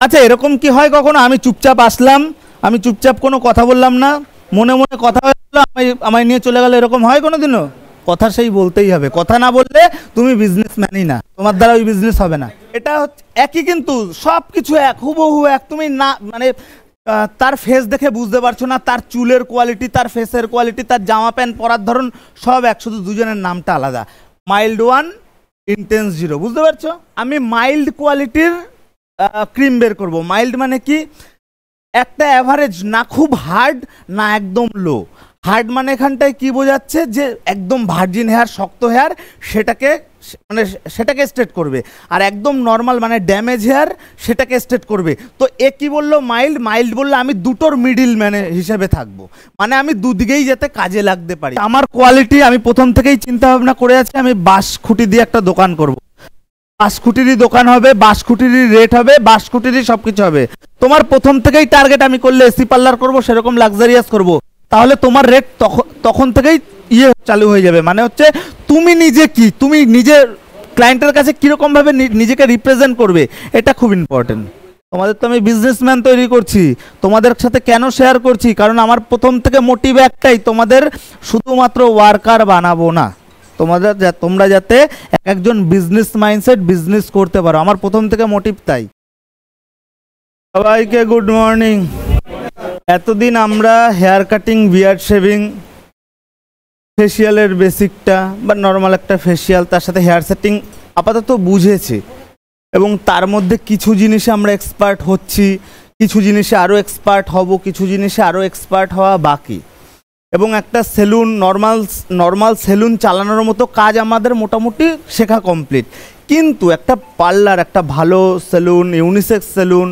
আচ্ছা এরকম কি হয় কখনো আমি চুপচাপ আসলাম, আমি চুপচাপ কোনো কথা বললাম না, মনে মনে কথা হয়ে গেল, আমায় নিয়ে চলে গেল, এরকম হয় কোনোদিনও? কথা সেই বলতেই হবে, কথা না বললে তুমি বিজনেসম্যানই না, তোমার দ্বারা ওই বিজনেস হবে না। এটা একই, কিন্তু সব কিছু এক, হুবহু এক। তুমি না মানে তার ফেস দেখে বুঝতে পারছো না, তার চুলের কোয়ালিটি, তার ফেসের কোয়ালিটি, তার জামা প্যান্ট পরার ধরন সব এক, শুধু দুজনের নামটা আলাদা। মাইল্ড ওয়ান, ইন্টেন্স জিরো, বুঝতে পারছো? আমি মাইল্ড কোয়ালিটির ক্রিম বের করব। মাইল্ড মানে কি? একটা অ্যাভারেজ, না খুব হার্ড না একদম লো। হার্ড মানে এখানটায় কি বোঝাচ্ছে, যে একদম ভার্জিন হেয়ার, শক্ত হেয়ার, সেটাকে মানে সেটাকে স্ট্রেট করবে। আর একদম নর্মাল মানে ড্যামেজ হেয়ার, সেটাকে স্ট্রেট করবে। তো এ কি বললো? মাইল্ড। মাইল্ড বললো আমি দুটোর মিডিল ম্যানে হিসেবে থাকবো, মানে আমি দুদিকেই যাতে কাজে লাগতে পারি। আমার কোয়ালিটি আমি প্রথম থেকেই চিন্তা ভাবনা করে আছি, আমি বাঁশ খুঁটি দিয়ে একটা দোকান করব। বাঁশখুঁটিরই দোকান হবে, বাঁশখুঁটিরই রেট হবে, বাঁশখুঁটিরই সবকিছু হবে। তোমার প্রথম থেকেই টার্গেট, আমি করলে এসি পার্লার করবো, সেরকম লাক্সারিয়াস করব, তাহলে তোমার রেট তখন থেকেই চালু হয়ে যাবে। মানে হচ্ছে তুমি নিজে কি, তুমি নিজে ক্লায়েন্টের কাছে কিরকম ভাবে নিজেকে রিপ্রেজেন্ট করবে, এটা খুব ইম্পর্টেন্ট। তোমাদের তো আমি বিজনেসম্যান তৈরি করছি, তোমাদের সাথে কেন শেয়ার করছি? কারণ আমার প্রথম থেকে মোটিভ একটাই, তোমাদের শুধুমাত্র ওয়ার্কার বানাবো না, তোমরা যাতে একজন বিজনেস মাইন্ডসেট, বিজনেস করতে পারো। আমার প্রথম থেকে মোটিভ তাই। সবাইকে গুড মর্নিং। এতদিন আমরা হেয়ার কাটিং, বিয়ার্ড শেভিং, ফেসিয়ালের বেসিকটা বা নর্মাল একটা ফেসিয়াল, তার সাথে হেয়ার সেটিং আপাতত বুঝেছি, এবং তার মধ্যে কিছু জিনিসে আমরা এক্সপার্ট হচ্ছি, কিছু জিনিসে আরও এক্সপার্ট হব, কিছু জিনিসে আরও এক্সপার্ট হওয়া বাকি। এবং একটা সেলুন, নর্মাল সেলুন চালানোর মতো কাজ আমাদের মোটামুটি শেখা কমপ্লিট। কিন্তু একটা পার্লার, একটা ভালো সেলুন, ইউনিসেক্স সেলুন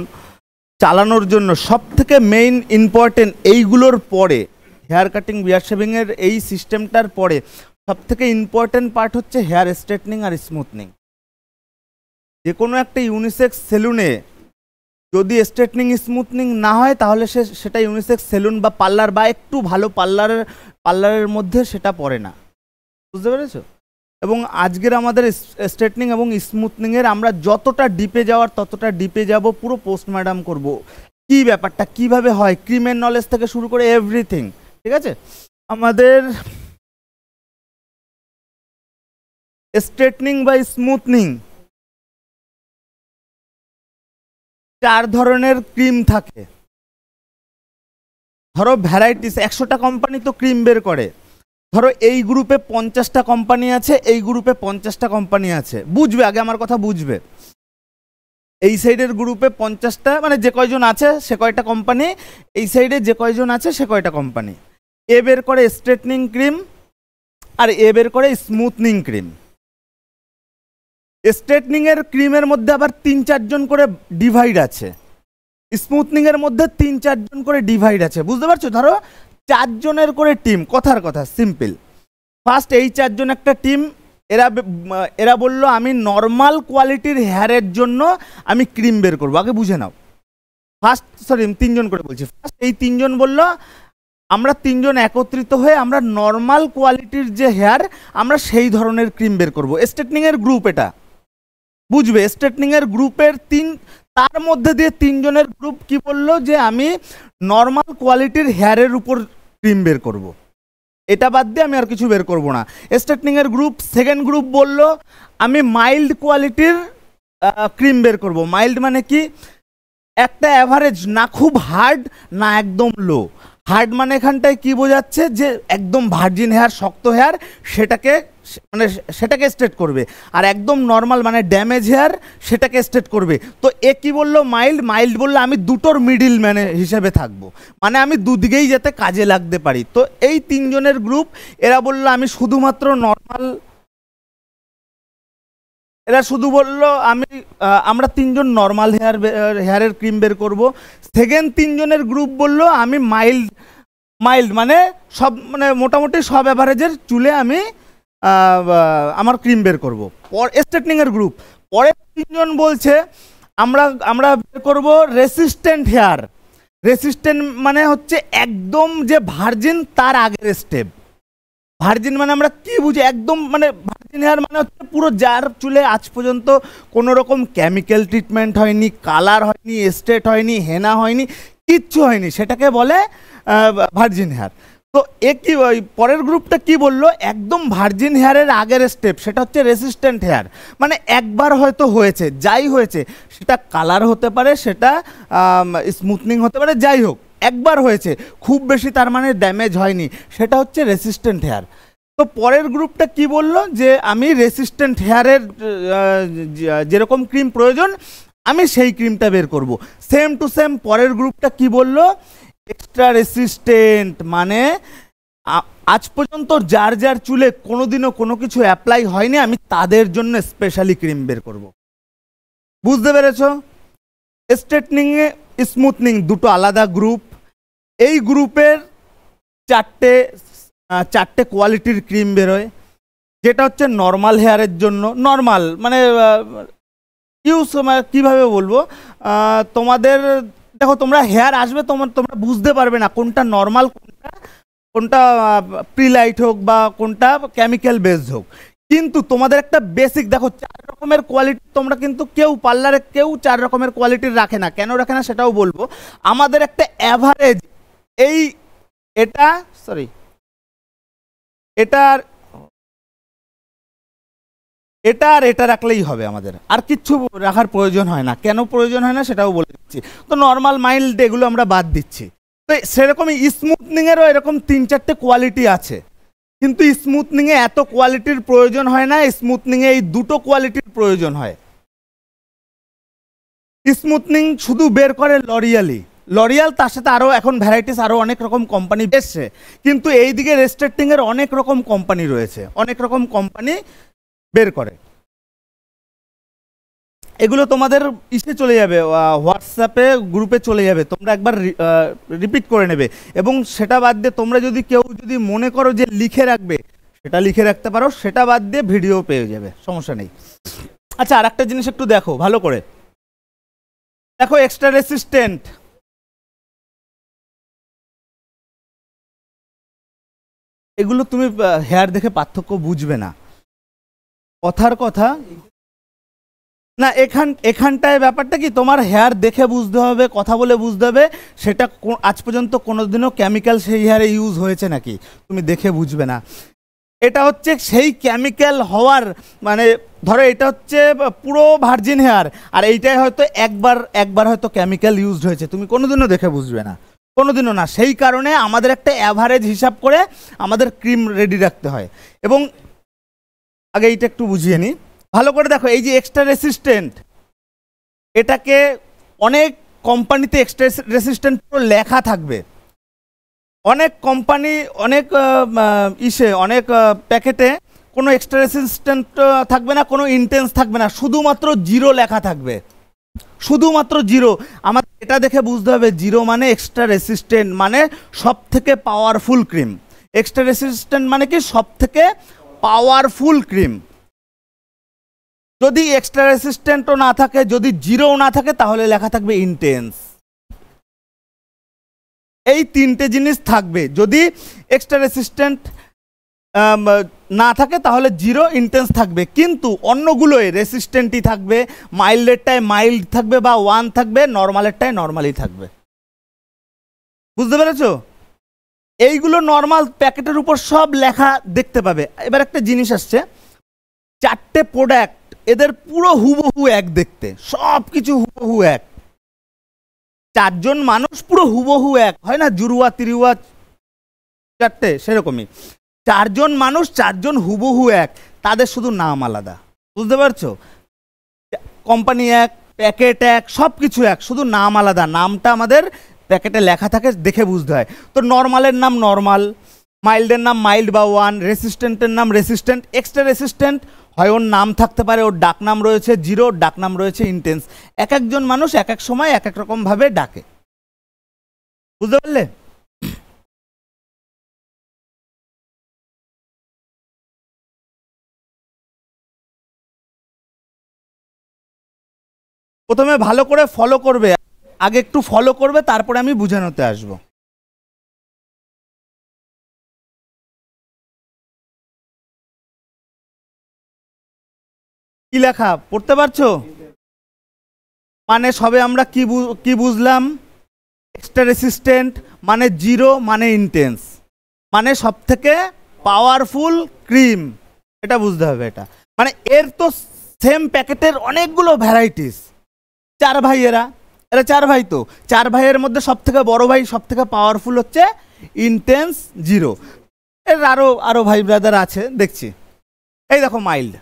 চালানোর জন্য সবথেকে মেইন ইম্পর্টেন্ট, এইগুলোর পরে হেয়ার কাটিং, বিয়ার শেভিংয়ের এই সিস্টেমটার পরে সবথেকে ইম্পর্টেন্ট পার্ট হচ্ছে হেয়ার স্ট্রেটনিং আর স্মুথনিং। যে কোনো একটা ইউনিসেক্স সেলুনে যদি স্ট্রেটনিং, স্মুথনিং না হয়, তাহলে সেটা ইউনিসেক্স সেলুন বা পার্লার, বা একটু ভালো পার্লারের মধ্যে সেটা পড়ে না। বুঝতে পেরেছো? এবং আজকের আমাদের স্ট্রেটনিং এবং স্মুথনিংয়ের আমরা যতটা ডিপে যাওয়ার ততটা ডিপে যাব, পুরো পোস্টমর্টম করব, কি ব্যাপারটা কিভাবে হয়, ক্রিমের নলেজ থেকে শুরু করে এভরিথিং। ঠিক আছে? আমাদের স্ট্রেটনিং বা স্মুথনিং 4 ধরনের ক্রিম থাকে। ধরো ভ্যারাইটিস, 100টা কোম্পানি তো ক্রিম বের করে। ধরো এই গ্রুপে 50টা কোম্পানি আছে, এই গ্রুপে 50টা কোম্পানি আছে। বুঝবে, আগে আমার কথা বুঝবে। এই সাইডের গ্রুপে 50টা, মানে যে কয়জন আছে সে কয়টা কোম্পানি, এই সাইডে যে কয়জন আছে সে কয়টা কোম্পানি। এ বের করে স্ট্রেটনিং ক্রিম, আর এ বের করে স্মুথনিং ক্রিম। স্ট্রেটনিং এর ক্রিমের মধ্যে আবার 3-4 জন করে ডিভাইড আছে, স্মুথনিং এর মধ্যে 3-4 জন করে ডিভাইড আছে। বুঝতে পারছো? ধরো 4 জনের করে টিম, কথার কথা সিম্পল। ফার্স্ট এই 4 জন একটা টিম, এরা বললো আমি নর্মাল কোয়ালিটির হেয়ারের জন্য আমি ক্রিম বের করবো। আগে বুঝে নাও, ফার্স্ট, সরি 3 জন করে বলছি। ফার্স্ট এই 3 জন বললো আমরা 3 জন একত্রিত হয়ে আমরা নর্মাল কোয়ালিটির যে হেয়ার, আমরা সেই ধরনের ক্রিম বের করবো। স্ট্রেটনিং এর গ্রুপ এটা, বুঝবে? স্ট্রেটনিং এর গ্রুপের তার মধ্যে দিয়ে 3 জনের গ্রুপ কি বললো, যে আমি নর্মাল কোয়ালিটির হেয়ারের উপর ক্রিম বের করব, এটা বাদ দিয়ে আমি আর কিছু বের করব না। স্ট্রেটনিং এর গ্রুপ, সেকেন্ড গ্রুপ বললো আমি মাইল্ড কোয়ালিটির ক্রিম বের করব। মাইল্ড মানে কি? একটা অ্যাভারেজ, না খুব হার্ড না একদম লো। হার্ড মানে এখানটায় কি বোঝাচ্ছে, যে একদম ভার্জিন হেয়ার, শক্ত হেয়ার, সেটাকে স্ট্রেট করবে। আর একদম নর্মাল মানে ড্যামেজ হেয়ার, সেটাকে স্ট্রেট করবে। তো এ কি বললো? মাইল্ড। মাইল্ড বললো আমি দুটোর মিডিল ম্যানে হিসেবে থাকবো, মানে আমি দুদিকেই যাতে কাজে লাগতে পারি। তো এই 3 জনের গ্রুপ, এরা বললো আমি শুধুমাত্র নর্মাল, এরা শুধু বললো আমরা 3 জন নর্মাল হেয়ারের ক্রিম বের করব। সেকেন্ড 3 জনের গ্রুপ বললো আমি মাইল্ড মানে সব, মানে মোটামুটি সব অ্যাভারেজের চুলে আমি আমার ক্রিম বের করব। স্ট্রেটনিং এর গ্রুপ, পরের 3 জন বলছে আমরা বের করব রেসিস্ট্যান্ট হেয়ার। রেসিস্ট্যান্ট মানে হচ্ছে একদম যে ভার্জিন তার আগের স্টেপ। ভার্জিন মানে আমরা কি বুঝি, একদম মানে ভার্জিন হেয়ার মানে হচ্ছে পুরো যার চুলে আজ পর্যন্ত কোনো রকম কেমিক্যাল ট্রিটমেন্ট হয়নি, কালার হয়নি, স্ট্রেট হয়নি, হেনা হয়নি, কিচ্ছু হয়নি, সেটাকে বলে ভার্জিন হেয়ার। তো এ কি ওই পরের গ্রুপটা কি বললো, একদম ভার্জিন হেয়ারের আগের স্টেপ, সেটা হচ্ছে রেসিস্ট্যান্ট হেয়ার। মানে একবার হয়তো হয়েছে, যাই হয়েছে, সেটা কালার হতে পারে, সেটা স্মুথনিং হতে পারে, যাই হোক একবার হয়েছে, খুব বেশি তার মানে ড্যামেজ হয়নি, সেটা হচ্ছে রেসিস্ট্যান্ট হেয়ার। তো পরের গ্রুপটা কি বলল, যে আমি রেসিস্ট্যান্ট হেয়ারের যেরকম ক্রিম প্রয়োজন আমি সেই ক্রিমটা বের করব। সেম টু সেম পরের গ্রুপটা কি বলল, এক্সট্রা রেসিস্ট্যান্ট মানে আজ পর্যন্ত যার যার চুলে কোনোদিনও কোনো কিছু অ্যাপ্লাই হয়নি আমি তাদের জন্য স্পেশালি ক্রিম বের করব। বুঝতে পেরেছো? স্ট্রেটনিং এ স্মুথনিং দুটো আলাদা গ্রুপ। এই গ্রুপের চারটে কোয়ালিটির ক্রিম বেরোয়। যেটা হচ্ছে নর্মাল হেয়ারের জন্য, নর্মাল মানে ইউজ কীভাবে বলবো, তোমাদের দেখো তোমরা হেয়ার আসবে, তোমরা বুঝতে পারবে না কোনটা নর্মাল, কোনটা প্রিলাইট হোক বা কোনটা কেমিক্যাল বেসড হোক। কিন্তু তোমাদের একটা বেসিক দেখো 4 রকমের কোয়ালিটি, তোমরা কিন্তু কেউ পার্লারে কেউ 4 রকমের কোয়ালিটির রাখে না, কেন রাখে না সেটাও বলবো। আমাদের একটা অ্যাভারেজ এই এটা সরি এটার এটা আর এটা রাখলেই হবে, আমাদের আর কিচ্ছু রাখার প্রয়োজন হয় না। কেন প্রয়োজন হয় না সেটাও বলে দিচ্ছি। তো নর্মাল মাইল্ড এগুলো আমরা বাদ দিচ্ছি। তো সেরকমই স্মুথনিংয়েরও এরকম 3-4টে কোয়ালিটি আছে, কিন্তু স্মুথনিংয়ে এত কোয়ালিটির প্রয়োজন হয় না, স্মুথনিংয়ে এই দুটো কোয়ালিটির প্রয়োজন হয়। স্মুথনিং শুধু বের করে লরিয়াল, তার সাথে আরও এখন ভ্যারাইটিস আরও অনেক রকম কোম্পানি এসছে, কিন্তু এই দিকে রেস্ট্রিক্টিংয়ের অনেক রকম কোম্পানি রয়েছে, অনেক রকম কোম্পানি বের করে। এগুলো তোমাদের ইসে চলে যাবে, হোয়াটসঅ্যাপে গ্রুপে চলে যাবে, তোমরা একবার রিপিট করে নেবে। এবং সেটা বাদ দিয়ে তোমরা যদি কেউ যদি মনে করো যে লিখে রাখবে, সেটা লিখে রাখতে পারো, সেটা বাদ দিয়ে ভিডিও পেয়ে যাবে, সমস্যা নেই। আচ্ছা, আর একটা জিনিস একটু দেখো ভালো করে, দেখো এক্সট্রা রেসিস্ট্যান্ট, এগুলো তুমি হেয়ার দেখে পার্থক্য বুঝবে না, কথার কথা না। এখানটায় ব্যাপারটা কি, তোমার হেয়ার দেখে বুঝতে হবে, কথা বলে বুঝতে হবে, সেটা আজ পর্যন্ত কোনোদিনও কেমিক্যাল সেই হেয়ারে ইউজ হয়েছে নাকি তুমি দেখে বুঝবে না। এটা হচ্ছে সেই কেমিক্যাল হওয়ার মানে, ধরো এটা হচ্ছে পুরো ভার্জিন হেয়ার, আর এইটাই হয়তো একবার হয়তো কেমিক্যাল ইউজড হয়েছে, তুমি কোনোদিনও দেখে বুঝবে না, কোনোদিনও না। সেই কারণে আমাদের একটা অ্যাভারেজ হিসাব করে আমাদের ক্রিম রেডি রাখতে হয়। এবং আগে এইটা একটু বুঝিয়ে নিই ভালো করে। দেখো এই যে এক্সট্রা রেসিস্ট্যান্ট, এটাকে অনেক কোম্পানিতে এক্সট্রা রেসিস্ট্যান্ট পুরো লেখা থাকবে, অনেক কোম্পানি অনেক অনেক প্যাকেটে কোনো এক্সট্রা রেসিস্ট্যান্ট থাকবে না, কোনো ইন্টেন্স থাকবে না, শুধুমাত্র জিরো লেখা থাকবে, শুধুমাত্র জিরো। আমাদের এটা দেখে বুঝতে হবে জিরো মানে এক্সট্রা রেসিস্ট্যান্ট মানে সব থেকে পাওয়ারফুল ক্রিম। এক্সট্রা রেসিস্ট্যান্ট মানে কি, সব থেকে পাওয়ারফুল ক্রিম। যদি এক্সট্রা রেসিস্ট্যান্টও না থাকে, যদি জিরোও না থাকে, তাহলে লেখা থাকবে ইন্টেন্স। এই 3টে জিনিস থাকবে। যদি এক্সট্রা রেসিস্ট্যান্ট না থাকে তাহলে জিরো, ইন্টেন্স থাকবে, কিন্তু অন্যগুলোয় রেসিস্ট্যান্টই থাকবে, মাইল্ডেরটায় মাইল্ড থাকবে বা 1 থাকবে, নর্মালেরটায় নর্মালই থাকবে। বুঝতে পেরেছো? এইগুলো নর্মাল প্যাকেটের উপর সব লেখা দেখতে পাবে। এবার একটা জিনিস আসছে, 4টে প্রোডাক্ট, এদের পুরো হুবহু এক দেখতে, সব কিছু হুবহু এক। 4জন মানুষ পুরো হুবহু এক, হয় না জুরুয়া তিরুয়া 4টে, সেরকমই 4জন মানুষ 4জন হুবহু এক, তাদের শুধু নাম আলাদা। বুঝতে পারছো? কোম্পানি এক, প্যাকেট এক, সব কিছু এক, শুধু নাম আলাদা। নামটা আমাদের প্যাকেটে লেখা থাকে, দেখে বুঝতে হয়। তো নর্মালের নাম নর্মাল, মাইল্ডের নাম মাইল্ড বা 1, রেসিস্ট্যান্টের নাম রেসিস্ট্যান্ট। এক্সট্রা রেসিস্ট্যান্ট হয় ওর নাম থাকতে পারে, ওর ডাক নাম রয়েছে জিরো, ডাক নাম রয়েছে ইন্টেন্স। এক একজন মানুষ এক এক সময় এক এক রকম ভাবে ডাকে। বুঝতে পারলে? প্রথমে ভালো করে ফলো করবে, আগে একটু ফলো করবে, তারপরে আমি বুঝানোতে আসবো। কি লেখা পড়তে পারছো? মানে সবে আমরা কি বুঝলাম? এক্সট্রা রেসিস্ট্যান্ট মানে জিরো মানে ইন্টেন্স মানে সব থেকে পাওয়ারফুল ক্রিম, এটা বুঝতে হবে। এটা মানে এর তো সেম প্যাকেটের অনেকগুলো ভ্যারাইটিস। চার ভাই এরা চার ভাই, তো চার ভাইয়ের মধ্যে সব থেকে বড় ভাই সব থেকে পাওয়ারফুল হচ্ছে ইন্টেন্স জিরো। এর আরো আরো ভাই ব্রাদার আছে দেখছি। এই দেখো মাইল্ড,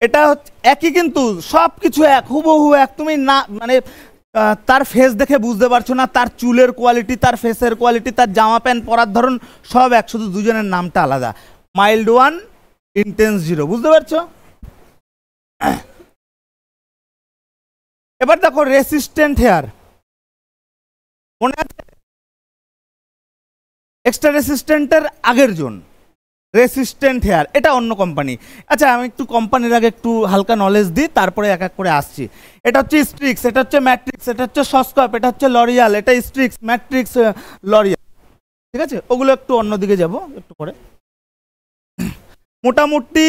এটা একই কিন্তু সব কিছু এক, হুবহু এক। তুমি না মানে তার ফেস দেখে বুঝতে পারছো না, তার চুলের কোয়ালিটি, তার ফেসের কোয়ালিটি, তার জামা প্যান্ট পরার ধরন সব এক, শুধু দুজনের নামটা আলাদা। মাইল্ড ওয়ান, ইন্টেন্স জিরো, বুঝতে পারছো? এবার দেখো রেসিস্ট্যান্ট হেয়ার, মনে আছে? এক্সট্রা রেসিস্ট্যান্টের আগের জন রেসিস্ট্যান্ট হেয়ার, এটা অন্য কোম্পানি। আচ্ছা আমি একটু কোম্পানির আগে একটু হালকা নলেজ দিই, তারপরে এক এক করে আসছি। এটা হচ্ছে স্ট্রিক্স, এটা হচ্ছে ম্যাট্রিক্স, এটা হচ্ছে সস্কপ, এটা হচ্ছে লরিয়াল, এটা স্ট্রিক্স, ম্যাট্রিক্স, লরিয়াল। ঠিক আছে, ওগুলো একটু অন্যদিকে যাব একটু পরে। মোটামুটি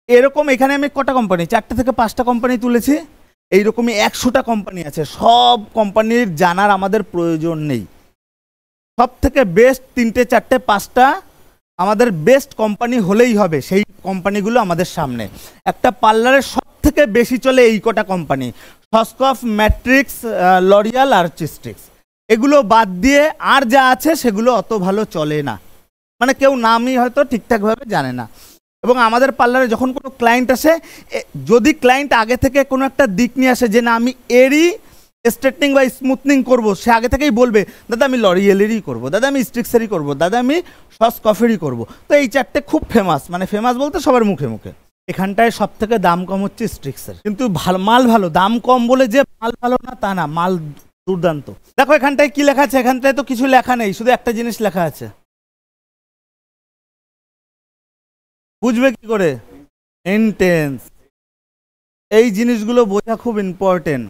এরকম এখানে আমি কটা কোম্পানি, 4টে থেকে 5টা কোম্পানি তুলেছি। এইরকমই 100টা কোম্পানি আছে। সব কোম্পানির জানার আমাদের প্রয়োজন নেই। সব থেকে বেস্ট 3টে 4টে 5টা আমাদের বেস্ট কোম্পানি হলেই হবে। সেই কোম্পানিগুলো আমাদের সামনে। একটা পার্লারের সব থেকে বেশি চলে এই কটা কোম্পানি, সস্কফ, ম্যাট্রিক্স, লরিয়াল আর চিস্ট্রিক্স। এগুলো বাদ দিয়ে আর যা আছে সেগুলো অত ভালো চলে না, মানে কেউ নামই হয়তো ঠিকঠাকভাবে জানে না। এবং আমাদের পার্লারে যখন কোনো ক্লায়েন্ট আসে, যদি ক্লায়েন্ট আগে থেকে কোনো একটা দিক নিয়ে আসে যে না আমি এরই স্ট্রেটনিং বা স্মুথনিং করব, সে আগে থেকেই বলবে দাদা আমি লরিয়েলেরই করব, দাদা আমি স্ট্রিক্সেরই করব, দাদা আমি সস্কফেরই করব। তো এই 4টে খুব ফেমাস, মানে ফেমাস বলতে সবার মুখে মুখে। এখানটায় সব থেকে দাম কম হচ্ছে স্ট্রিক্সের, কিন্তু মাল ভালো। দাম কম বলে যে মাল ভালো না তা না, মাল দুর্দান্ত। দেখো এখানটায় কি লেখা আছে? এখানটায় তো কিছু লেখা নেই, শুধু একটা জিনিস লেখা আছে, বুঝবে কি করে? ইন্টেন্স। এই জিনিসগুলো বোঝা খুব ইম্পর্টেন্ট।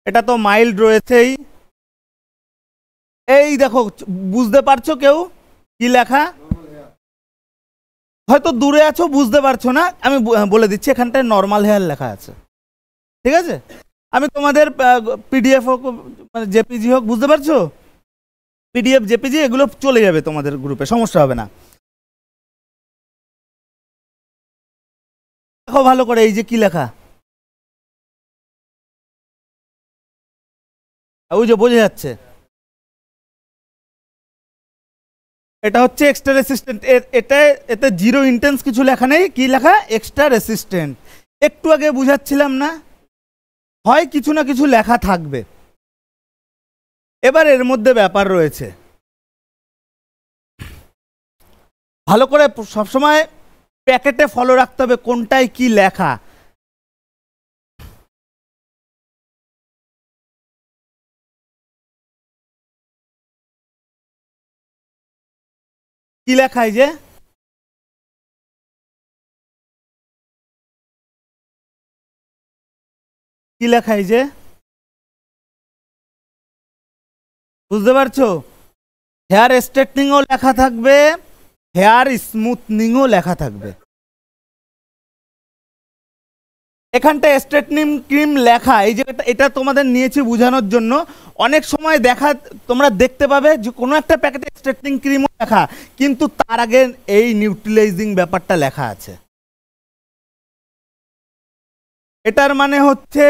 এটা তো মাইল্ড রয়েছেই। এই দেখো, বুঝতে পারছো কেউ কি লেখা? হয়তো দূরে আছো বুঝতে পারছো না, আমি বলে দিচ্ছি। এখানটায় নর্মাল হেয়ার লেখা আছে, ঠিক আছে? আমি তোমাদের পিডিএফ হোক মানে জেপিজি হোক, বুঝতে পারছো? পিডিএফ জেপিজি এগুলো চলে যাবে তোমাদের গ্রুপে, সমস্যা হবে না। দেখো ভালো করে, এই যে কি লেখা, ওই যে বোঝা যাচ্ছে, এটা হচ্ছে এক্সট্রা রেসিস্ট্যান্ট। এটা এতে জিরো ইন্টেন্স কিছু লেখা নেই। কি লেখা? Extra resistant. একটু আগে বুঝাচ্ছিলাম না, হয় কিছু না কিছু লেখা থাকবে। এবার এর মধ্যে ব্যাপার রয়েছে, ভালো করে সবসময় প্যাকেটে ফলো রাখতে হবে কোনটায় কি লেখা। কি লেখা? এই যে কি লেখা, এই যে বুঝতে পারছো? হেয়ার স্ট্রেটনিংও লেখা থাকবে, হেয়ার স্মুথনিংও লেখা থাকবে। এখানটা স্ট্রেটনিং ক্রিম লেখা, এই যে এটা তোমাদের নিয়েছি বোঝানোর জন্য। অনেক সময় দেখা তোমরা দেখতে পাবে যে কোনো একটা প্যাকেটে স্ট্রেটনিং ক্রিমও লেখা, কিন্তু তার আগে এই নিউট্রিলাইজিং ব্যাপারটা লেখা আছে। এটার মানে হচ্ছে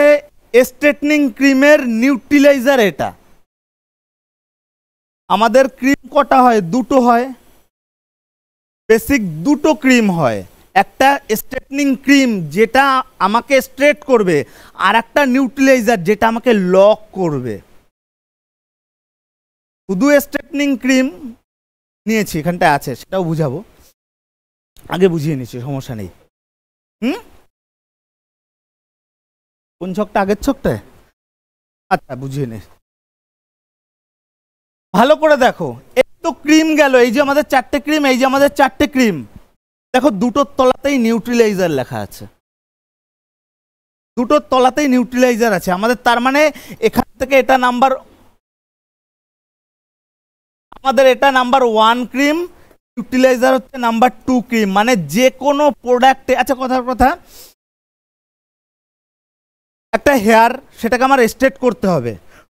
স্ট্রেটনিং ক্রিমের নিউট্রিলাইজার এটা। আমাদের ক্রিম কটা হয়? দুটো হয়, বেসিক দুটো ক্রিম হয়। একটা স্ট্রেটনিং ক্রিম যেটা আমাকে স্ট্রেট করবে, আর একটা নিউট্রিলাইজার যেটা আমাকে লক করবে। শুধু স্ট্রেটনিং ক্রিম নিয়েছি, এখানটায় আছে, সেটাও বুঝাবো, আগে বুঝিয়ে নিচ্ছি, সমস্যা নেই। হুম, কোন ছকটা? আগের ছকটায়? আচ্ছা বুঝিয়ে নে, ভালো করে দেখো। এই তো ক্রিম গেল, এই যে আমাদের 4টে ক্রিম, এই যে আমাদের 4টে ক্রিম। দেখো দুটোর তলাতেই নিউট্রিলাইজার লেখা আছে, দুটোর তলাতেই নিউট্রিলাইজার আছে আমাদের। তার মানে এখান থেকে এটা নাম্বার, আমাদের এটা নাম্বার 1 ক্রিম, নিউট্রিলাইজার হচ্ছে নাম্বার 2 ক্রিম, মানে যে কোনো প্রোডাক্টে, আচ্ছা কথার কথা, একটা হেয়ার সেটাকে আমার স্ট্রেট করতে হবে,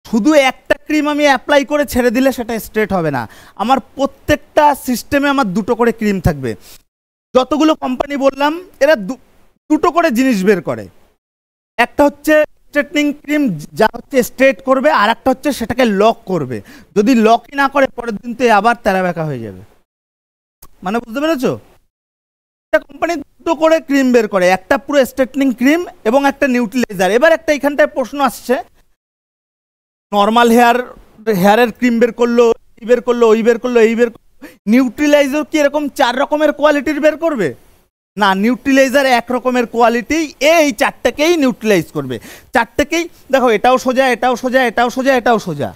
শুধু একটা ক্রিম আমি অ্যাপ্লাই করে ছেড়ে দিলে সেটা স্ট্রেট হবে না, আমার প্রত্যেকটা সিস্টেমে আমার দুটো করে ক্রিম থাকবে। যতগুলো কোম্পানি বললাম এরা দুটো করে জিনিস বের করে, একটা হচ্ছে স্ট্রেটনিং ক্রিম যা হচ্ছে স্ট্রেট করবে, আর একটা হচ্ছে সেটাকে লক করবে, যদি লকই না করে পরের দিন তো আবার তেরা বেঁকা হয়ে যাবে, মানে বুঝতে পেরেছো? কোম্পানি দুটো করে ক্রিম বের করে, একটা পুরো স্ট্রেটনিং ক্রিম এবং একটা নিউট্রিলাইজার। এবার একটা এখানটায় প্রশ্ন আসছে, নর্মাল হেয়ারের ক্রিম বের করলো, এই বের করলো, ওই বের করলো, এই বের করলো, নিউট্রিলাইজার কি এরকম 4 রকমের কোয়ালিটির বের করবে? না, নিউট্রিলাইজার এক রকমের কোয়ালিটি, এই 4টাকেই নিউট্রিলাইজ করবে, 4টাকেই। দেখো এটাও সোজা, এটাও সোজা, এটাও সোজা, এটাও সোজা,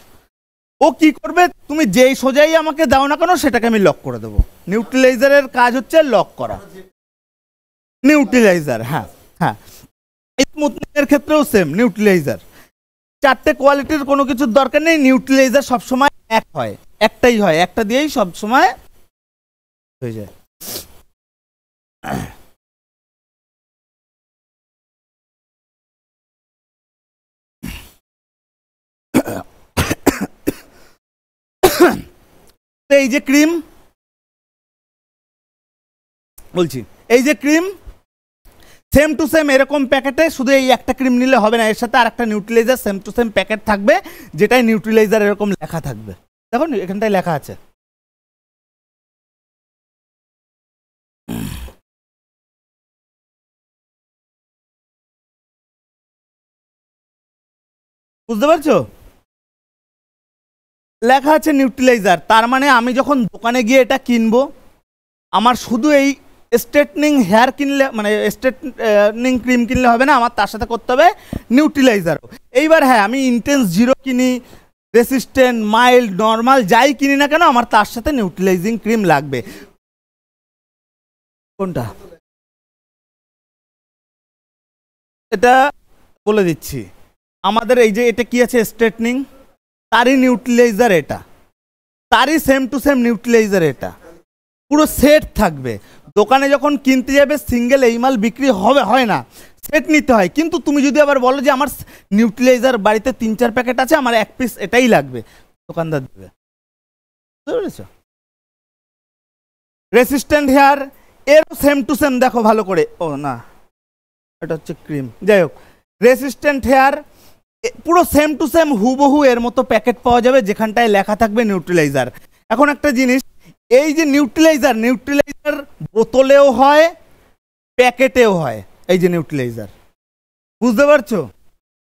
ও কি করবে, তুমি যেই সোজাই আমাকে দাও না কেন সেটাকে আমি লক করে দেবো। নিউট্রিলাইজারের কাজ হচ্ছে লক করা, নিউট্রিলাইজার। হ্যাঁ হ্যাঁ, স্মুথনিং এর ক্ষেত্রেও সেম, নিউট্রিলাইজার 4টে কোয়ালিটির কোনো কিছুর দরকার নেই, নিউট্রিলাইজার সবসময় এক হয়, একটাই হয়, একটা দিয়েই সবসময় হয়ে যায়। এই যে ক্রিম বলছি, এই যে ক্রিম সেম টু সেম এরকম প্যাকেটে, শুধু এই একটা ক্রিম নিলে হবে না, এর সাথে আর একটা neutraliser same to same packet থাকবে, যেটাই নিউট্রিলাইজার এরকম লেখা থাকবে। দেখো এখানটায় লেখা আছে, বুঝতে পারছো? লেখা আছে নিউট্রিলাইজার, তার মানে আমি যখন দোকানে গিয়ে এটা কিনবো, আমার শুধু এই স্ট্রেটনিং হেয়ার কিনলে, মানে স্ট্রেটনিং ক্রিম কিনলে হবে না, আমার তার সাথে করতে হবে নিউট্রিলাইজারও। এইবার হ্যাঁ, আমি ইন্টেন্স জিরো কিনি, রেসিস্ট্যান্ট, মাইল্ড, নর্মাল যাই কিনি না কেন, আমার তার সাথে নিউট্রিলাইজিং ক্রিম লাগবে। কোনটা? এটা বলে দিচ্ছি, আমাদের এই যে এটা কি আছে স্ট্রেটনিং, তারই নিউট্রিলাইজার এটা, তারই সেম টু সেম নিউট্রিলাইজার এটা, পুরো সেট থাকবে। দোকানে যখন কিনতে যাবে সিঙ্গেল এই মাল বিক্রি হবে, হয় না, সেট নিতে হয়। কিন্তু তুমি যদি আবার বলো যে আমার নিউট্রিলাইজার বাড়িতে 3-4 প্যাকেট আছে, আমার 1 পিস এটাই লাগবে, দোকানদার দেবে। বুঝতে পেরেছ? রেসিস্ট্যান্ট হেয়ার এরও সেম টু সেম, দেখো ভালো করে, ও না এটা হচ্ছে ক্রিম, যাই হোক, রেসিস্ট্যান্ট হেয়ার পুরো সেম টু সেম হুবহু এর মতো প্যাকেট পাওয়া যাবে, যেখানটায় লেখা থাকবে নিউট্রিলাইজার। এখন একটা জিনিস, এই যে নিউট্রিলাইজার বোতলেও হয়, প্যাকেটেও হয়, এই যে নিউট্রিলাইজার, বুঝতে পারছো?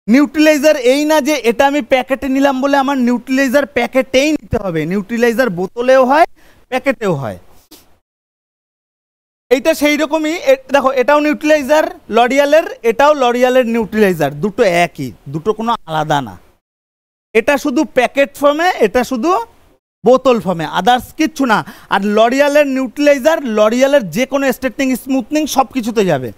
নিউট্রিলাইজার এই না যে এটা আমি প্যাকেটে নিলাম বলে আমার নিউট্রিলাইজার প্যাকেটেই নিতে হবে, নিউট্রিলাইজার বোতলেও হয়, প্যাকেটেও হয়। এইটা সেই রকমই, দেখো এটাও নিউট্রিলাইজার লরিয়ালের, এটাও লরিয়ালের নিউট্রিলাইজার, দুটো একই, দুটো কোনো আলাদা না। এটা শুধু প্যাকেট ফর্মে, এটা শুধু বোতল ফর্মে, আদার্স কিচ্ছু না। আর লরিয়ালের নিউট্রিলাইজার, লরিয়ালের যে কোনো স্ট্রেটনিং, স্মুথনিং সব কিছুতে যাবে।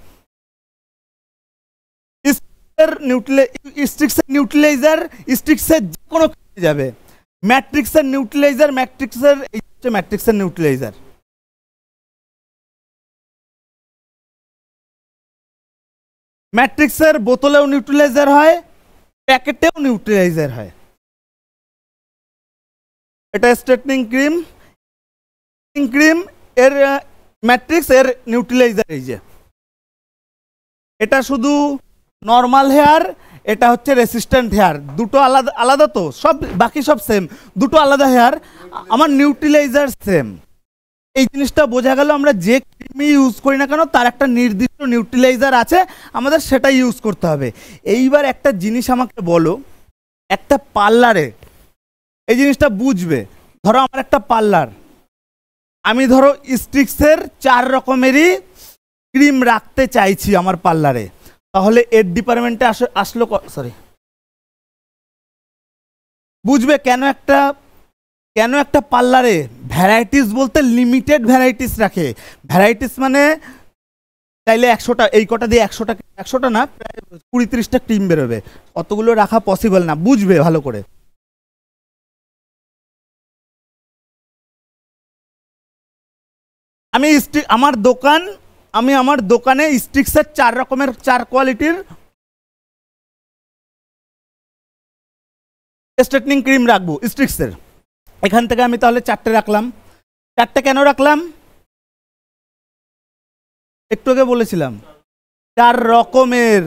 স্ট্রিক্সের নিউট্রিলাইজার স্ট্রিক্সের যে কোনো কিছুতে যাবে। ম্যাট্রিক্সের নিউট্রিলাইজার, ম্যাট্রিক্সের নিউট্রিলাইজার। ম্যাট্রিক্সের বোতলেও নিউট্রিলাইজার হয়, প্যাকেটেও নিউট্রিলাইজার হয়। এটা স্ট্রেটনিং ক্রিম, ক্রিম এর ম্যাট্রিক্স, এর নিউট্রিলাইজার এই যে, এটা শুধু নর্মাল হেয়ার, এটা হচ্ছে রেসিস্ট্যান্ট হেয়ার, দুটো আলাদা আলাদা, তো সব বাকি সব সেম, দুটো আলাদা হেয়ার, আমার নিউট্রিলাইজার সেম। এই জিনিসটা বোঝা গেল, আমরা যে ক্রিমই ইউজ করি না কেন তার একটা নির্দিষ্ট নিউট্রিলাইজার আছে, আমাদের সেটাই ইউজ করতে হবে। এইবার একটা জিনিস আমাকে বলো, একটা পার্লারে এই জিনিসটা বুঝবে, ধরো আমার একটা পার্লার, আমি ধরো স্ট্রিক্সের 4 রকমেরই ক্রিম রাখতে চাইছি আমার পার্লারে, তাহলে এর ডিপার্টমেন্টে আসলো, সরি, বুঝবে কেন একটা পার্লারে ভ্যারাইটিস বলতে লিমিটেড ভ্যারাইটিস রাখে। ভ্যারাইটিস মানে চাইলে 100টা, এই কটা দিয়ে 100টা না, প্রায় 20-30টা ক্রিম বেরোবে, অতগুলো রাখা পসিবল না, বুঝবে ভালো করে। আমি আমার দোকানে স্টিক্সের 4 রকমের 4 কোয়ালিটির স্ট্রেটনিং ক্রিম রাখবো স্টিক্সের। এখান থেকে আমি তাহলে 4টে রাখলাম। 4টে কেন রাখলাম? একটু আগে বলেছিলাম 4 রকমের,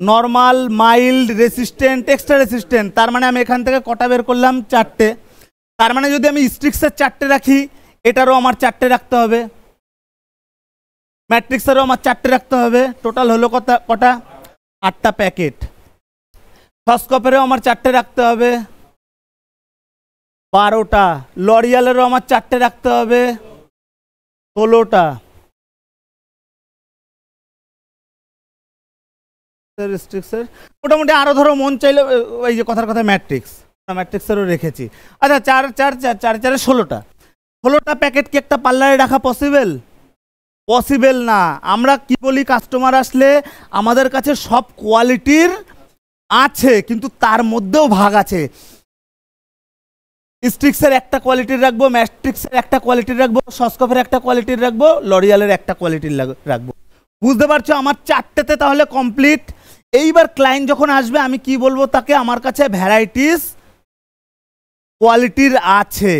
normal, mild, resistant, extra resistant. তার মানে আমি এখান থেকে কটা বের করলাম? 4টে। তার মানে যদি আমি স্টিক্সের 4টে রাখি, এটারও আমার 4টে রাখতে হবে, ম্যাট্রিক্সেরও আমার 4টে রাখতে হবে। টোটাল হলো কটা? 8টা প্যাকেট। ফস্কপেরও আমার 4টে রাখতে হবে, 12টা। লরিয়ালেরও আমার 4টে রাখতে হবে, 16টা। মোটামুটি আরো ধরো মন চাইলে ওই যে কথার কথা ম্যাট্রিক্সেরও রেখেছি। আচ্ছা 4 4 4 4 4 16টা। 16টা প্যাকেট কি একটা পার্লারে রাখা পসিবল না। আমরা কি বলি, কাস্টমার আসলে আমাদের কাছে সব কোয়ালিটির আছে, কিন্তু তার মধ্যেও ভাগ আছে। স্টিক্সের একটা কোয়ালিটির রাখবো, ম্যাট্রিক্সের একটা কোয়ালিটির রাখবো, সস্কপের একটা কোয়ালিটির রাখবো, লরিয়ালের একটা কোয়ালিটির রাখবো। বুঝতে পারছো? আমার 4টেতে তাহলে কমপ্লিট। এইবার ক্লায়েন্ট যখন আসবে আমি কি বলবো তাকে, আমার কাছে ভ্যারাইটিস কোয়ালিটির আছে।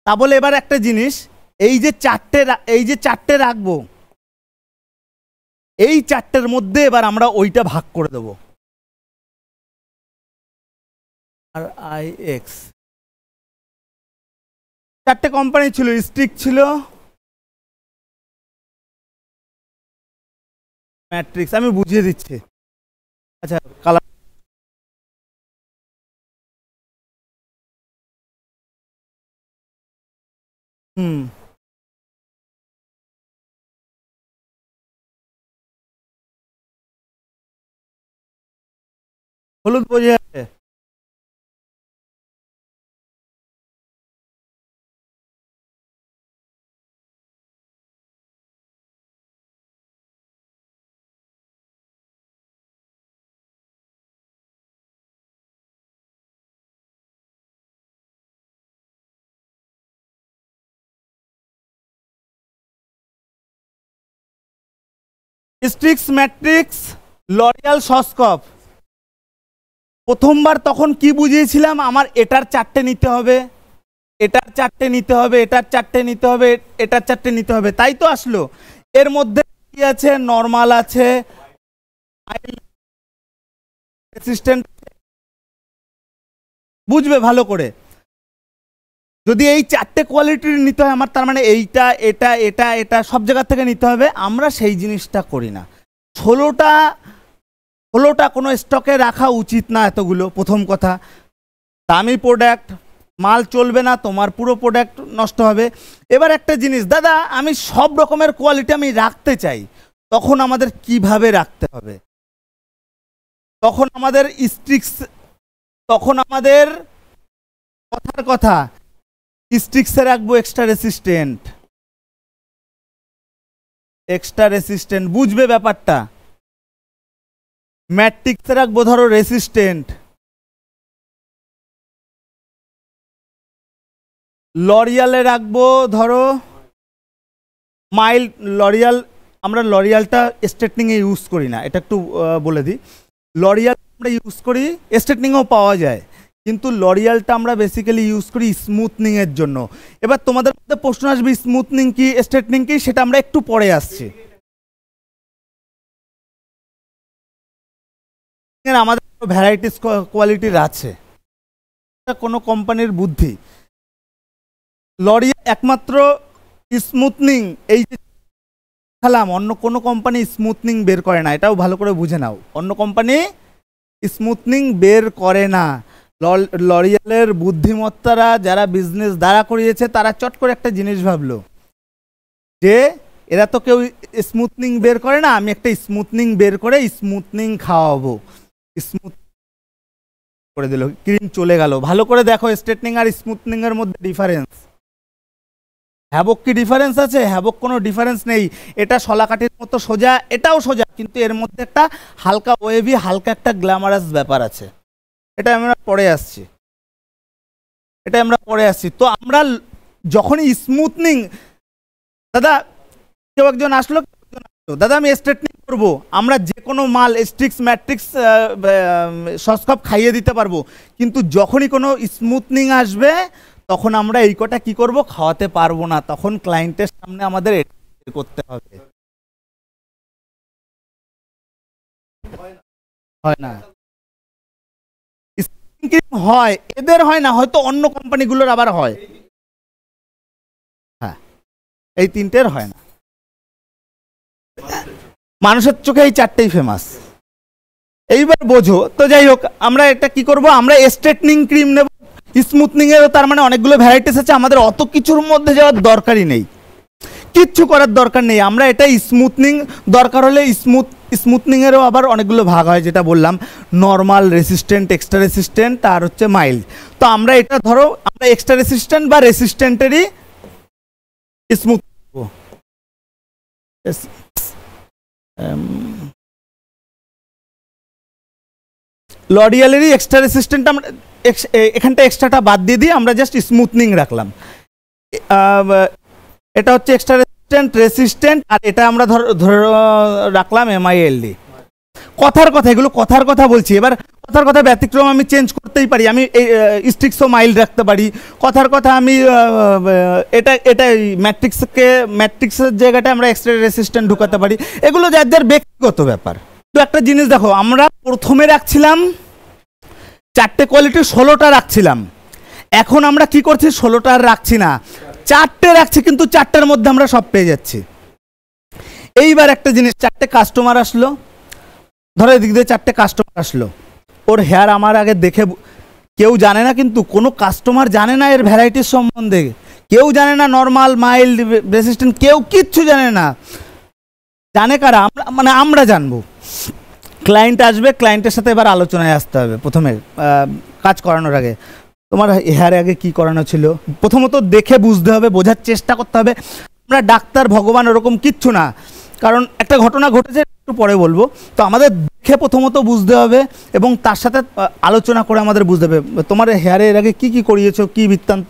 তা বলে এবার একটা জিনিস, এই যে 4টে রাখবো, এই 4টের মধ্যে এবার আমরা ওইটা ভাগ করে দেবো। আর IX 4টে কোম্পানি ছিল, স্টিক ছিল, ম্যাট্রিক্স। আমি বুঝিয়ে দিচ্ছি। আচ্ছা কালার, হলুদ বোঝা যাচ্ছে। স্টিক্স, ম্যাট্রিক্স, লরিয়াল, সস্কপ। প্রথমবার তখন কি বুঝিয়েছিলাম, আমার এটার 4টে নিতে হবে, এটার 4টে নিতে হবে, এটার 4টে নিতে হবে, এটার 4টে নিতে হবে, তাই তো আসলো। এর মধ্যে কি আছে? নর্মাল আছে, রেসিস্ট্যান্ট। বুঝবে ভালো করে, যদি এই 4টে কোয়ালিটির নিতে হয় আমার, তার মানে এইটা, এটা, এটা, এটা সব জায়গা থেকে নিতে হবে। আমরা সেই জিনিসটা করি না। 16টা কোনো স্টকে রাখা উচিত না এতগুলো। প্রথম কথা, দামি প্রোডাক্ট, মাল চলবে না, তোমার পুরো প্রোডাক্ট নষ্ট হবে। এবার একটা জিনিস, দাদা আমি সব রকমের কোয়ালিটি আমি রাখতে চাই, তখন আমাদের কিভাবে রাখতে হবে? তখন আমাদের কথার কথা স্টিক্সে রাখবো এক্সট্রা রেসিস্ট্যান্ট। বুঝবে ব্যাপারটা? ম্যাট্রিক্সে রাখবো ধরো রেসিস্ট্যান্ট, লরিয়ালে রাখবো ধরো মাইল্ড। আমরা লরিয়ালটা স্ট্রেটনিংয়ে ইউজ করি না, এটা একটু বলে দিই। লরিয়াল আমরা ইউজ করি, স্ট্রেটনিংও পাওয়া যায়, কিন্তু লরিয়ালটা আমরা বেসিক্যালি ইউজ করি স্মুথনিংয়ের জন্য। এবার তোমাদের মধ্যে প্রশ্ন আসবে স্মুথনিং কি, স্ট্রেটনিং কি, সেটা আমরা একটু পরে আসছি। আমাদের ভ্যারাইটিস কোয়ালিটির আছে, কোনো কোম্পানির বুদ্ধি। লরিয়াল একমাত্র স্মুথনিং, এই যে দেখালাম, অন্য কোনো কোম্পানি স্মুথনিং বের করে না, এটাও ভালো করে বুঝে নাও। অন্য কোম্পানি স্মুথনিং বের করে না। লরিয়ালের বুদ্ধিমত্তারা যারা বিজনেস দাঁড়া করিয়েছে, তারা চট করে একটা জিনিস ভাবলো যে এরা তো কেউ স্মুথনিং বের করে না, আমি একটা স্মুথনিং বের করে স্মুথনিং খাওয়াবো। স্মুথ করে দিল, ক্রিম চলে গেল। ভালো করে দেখো, স্ট্রেটনিং আর স্মুথনিং এর মধ্যে ডিফারেন্স। হ্যাবক কি ডিফারেন্স আছে? হ্যাবক কোনো ডিফারেন্স নেই। এটা শলাকাঠির মতো সোজা, এটাও সোজা, কিন্তু এর মধ্যে একটা হালকা ওয়েভি, হালকা একটা গ্ল্যামারাস ব্যাপার আছে। এটা আমরা পরে আসছি। তো আমরা যখনই স্মুথনিং, দাদা কেউ একজন আসলো, দাদা আমি স্ট্রেটনিং করবো, আমরা যে কোনো মাল স্ট্রিক্স ম্যাট্রিক্স সস্কপ খাইয়ে দিতে পারবো, কিন্তু যখনই কোনো স্মুথনিং আসবে তখন আমরা এই কটা কি করব, খাওয়াতে পারবো না, তখন ক্লায়েন্টের সামনে আমাদের এটা করতে হবে। হয় না, হয় এদের হয় না, হয়তো অন্য কোম্পানিগুলোর আবার হয়। হ্যাঁ, এই তিনটের হয় না, মানুষের চোখে এই চারটেই ফেমাস। এইবার বোঝো তো, যাই হোক আমরা এটা কি করব, আমরা স্ট্রেটনিং ক্রিম নেব, স্মুথনিং এরও তার মানে অনেকগুলো ভ্যারাইটিস আছে, আমাদের অত কিছুর মধ্যে যাওয়ার দরকারই নেই, কিচ্ছু করার দরকার নেই। আমরা এটা স্মুথনিং দরকার হলে স্মুথনিং এরও আবার অনেকগুলো ভাগ হয়, যেটা বললাম নর্মাল, রেসিস্ট্যান্ট, এক্সট্রা রেসিস্ট্যান্ট আর হচ্ছে মাইল্ড। তো আমরা এটা ধরো আমরা এক্সট্রা রেসিস্ট্যান্ট বা রেসিস্ট্যান্টেরই স্মুথ লরিয়ালেরই এক্সট্রা রেসিস্ট্যান্ট, আমরা এখানটা এক্সট্রাটা বাদ দিয়ে দিই, আমরা জাস্ট স্মুথনিং রাখলাম। এটা হচ্ছে এক্সট্রা রেসিস্ট্যান্ট আর এটা আমরা ধরে রাখলাম MILD। কথার কথা, এগুলো কথার কথা বলছি, এবার কথার কথা ব্যতিক্রম আমি চেঞ্জ করতেই পারি, আমি স্ট্রিক্সও মাইল্ড রাখতে পারি, কথার কথা আমি এটা ম্যাট্রিক্সের জায়গাটায় আমরা এক্সট্রা রেসিস্ট্যান্ট ঢুকাতে পারি, এগুলো যাদের ব্যক্তিগত ব্যাপার। তো একটা জিনিস দেখো, আমরা প্রথমে রাখছিলাম 4টে কোয়ালিটি, 16টা রাখছিলাম, এখন আমরা কি করছি, 16টা আর রাখছি না, 4টে রাখছি, কিন্তু 4টের মধ্যে আমরা সব পেয়ে যাচ্ছি। এইবার একটা জিনিস, 4টে কাস্টমার আসলো, ধরো এদিক দিয়ে 4টে কাস্টমার আসলো, ওর হেয়ার আমার আগে দেখে, কেউ জানে না, কিন্তু কোনো কাস্টমার জানে না এর ভ্যারাইটির সম্বন্ধে, কেউ জানে না নর্মাল, মাইল্ড, রেসিস্ট্যান্ট, কেউ কিচ্ছু জানে না। জানে কারা, আমরা, মানে আমরা জানবো। ক্লায়েন্ট আসবে, ক্লায়েন্টের সাথে এবার আলোচনায় আসতে হবে প্রথমে, কাজ করানোর আগে। তোমার হেয়ারে আগে কি করানো ছিল, প্রথমত দেখে বুঝতে হবে, বোঝার চেষ্টা করতে হবে। আমরা ডাক্তার, ভগবান ওরকম কিচ্ছু না, কারণ একটা ঘটনা ঘটেছে একটু পরে বলবো, তো আমাদের দেখে প্রথমত বুঝতে হবে এবং তার সাথে আলোচনা করে আমাদের বুঝতে হবে তোমার হেয়ারে এর আগে কি কি করিয়েছো, কি বৃত্তান্ত।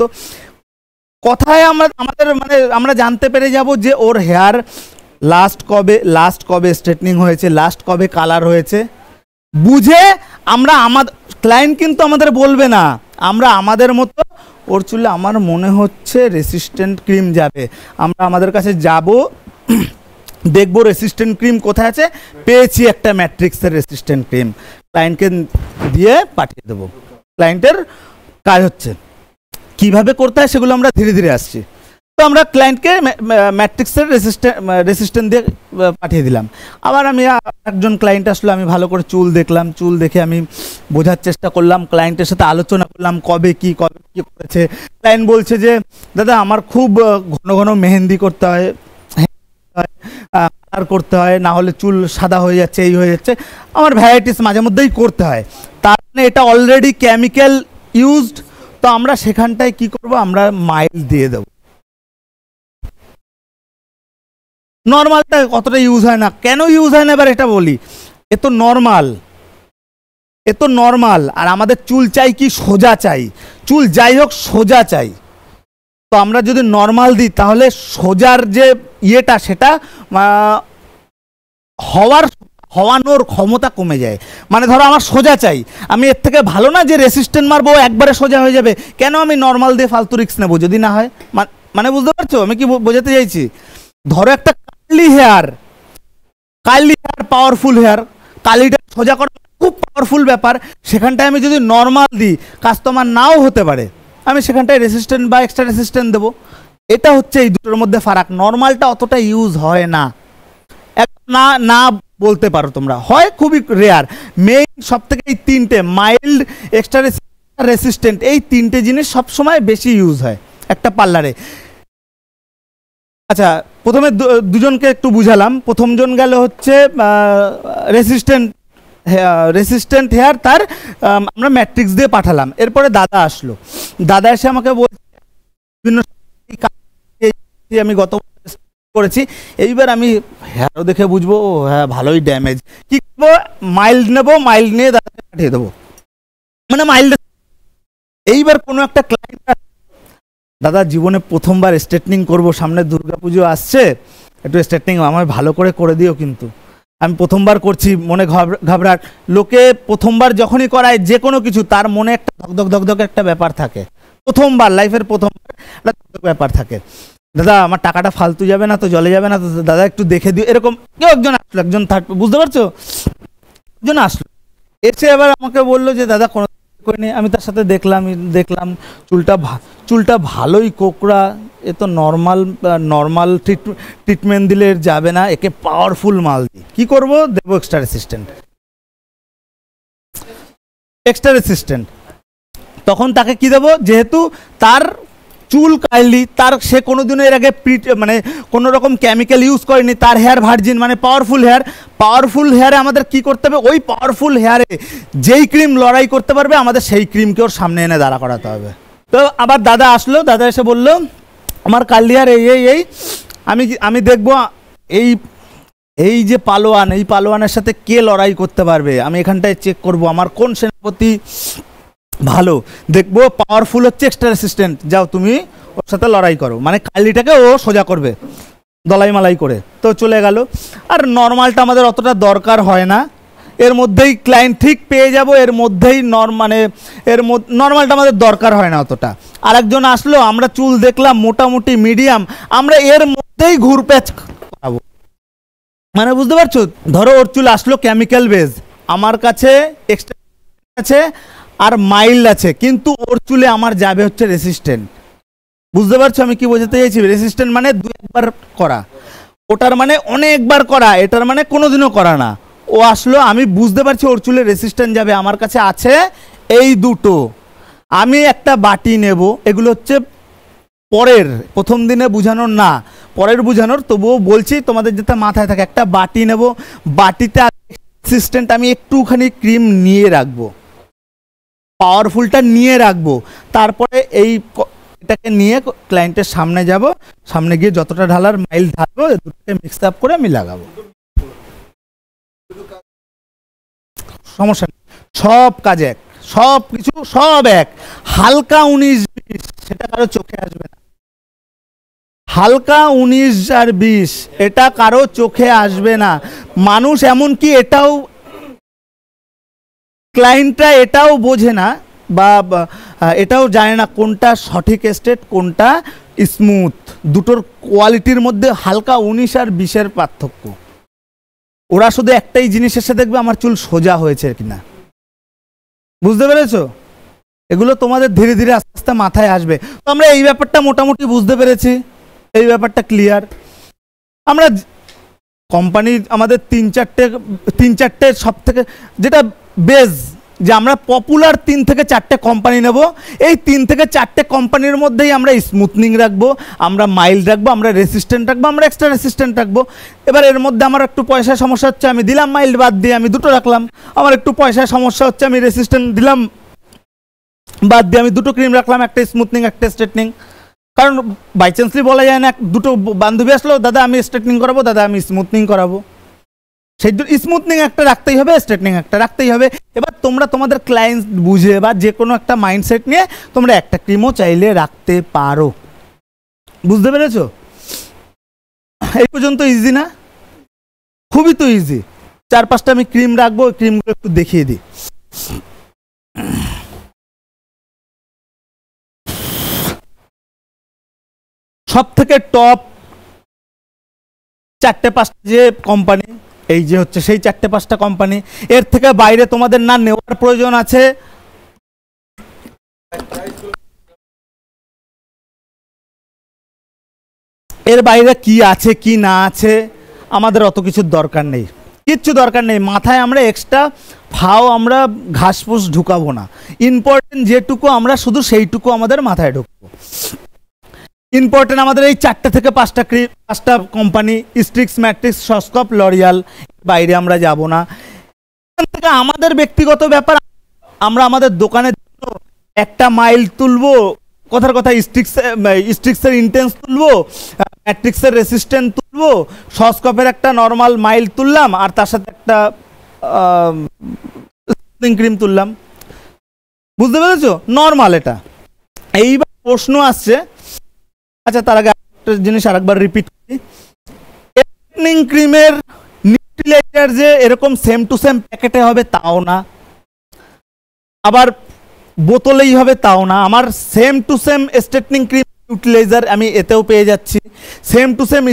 কথায় আমাদের মানে আমরা জানতে পেরে যাব যে ওর হেয়ার লাস্ট কবে স্ট্রেটনিং হয়েছে, লাস্ট কবে কালার হয়েছে, বুঝে আমরা ক্লায়েন্ট কিন্তু আমাদের বলবে না, আমরা আমাদের মতো, ওর চুলে আমার মনে হচ্ছে রেসিস্ট্যান্ট ক্রিম যাবে, আমরা আমাদের কাছে যাব, দেখবো রেসিস্ট্যান্ট ক্রিম কোথায় আছে, পেয়েছি একটা ম্যাট্রিক্সের রেসিস্ট্যান্ট ক্রিম, ক্লায়েন্টকে দিয়ে পাঠিয়ে দেবো। ক্লায়েন্টের কাজ হচ্ছে কিভাবে করতে হয় সেগুলো আমরা ধীরে ধীরে আসছি। তো আমরা ক্লায়েন্টকে ম্যাট্রিক্সের রেসিস্ট্যান্ট দিয়ে পাঠিয়ে দিলাম। আবার আমি একজন ক্লায়েন্ট আসলো, আমি ভালো করে চুল দেখলাম, চুল দেখে আমি বোঝার চেষ্টা করলাম, ক্লায়েন্টের সাথে আলোচনা করলাম কবে কি করেছে। ক্লায়েন্ট বলছে যে দাদা আমার খুব ঘন ঘন মেহেন্দি করতে হয়, কালার করতে হয়, না হলে চুল সাদা হয়ে যাচ্ছে, এই হয়ে যাচ্ছে, আমার ভ্যারাইটিস মাঝে মধ্যেই করতে হয়, তার মানে এটা অলরেডি কেমিক্যাল ইউজড। তো আমরা সেখানটায় কি করব, আমরা মাইল্ড দিয়ে দেবো। নর্মালটা অতটা ইউজ হয় না, কেন ইউজ হয় না এবার এটা বলি, এ তো নর্মাল, আর আমাদের চুল চাই কি, সোজা চাই, চুল যাই হোক সোজা চাই। তো আমরা যদি নর্মাল দিই তাহলে সোজার যে ইয়েটা সেটা হওয়ানোর ক্ষমতা কমে যায়। মানে ধরো আমার সোজা চাই, আমি এর থেকে ভালো না যে রেসিস্ট্যান্ট মারবো একবারে সোজা হয়ে যাবে, কেন আমি নর্মাল দিয়ে ফালতু রিস্ক নেবো যদি না হয়। মানে বুঝতে পারছো আমি কি বোঝাতে চাইছি? ধরো একটা কার্লি হেয়ার পাওয়ারফুল হেয়ার, কালিটা সোজা করা খুব পাওয়ারফুল ব্যাপার, সেখানটায় আমি যদি নর্মাল দিই কাস্টমার নাও হতে পারে, আমি সেখানটায় রেসিস্ট্যান্ট বা এক্সট্রা রেসিস্ট্যান্ট দেবো। এটা হচ্ছে এই দুটোর মধ্যে ফারাক। নর্মালটা অতটা ইউজ হয় না, না বলতে পারো তোমরা, হয় খুবই রেয়ার। মেইন সব থেকে এই তিনটে, মাইল্ড, এক্সট্রা রেসিস্ট্যান্ট, এই তিনটে জিনিস সবসময় বেশি ইউজ হয় একটা পার্লারে। আচ্ছা, প্রথমে দুজনকে একটু বুঝালাম। প্রথম জন গেল হচ্ছে রেসিস্ট্যান্ট হেয়ার, তার আমরা ম্যাট্রিক্স দিয়ে পাঠালাম। এরপরে দাদা আসলো, দাদা এসে আমাকে বলছে বিভিন্ন আমি গত করেছি, এইবার আমি হেয়ারও দেখে বুঝবো হ্যাঁ ভালোই ড্যামেজ, কি করবো, মাইল্ড নেবো, মাইল্ড নিয়ে দাদাকে পাঠিয়ে দেবো, মানে মাইল্ড। এইবার কোনো একটা ক্লায়েন্ট দাদা জীবনে প্রথমবার স্ট্রেটনিং করব, সামনে দুর্গাপুজো আসছে, একটু স্ট্রেটনিং আমায় ভালো করে দিও। কিন্তু আমি প্রথমবার করছি, মনে ঘাবড়াট। লোকে প্রথমবার যখনই করায় যে কোনো কিছু, তার মনে একটা ধকধক একটা ব্যাপার থাকে, প্রথমবার লাইফের প্রথমবার একটা ব্যাপার থাকে। দাদা আমার টাকাটা ফালতু যাবে না তো, জলে যাবে না তো, দাদা একটু দেখে দিও। এরকম কেউ একজন আসলো, একজন থার্ড, বুঝতে পারছো, একজন আসলো, এসে এবার আমাকে বললো যে দাদা কোনো করিনি। আমি তার সাথে দেখলাম চুলটা ভালোই কোকড়া, এ তো নর্মাল ট্রিটমেন্ট দিলে যাবে না, একে পাওয়ারফুল মাল দিই। কি করবো, দেবো এক্সট্রা রেসিস্ট্যান্ট। তখন তাকে কি দেবো, যেহেতু তার চুল কাইলি, তার সে কোনোদিনও এর আগে মানে কোনো রকম কেমিক্যাল ইউজ করেনি, তার হেয়ার ভার্জিন, মানে পাওয়ারফুল হেয়ারে আমাদের কি করতে হবে, ওই পাওয়ারফুল হেয়ারে যেই ক্রিম লড়াই করতে পারবে আমাদের সেই ক্রিমকে ওর সামনে এনে দাঁড়া করাতে হবে। তো আবার দাদা আসলো, দাদা এসে বলল আমার কার্লি হেয়ার এই আমি দেখবো এই যে এই পালোয়ানের সাথে কে লড়াই করতে পারবে, আমি এখানটায় চেক করব আমার কোন সেনাপতি ভালো, দেখবো পাওয়ারফুল হচ্ছে এক্সট্রা রেসিস্ট্যান্ট, যাও তুমি ওর সাথে লড়াই করো। মানে কালিটাকে ও সোজা করবে দলাই মালাই করে। তো চলে গেল। আর নর্মালটা আমাদের অতটা দরকার হয় না, এর মধ্যেই ক্লায়েন্ট ঠিক পেয়ে যাব, এর মধ্যেই নর্মালটা আমাদের দরকার হয় না অতটা। আরেকজন আসলো, আমরা চুল দেখলাম মোটামুটি মিডিয়াম, আমরা এর মধ্যেই ঘুরপ্যাচ করাবো। মানে বুঝতে পারছো, ধরো ওর চুল আসলো কেমিক্যাল বেজ, আমার কাছে এক্সট্রা আছে আর মাইল্ড আছে, কিন্তু ওর চুলে আমার যাবে হচ্ছে রেসিস্ট্যান্ট। বুঝতে পারছো আমি কি বোঝাতে চাইছি? রেসিস্ট্যান্ট মানে 2-1 বার করা, ওটার মানে অনেকবার করা, এটার মানে কোনোদিনও করা না। ও আসলো, আমি বুঝতে পারছি ওর চুলে রেসিস্ট্যান্ট যাবে, আমার কাছে আছে এই দুটো, আমি একটা বাটি নেব। এগুলো হচ্ছে পরের, প্রথম দিনে বুঝানোর না, পরের বুঝানোর, তবুও বলছি তোমাদের যাতে মাথায় থাকে। একটা বাটি নেব, বাটিতে রেসিস্ট্যান্ট আমি একটুখানি ক্রিম নিয়ে রাখবো, পাওয়ারফুলটা নিয়ে রাখবো, তারপরে এটাকে নিয়ে ক্লায়েন্টের সামনে যাব, সামনে গিয়ে যতটা ঢালার মাইল ঢালবো, দুটোকে মিক্স আপ করে আমি লাগাবো, সমস্যা নেই। সব কাজ এক, সব কিছু সব এক। হালকা 19-20 সেটা কারো চোখে আসবে না, হালকা 19 আর 20 এটা কারো চোখে আসবে না। মানুষ এমনকি এটাও, ক্লায়েন্টরা এটাও বোঝে না বা এটাও জানে না কোনটা সঠিক স্টেট কোনটা স্মুথ, দুটোর কোয়ালিটির মধ্যে হালকা 19 আর 20-এর পার্থক্য। ওরা শুধু একটাই জিনিস এসে দেখবে আমার চুল সোজা হয়েছে কিনা। বুঝতে পেরেছো? এগুলো তোমাদের ধীরে ধীরে আস্তে আস্তে মাথায় আসবে। তো আমরা এই ব্যাপারটা মোটামুটি বুঝতে পেরেছি, এই ব্যাপারটা ক্লিয়ার। আমরা কোম্পানি আমাদের 3-4টে সব থেকে যেটা বেজ, যে আমরা পপুলার 3 থেকে 4টে কোম্পানি নেব, এই 3 থেকে 4টে কোম্পানির মধ্যেই আমরা স্মুথনিং রাখবো, আমরা মাইল্ড রাখবো, আমরা রেসিস্ট্যান্ট রাখবো, আমরা এক্সট্রা রেসিস্ট্যান্ট রাখবো। এবার এর মধ্যে আমার একটু পয়সার সমস্যা হচ্ছে, আমি দিলাম মাইল্ড বাদ দিয়ে আমি দুটো রাখলাম। আমার একটু পয়সার সমস্যা হচ্ছে, আমি রেসিস্ট্যান্ট দিলাম বাদ দিয়ে আমি দুটো ক্রিম রাখলাম, একটা স্মুথনিং একটা স্ট্রেটনিং। কারণ বাই চান্সলি বলা যায় না, দুটো বান্ধবী আসলো, দাদা আমি স্ট্রেটনিং করাবো, দাদা আমি স্মুথনিং করাবো, সেই স্মুথনিং একটা রাখতেই হবে, স্ট্রেটনিং একটা রাখতেই হবে। এবার তোমরা তোমাদের ক্লায়েন্ট বুঝে বা যে কোনো একটা মাইন্ডসেট নিয়ে তোমরা একটা ক্রিমও চাইলে রাখতে পারো। বুঝতে পেরেছো? এই পর্যন্ত ইজি না? খুবই তো ইজি। 4-5টা আমি ক্রিম রাখবো, ক্রিমগুলো একটু দেখিয়ে দিই। সব থেকে টপ 4-5টা যে কোম্পানি, এই যে হচ্ছে সেই 4-5টা কোম্পানি, এর থেকে বাইরে তোমাদের না নেওয়ার প্রয়োজন আছে। এর বাইরে কি আছে কি না আছে আমাদের অত কিছুর দরকার নেই, কিচ্ছু দরকার নেই। মাথায় আমরা এক্সট্রা আমরা ঘাসফুস ঢুকাবো না। ইম্পর্টেন্ট যেটুকু আমরা শুধু সেইটুকু আমাদের মাথায় ঢুকবো। ইম্পর্টেন্ট আমাদের এই 4টে থেকে 5টা কোম্পানি, স্ট্রিক্স, ম্যাট্রিক্স, সস্কপ, লরিয়াল, বাইরে আমরা যাব না। এখান থেকে আমাদের ব্যক্তিগত ব্যাপার, আমরা আমাদের দোকানের জন্য একটা মাইল তুলবো, কথার কথা স্ট্রিক্সের ইন্টেন্স তুলবো, ম্যাট্রিক্সের রেসিস্ট্যান্ট তুলবো, সস্কপের একটা নর্মাল মাইল তুললাম, আর তার সাথে একটা ক্রিম তুললাম। বুঝতে পেরেছো? নর্মাল এটা। এইবার প্রশ্ন আসছে আচ্ছা, তার আগে একটা জিনিস আরেকবার রিপিট করি। স্ট্রেটনিং ক্রিমের নিউট্রিলাইজার যে এরকম সেম টু সেম প্যাকেটে হবে তাও না, আবার বোতলেই হবে তাও না। আমার same to same straightening cream neutraliser আমি এতেও পেয়ে যাচ্ছি, সেম টু সেম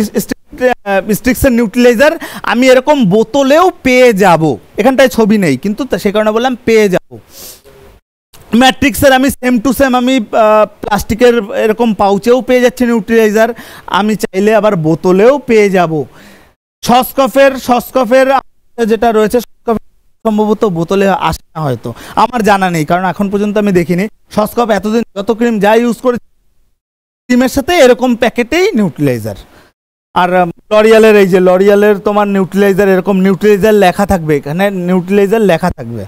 স্ট্রিক্সের নিউট্রিলাইজার আমি এরকম বোতলেও পেয়ে যাব। এখানটায় ছবি নেই কিন্তু সে কারণে বললাম পেয়ে যাব। ম্যাট্রিক্সের আমি সেম টু সেম আমি প্লাস্টিকের এরকম পাউচেও পেয়ে যাচ্ছি নিউট্রিলাইজার, আমি চাইলে আবার বোতলেও পেয়ে যাব। সসকফের যেটা রয়েছে সম্ভবত বোতলে আসে না, হয়তো আমার জানা নেই, কারণ এখন পর্যন্ত আমি দেখিনি। সসকফ এতদিন যত ক্রিম যা ইউজ করে ক্রিমের সাথে এরকম প্যাকেটেই নিউট্রিলাইজার। আর লরিয়ালের, এই যে লরিয়ালের তোমার নিউট্রিলাইজার, এরকম নিউট্রিলাইজার লেখা থাকবে, এখানে নিউট্রিলাইজার লেখা থাকবে,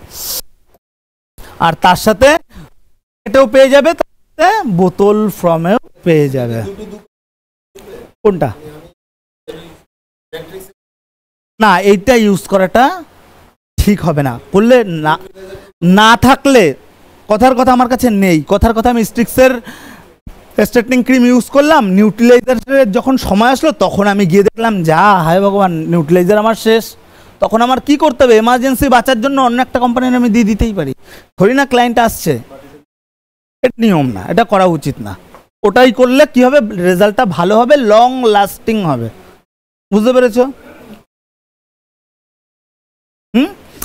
আর তার সাথে এটাও পেয়ে যাবে, তাতে বোতল ফর্মেও পেয়ে যাবে। কোনটা? না, এইটা ইউজ করাটা ঠিক হবে না, করলে না থাকলে কথার কথা আমার কাছে নেই, কথার কথা আমি স্ট্রিক্সের স্ট্রেটনিং ক্রিম ইউজ করলাম, নিউট্রিলাইজারের যখন সময় আসলো তখন আমি গিয়ে দেখলাম যা হায় ভগবান নিউট্রিলাইজার আমার শেষ। তখন আমার কি করতে হবে? এমার্জেন্সি বাঁচার জন্য অন্য একটা কোম্পানির আমি দিয়ে দিতেই পারি, ধরি না ক্লায়েন্ট আসছে। এটা নিয়ম না, এটা করা উচিত না। ওটাই করলে কি হবে, রেজাল্টটা ভালো হবে, লং লাস্টিং হবে। বুঝতে পেরেছো?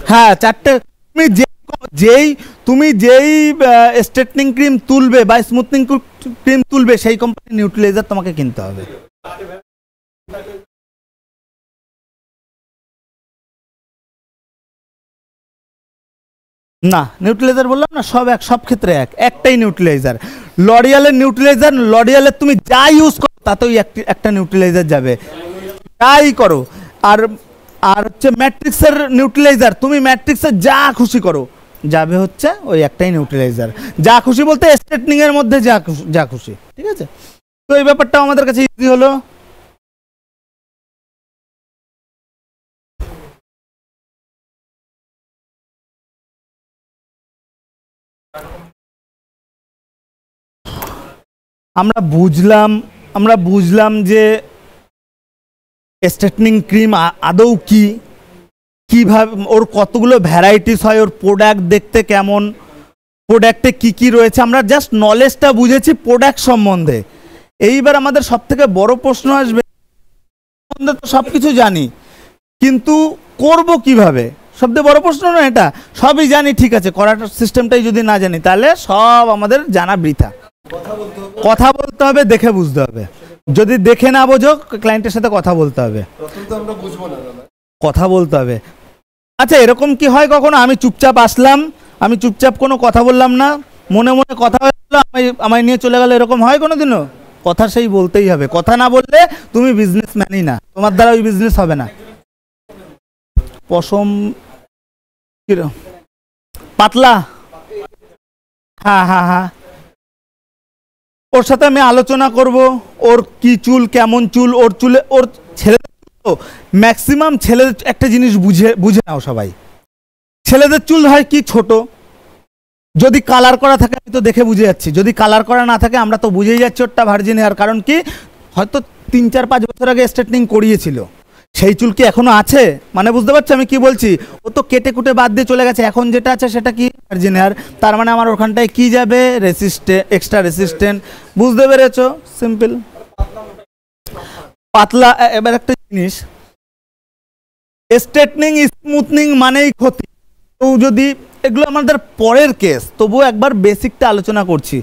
হ্যাঁ, চারটে তুমি যেই স্ট্রেটনিং ক্রিম তুলবে বা স্মুথনিং ক্রিম তুলবে সেই কোম্পানির নিউট্রিলাইজার তোমাকে কিনতে হবে। না, নিউট্রিলাইজার বললাম না, সব ক্ষেত্রে একটাই নিউট্রিলাইজার। লরিয়ালের তুমি যা ইউজ করো তাতেই একটা নিউট্রিলাইজার যাবে, তাই করো। আর হচ্ছে ম্যাট্রিক্সের নিউট্রিলাইজার, তুমি ম্যাট্রিক্সের যা খুশি করো যাবে হচ্ছে ওই একটাই নিউট্রিলাইজার। যা খুশি বলতে স্ট্রেটনিং এর মধ্যে যা খুশি, ঠিক আছে? তো এই ব্যাপারটা আমাদের কাছে ইজি হলো। আমরা বুঝলাম যে স্ট্রেটনিং ক্রিম আদৌ কি, কিভাবে, ওর কতগুলো ভ্যারাইটিস হয়, ওর প্রোডাক্ট দেখতে কেমন, প্রোডাক্টে কি কি রয়েছে, আমরা জাস্ট নলেজটা বুঝেছি প্রোডাক্ট সম্বন্ধে। এইবার আমাদের সব থেকে বড় প্রশ্ন আসবে, তো সবকিছু জানি কিন্তু করব কিভাবে? সবথেকে বড় প্রশ্ন না এটা? সবই জানি, ঠিক আছে, করার সিস্টেমটাই যদি না জানি তাহলে সব আমাদের জানা বৃথা। কথা বলতে হবে, দেখে বুঝতে হবে। যদি দেখে না বোঝো, ক্লায়েন্টের সাথে কথা বলতে হবে, কথা বলতে হবে। আচ্ছা, এরকম কি হয় কখনো আমি চুপচাপ আসলাম, আমি চুপচাপ কোনো কথা বললাম না, মনে মনে কথা হয়ে গেল, আমায় নিয়ে চলে গেল, এরকম হয় কোনোদিনও? কথা সেই বলতেই হবে, কথা না বললে তুমি বিজনেসম্যানই না, তোমার দ্বারা ওই বিজনেস হবে না। পশম পাতলা, হ্যাঁ, ওর সাথে আমি আলোচনা করব, ওর কি চুল, কেমন চুল, ওর চুলে, ওর ছেলেদের ম্যাক্সিমাম ছেলেদের একটা জিনিস বুঝে নাও সবাই, ছেলেদের চুল হয় কি ছোট, যদি কালার করা থাকে আমি তো দেখে বুঝে যাচ্ছি, যদি কালার করা না থাকে আমরা তো বুঝেই যাচ্ছি ওরটা ভার্জিন হেয়ার। কারণ কি, হয়তো 3-4-5 বছর আগে স্ট্রেটনিং করিয়েছিল, সেই চুল কি এখনো আছে? মানে বুঝতে পারছো আমি কি বলছি? ও তো কেটে কুটে বাদ দিয়ে চলে গেছে, এখন যেটা আছে সেটা কি ভার্জিন হেয়ার। তার মানে আমার ওখানটায় কি যাবে, এক্সট্রা রেসিস্ট্যান্ট। বুঝতে পেরেছো? সিম্পল। পাতলা। এবার একটা জিনিস, স্ট্রেটনিং স্মুথনিং মানেই ক্ষতি। তো যদি এগুলো আমাদের পরের কেস, তবুও একবার বেসিকটা আলোচনা করছি।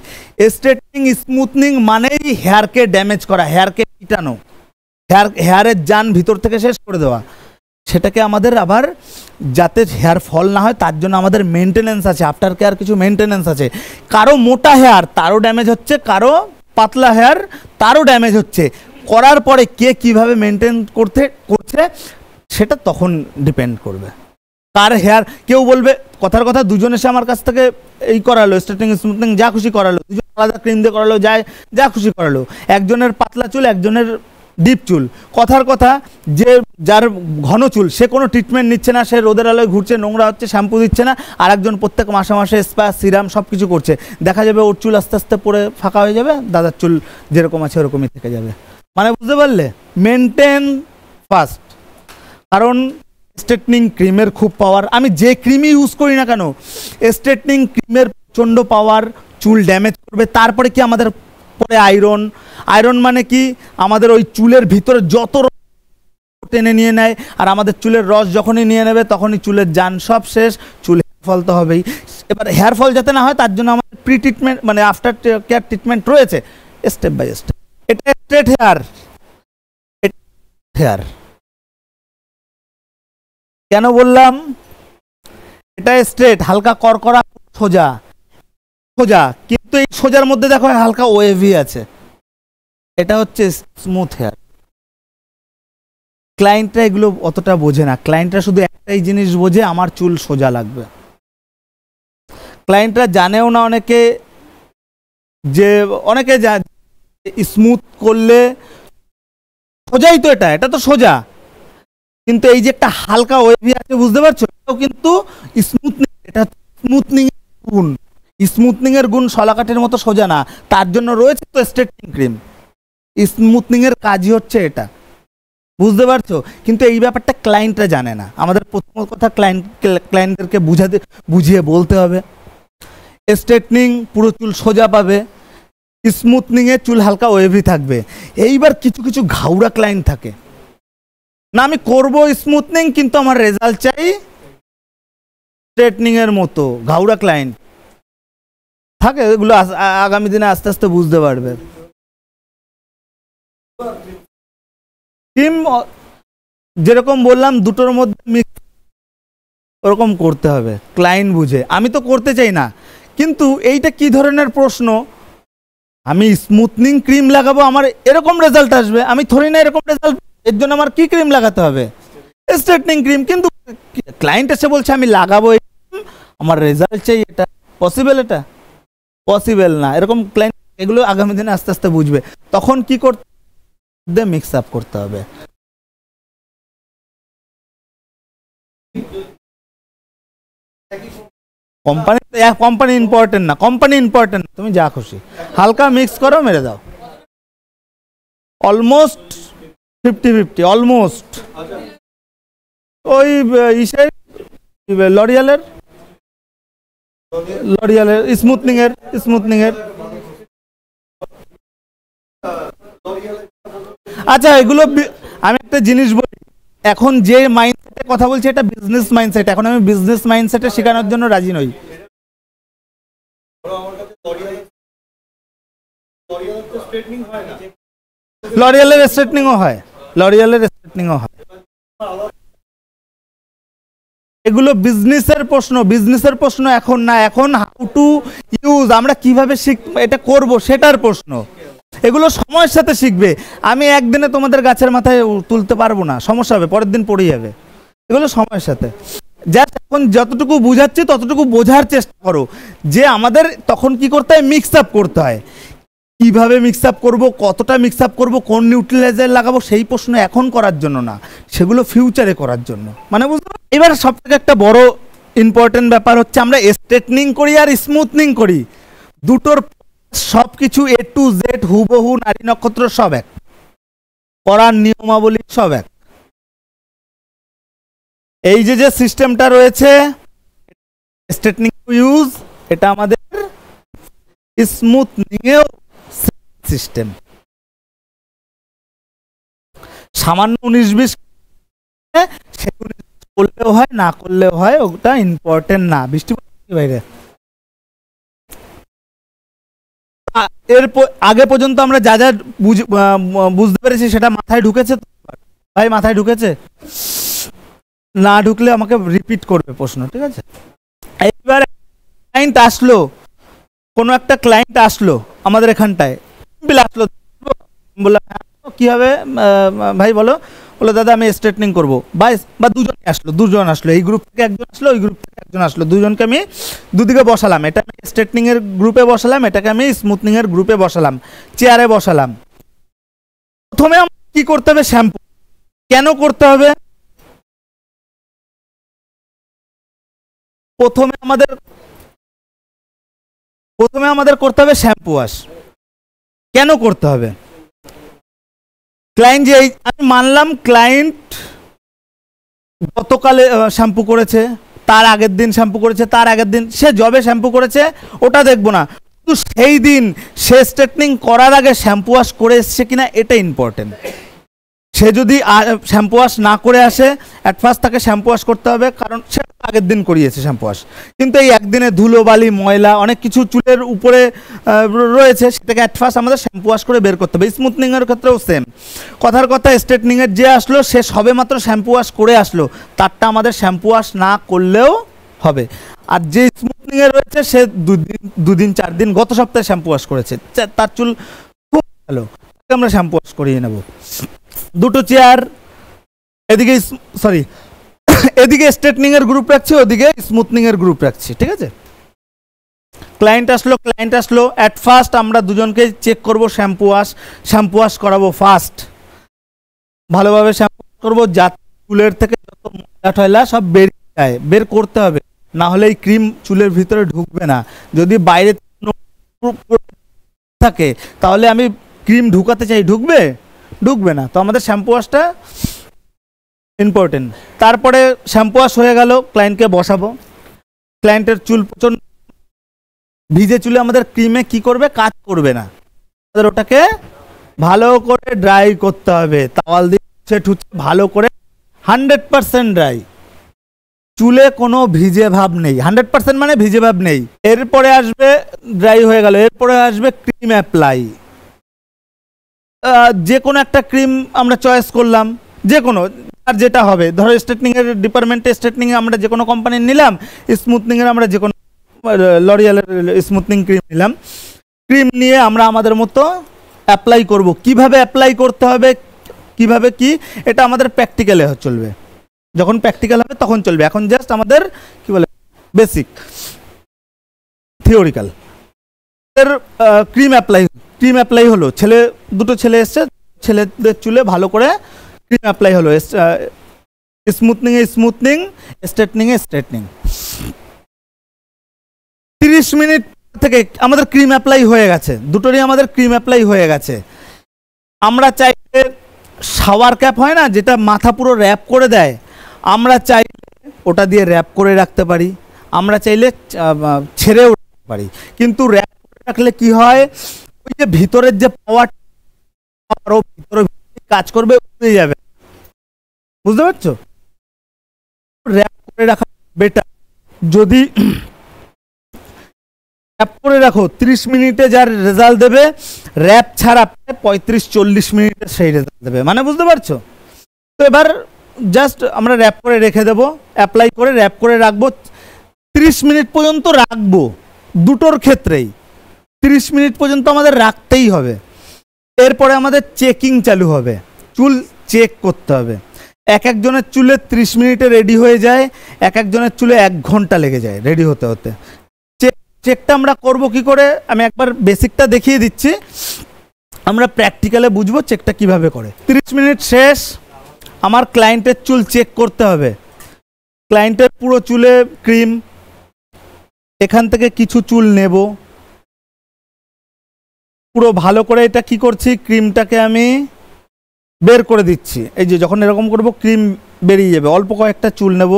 স্ট্রেটনিং স্মুথনিং মানেই হেয়ারকে ড্যামেজ করা, হেয়ারকে পিটানো, হেয়ারের জান ভিতর থেকে শেষ করে দেওয়া। সেটাকে আমাদের আবার যাতে হেয়ার ফল না হয় তার জন্য আমাদের মেনটেনেন্স আছে, আফটার কেয়ার কিছু মেনটেনেন্স আছে। কারো মোটা হেয়ার তারও ড্যামেজ হচ্ছে, কারো পাতলা হেয়ার তারও ড্যামেজ হচ্ছে। করার পরে কে কিভাবে মেনটেন করছে সেটা তখন ডিপেন্ড করবে কার হেয়ার। কেউ বলবে, কথার কথা, দুজন এসে আমার কাছ থেকে এই করালো, স্ট্রেটনিং স্মুথনিং যা খুশি করালো, দুজন আলাদা ক্রিম দিয়ে করালো, যা খুশি করালো। একজনের পাতলা চুল, একজনের ডিপ চুল। কথার কথা, যে যার ঘন চুল সে কোনো ট্রিটমেন্ট নিচ্ছে না, সে রোদের আলোয় ঘুরছে, নোংরা হচ্ছে, শ্যাম্পু দিচ্ছে না, আর একজন প্রত্যেক মাসে মাসে স্পা সিরাম সব কিছু করছে, দেখা যাবে ওর চুল আস্তে আস্তে পরে ফাঁকা হয়ে যাবে, দাদার চুল যেরকম আছে ওরকমই থেকে যাবে। মানে বুঝতে পারলে, মেনটেন ফার্স্ট। কারণ স্ট্রেটনিং ক্রিমের খুব পাওয়ার, আমি যে ক্রিমই ইউজ করি না কেন স্ট্রেটনিং ক্রিমের প্রচণ্ড পাওয়ার, চুল ড্যামেজ করবে। তারপরে কি আমাদের পরে আয়রন, আয়রন মানে কি আমাদের ওই চুলের ভিতরে যত টেনে নিয়ে নেয়, আর আমাদের চুলের রস যখনই নিয়ে নেবে তখনই চুলের জান সব শেষ, চুল ফল তো হবেই। এবার হেয়ার ফল যাতে না হয় তার জন্য আমাদের প্রি ট্রিটমেন্ট মানে আফটার কেয়ার ট্রিটমেন্ট রয়েছে স্টেপ বাই স্টেপ। এটা স্ট্রেট হেয়ার, হেয়ার কেন বললাম এটা স্ট্রেট, হালকা করকরা সোজা সোজা, কিন্তু এই সোজার মধ্যে দেখো হালকা ওয়েভি আছে, এটা হচ্ছে স্মুথ হেয়ার। ক্লায়েন্টরা এগুলো অতটা বোঝে না, ক্লায়েন্টরা শুধু একটাই জিনিস বোঝে, আমার চুল সোজা লাগবে। ক্লায়েন্টরা জানেও না অনেকে, যে অনেকে স্মুথ করলে সোজাই তো, এটা তো সোজা, কিন্তু এই যে একটা হালকা ওয়েভি আছে বুঝতে পারছো, এটাও কিন্তু স্মুথনিং, এটা স্মুথনিং এর গুণ। স্মুথনিং এর গুণ শলাকাঠের মতো সোজা না, তার জন্য রয়েছে তো স্ট্রেটনিং ক্রিম। স্মুথনিং এর কাজই হচ্ছে এটা, বুঝতে পারছো। কিন্তু এই ব্যাপারটা ক্লায়েন্টরা জানে না। আমাদের প্রথম কথা ক্লায়েন্টদেরকে বুঝিয়ে বলতে হবে। স্ট্রেটনিং পুরো চুল সোজা পাবে, স্মুথনিং এ চুল হালকা ওয়েভি থাকবে। এইবার কিছু কিছু ঘাউড়া ক্লায়েন্ট থাকে না, আমি করব স্মুথনিং কিন্তু আমার রেজাল্ট চাই স্ট্রেটনিং এর মতো, ঘাউড়া ক্লায়েন্ট থাকে। এগুলো আগামী দিনে আস্তে আস্তে বুঝতে পারবে। ক্রিম যেরকম বললাম দুটোর মধ্যে মিক্স ওরকম করতে হবে, ক্লায়েন্ট বুঝে। আমি তো করতে চাই না, কিন্তু এইটা কি ধরনের প্রশ্ন, আমি স্মুথনিং ক্রিম লাগাবো আমার এরকম রেজাল্ট আসবে, আমি থরি না এরকম রেজাল্ট, এর জন্য আমার কি ক্রিম লাগাতে হবে, স্ট্রেটনিং ক্রিম। কিন্তু ক্লায়েন্ট এসে বলছে আমি লাগাবো আমার রেজাল্ট চাই, এটা পসিবল? এটা পসিবল না। এরকম ক্লায়েন্ট, এগুলো আগামী দিনে আস্তে আস্তে বুঝবে। তখন কি করতে, মিক্স আপ করতে হবে। কোম্পানি ইম্পর্টেন্ট না, কোম্পানি ইম্পর্টেন্ট না, তুমি যা খুশি হালকা মিক্স করো, মেরে দাও। Almost 50-50, almost. ওই লরিয়ালের স্মুথনিং এর আচ্ছা, এগুলো আমি একটা জিনিস বলি, এখন যে মাইন্ডসেটে কথা বলছি এটা বিজনেস মাইন্ডসেট। এখন আমি বিজনেস মাইন্ডসেটে শেখানোর জন্য রাজি নই। লরিয়ালের স্ট্রেটনিংও হয়, লরিয়ালের স্ট্রেটনিংও হয়। এগুলো বিজনেসের প্রশ্ন, বিজনেসের প্রশ্ন এখন না, এখন হাউ টু ইউজ, আমরা কিভাবে এটা করব সেটার প্রশ্ন। এগুলো সময়ের সাথে শিখবে। আমি একদিনে তোমাদের গাছের মাথায় তুলতে পারবো না, সমস্যা হবে, পরের দিন পড়ে যাবে। এগুলো সময়ের সাথে, জাস্ট এখন যতটুকু বুঝাচ্ছি ততটুকু বোঝার চেষ্টা করো, যে আমাদের তখন কি করতে হয়, মিক্স আপ করতে হয়। কিভাবে মিক্স আপ করবো, কতটা মিক্স আপ করবো, কোন নিউট্রিলাইজার লাগাবো, সেই প্রশ্ন এখন করার জন্য না, সেগুলো ফিউচারে করার জন্য। মানে বুঝতে পারো। এবার সব থেকে একটা বড় ইম্পর্টেন্ট ব্যাপার হচ্ছে, আমরা স্ট্রেটনিং করি আর স্মুথনিং করি, দুটোর সব কিছু A to Z হুবহু, নারী নক্ষত্র সব এক, করার নিয়মাবলী সব এক। এই যে সিস্টেমটা রয়েছে স্ট্রেটনিং ইউজ, এটা আমাদের স্মুথনিং এও সিস্টেম। সামান্য 19-20 করলেও হয়, না করলেও হয়, ওটা ইম্পর্টেন্ট না। বৃষ্টি বাইরে এর আগে পর্যন্ত আমরা যা যা বুঝতে পেরেছি সেটা মাথায় ঢুকেছে ভাই? মাথায় ঢুকেছে? না ঢুকলে আমাকে রিপিট করবে প্রশ্ন, ঠিক আছে? এইবার ক্লায়েন্ট আসলো, কোনো একটা ক্লায়েন্ট আসলো আমাদের এখানটায়, আসলো, বললাম কি হবে ভাই বলো, বলো দাদা আমি স্ট্রেটনিং করবো, বা দুজন আসলো, এই গ্রুপ থেকে একজন আসলো, ওই গ্রুপ থেকে একজন আসলো, দুজনকে আমি দুদিকে বসালাম, এটা আমি স্ট্রেটনিং এর গ্রুপে বসালাম, এটাকে আমি স্মুথনিং এর গ্রুপে বসালাম, চেয়ারে বসালাম। প্রথমে কি করতে হবে? শ্যাম্পু। কেন করতে হবে? প্রথমে আমাদের করতে হবে শ্যাম্পু ওয়াশ। কেন করতে হবে? ক্লায়েন্ট যে, আমি মানলাম ক্লায়েন্ট গতকালে শ্যাম্পু করেছে, তার আগের দিন শ্যাম্পু করেছে, তার আগের দিন, সে জবে শ্যাম্পু করেছে, ওটা দেখবো না, কিন্তু সেই দিন সে স্ট্রেটনিং করার আগে শ্যাম্পু ওয়াশ করে এসছে কিনা এটা ইম্পর্টেন্ট। সে যদি শ্যাম্পু ওয়াশ না করে আসে, অ্যাট ফার্স্ট তাকে শ্যাম্পু ওয়াশ করতে হবে, কারণ সে আগের দিন করিয়েছে শ্যাম্পু ওয়াশ। কিন্তু এই একদিনে ধুলো বালি ময়লা অনেক কিছু চুলের উপরে রয়েছে, সেটাকে অ্যাট ফার্স্ট আমাদের শ্যাম্পু ওয়াশ করে বের করতে হবে। স্মুথনিংয়ের ক্ষেত্রেও সেম কথার কথা। স্ট্রেটনিংয়ের যে আসলো, সে সবে মাত্র শ্যাম্পু ওয়াশ করে আসলো, তারটা আমাদের শ্যাম্পু ওয়াশ না করলেও হবে। আর যে স্মুথনিংয়ে রয়েছে, সে দুদিন 4 দিন গত সপ্তাহে শ্যাম্পু ওয়াশ করেছে, তার চুল খুব ভালো, আমরা শ্যাম্পু ওয়াশ করিয়ে নেব। দুটো চেয়ার, এদিকে এদিকে স্ট্রেটনিং এর গ্রুপ রাখছি, ওদিকে স্মুথনিং এর গ্রুপ রাখছি, ঠিক আছে? ক্লায়েন্ট আসলো, অ্যাট ফার্স্ট আমরা দুজনকে চেক করব শ্যাম্পু ওয়াশ করাবো ফার্স্ট, ভালোভাবে শ্যাম্পু করবো, যাতে চুলের থেকে যত ময়লা টয়লা সব বেরিয়ে যায়, বের করতে হবে, না হলে এই ক্রিম চুলের ভিতরে ঢুকবে না। যদি বাইরে থাকে তাহলে আমি ক্রিম ঢুকাতে চাই, ঢুকবে না। তো আমাদের শ্যাম্পু ওয়াশটা ইম্পর্টেন্ট। তারপরে শ্যাম্পু ওয়াশ হয়ে গেল, ক্লায়েন্টকে বসাবো। ক্লায়েন্টের চুল প্রচন্ড ভিজে, চুলে আমাদের ক্রিমে কি করবে? কাজ করবে না, আমাদের ওটাকে ভালো করে ড্রাই করতে হবে, তাওয়াল দিয়ে ঠুচে ভালো করে 100% ড্রাই, চুলে কোনো ভিজে ভাব নেই। 100% মানে ভিজে ভাব নেই। এরপরে আসবে, ড্রাই হয়ে গেল, এরপরে আসবে ক্রিম অ্যাপ্লাই। যে কোনো একটা ক্রিম আমরা চয়েস করলাম, যে কোনো, আর যেটা হবে, ধরো স্ট্রেটনিংয়ের ডিপার্টমেন্টে স্ট্রেটনিংয়ে আমরা যে কোনো কোম্পানির নিলাম, স্মুথনিংয়ের আমরা যে কোনো লরিয়ালের স্মুথনিং ক্রিম নিলাম। ক্রিম নিয়ে আমরা আমাদের মতো অ্যাপ্লাই করব। কিভাবে অ্যাপ্লাই করতে হবে, কিভাবে কি, এটা আমাদের প্র্যাকটিক্যালে চলবে, যখন প্র্যাকটিক্যাল হবে তখন চলবে। এখন জাস্ট আমাদের কি বলে বেসিক থিওরিক্যাল। ক্রিম অ্যাপ্লাই হলো, দুটো ছেলে এসছে, ছেলেদের চুলে ভালো করে ক্রিম অ্যাপ্লাই হলো, স্মুথনিং, স্ট্রেটনিং। 30 মিনিট থেকে আমাদের ক্রিম অ্যাপ্লাই হয়ে গেছে, দুটোরই আমাদের ক্রিম অ্যাপ্লাই হয়ে গেছে। আমরা চাইলে শাওয়ার ক্যাপ হয় না, যেটা মাথা পুরো র্যাপ করে দেয়, আমরা চাইলে ওটা দিয়ে র্যাপ করে রাখতে পারি, আমরা চাইলে ছেড়েও রাখতে পারি। কিন্তু র্যাপ করে রাখলে কি হয়, ওই যে ভিতরের যে পাওয়ার ভিতরে কাজ করবে, উড়ে যাবে, বুঝতে পারছো? র্যাপ করে রাখা বেটার। যদি র্যাপ করে রাখো, 30 মিনিটে যার রেজাল্ট দেবে, র্যাপ ছাড়া 35-40 মিনিটে সেই রেজাল্ট দেবে, মানে বুঝতে পারছো? তো এবার জাস্ট আমরা র্যাপ করে রেখে দেবো, অ্যাপ্লাই করে র্যাপ করে রাখবো, 30 মিনিট পর্যন্ত রাখবো। দুটোর ক্ষেত্রেই 30 মিনিট পর্যন্ত আমাদের রাখতেই হবে। এরপরে আমাদের চেকিং চালু হবে, চুল চেক করতে হবে। একজনের চুলে 30 মিনিটে রেডি হয়ে যায়, একজনের চুলে 1 ঘন্টা লেগে যায় রেডি হতে। চেকটা আমরা করব কি করে, আমি একবার বেসিকটা দেখিয়ে দিচ্ছি, আমরা প্র্যাকটিক্যালে বুঝবো চেকটা কিভাবে করে। 30 মিনিট শেষ, আমার ক্লায়েন্টের চুল চেক করতে হবে। ক্লায়েন্টের পুরো চুলে ক্রিম, এখান থেকে কিছু চুল নেব, পুরো ভালো করে এটা কি করছি, ক্রিমটাকে আমি বের করে দিচ্ছি। এই যে যখন এরকম করব, ক্রিম বেরিয়ে যাবে। অল্প কয়েকটা চুল নেব।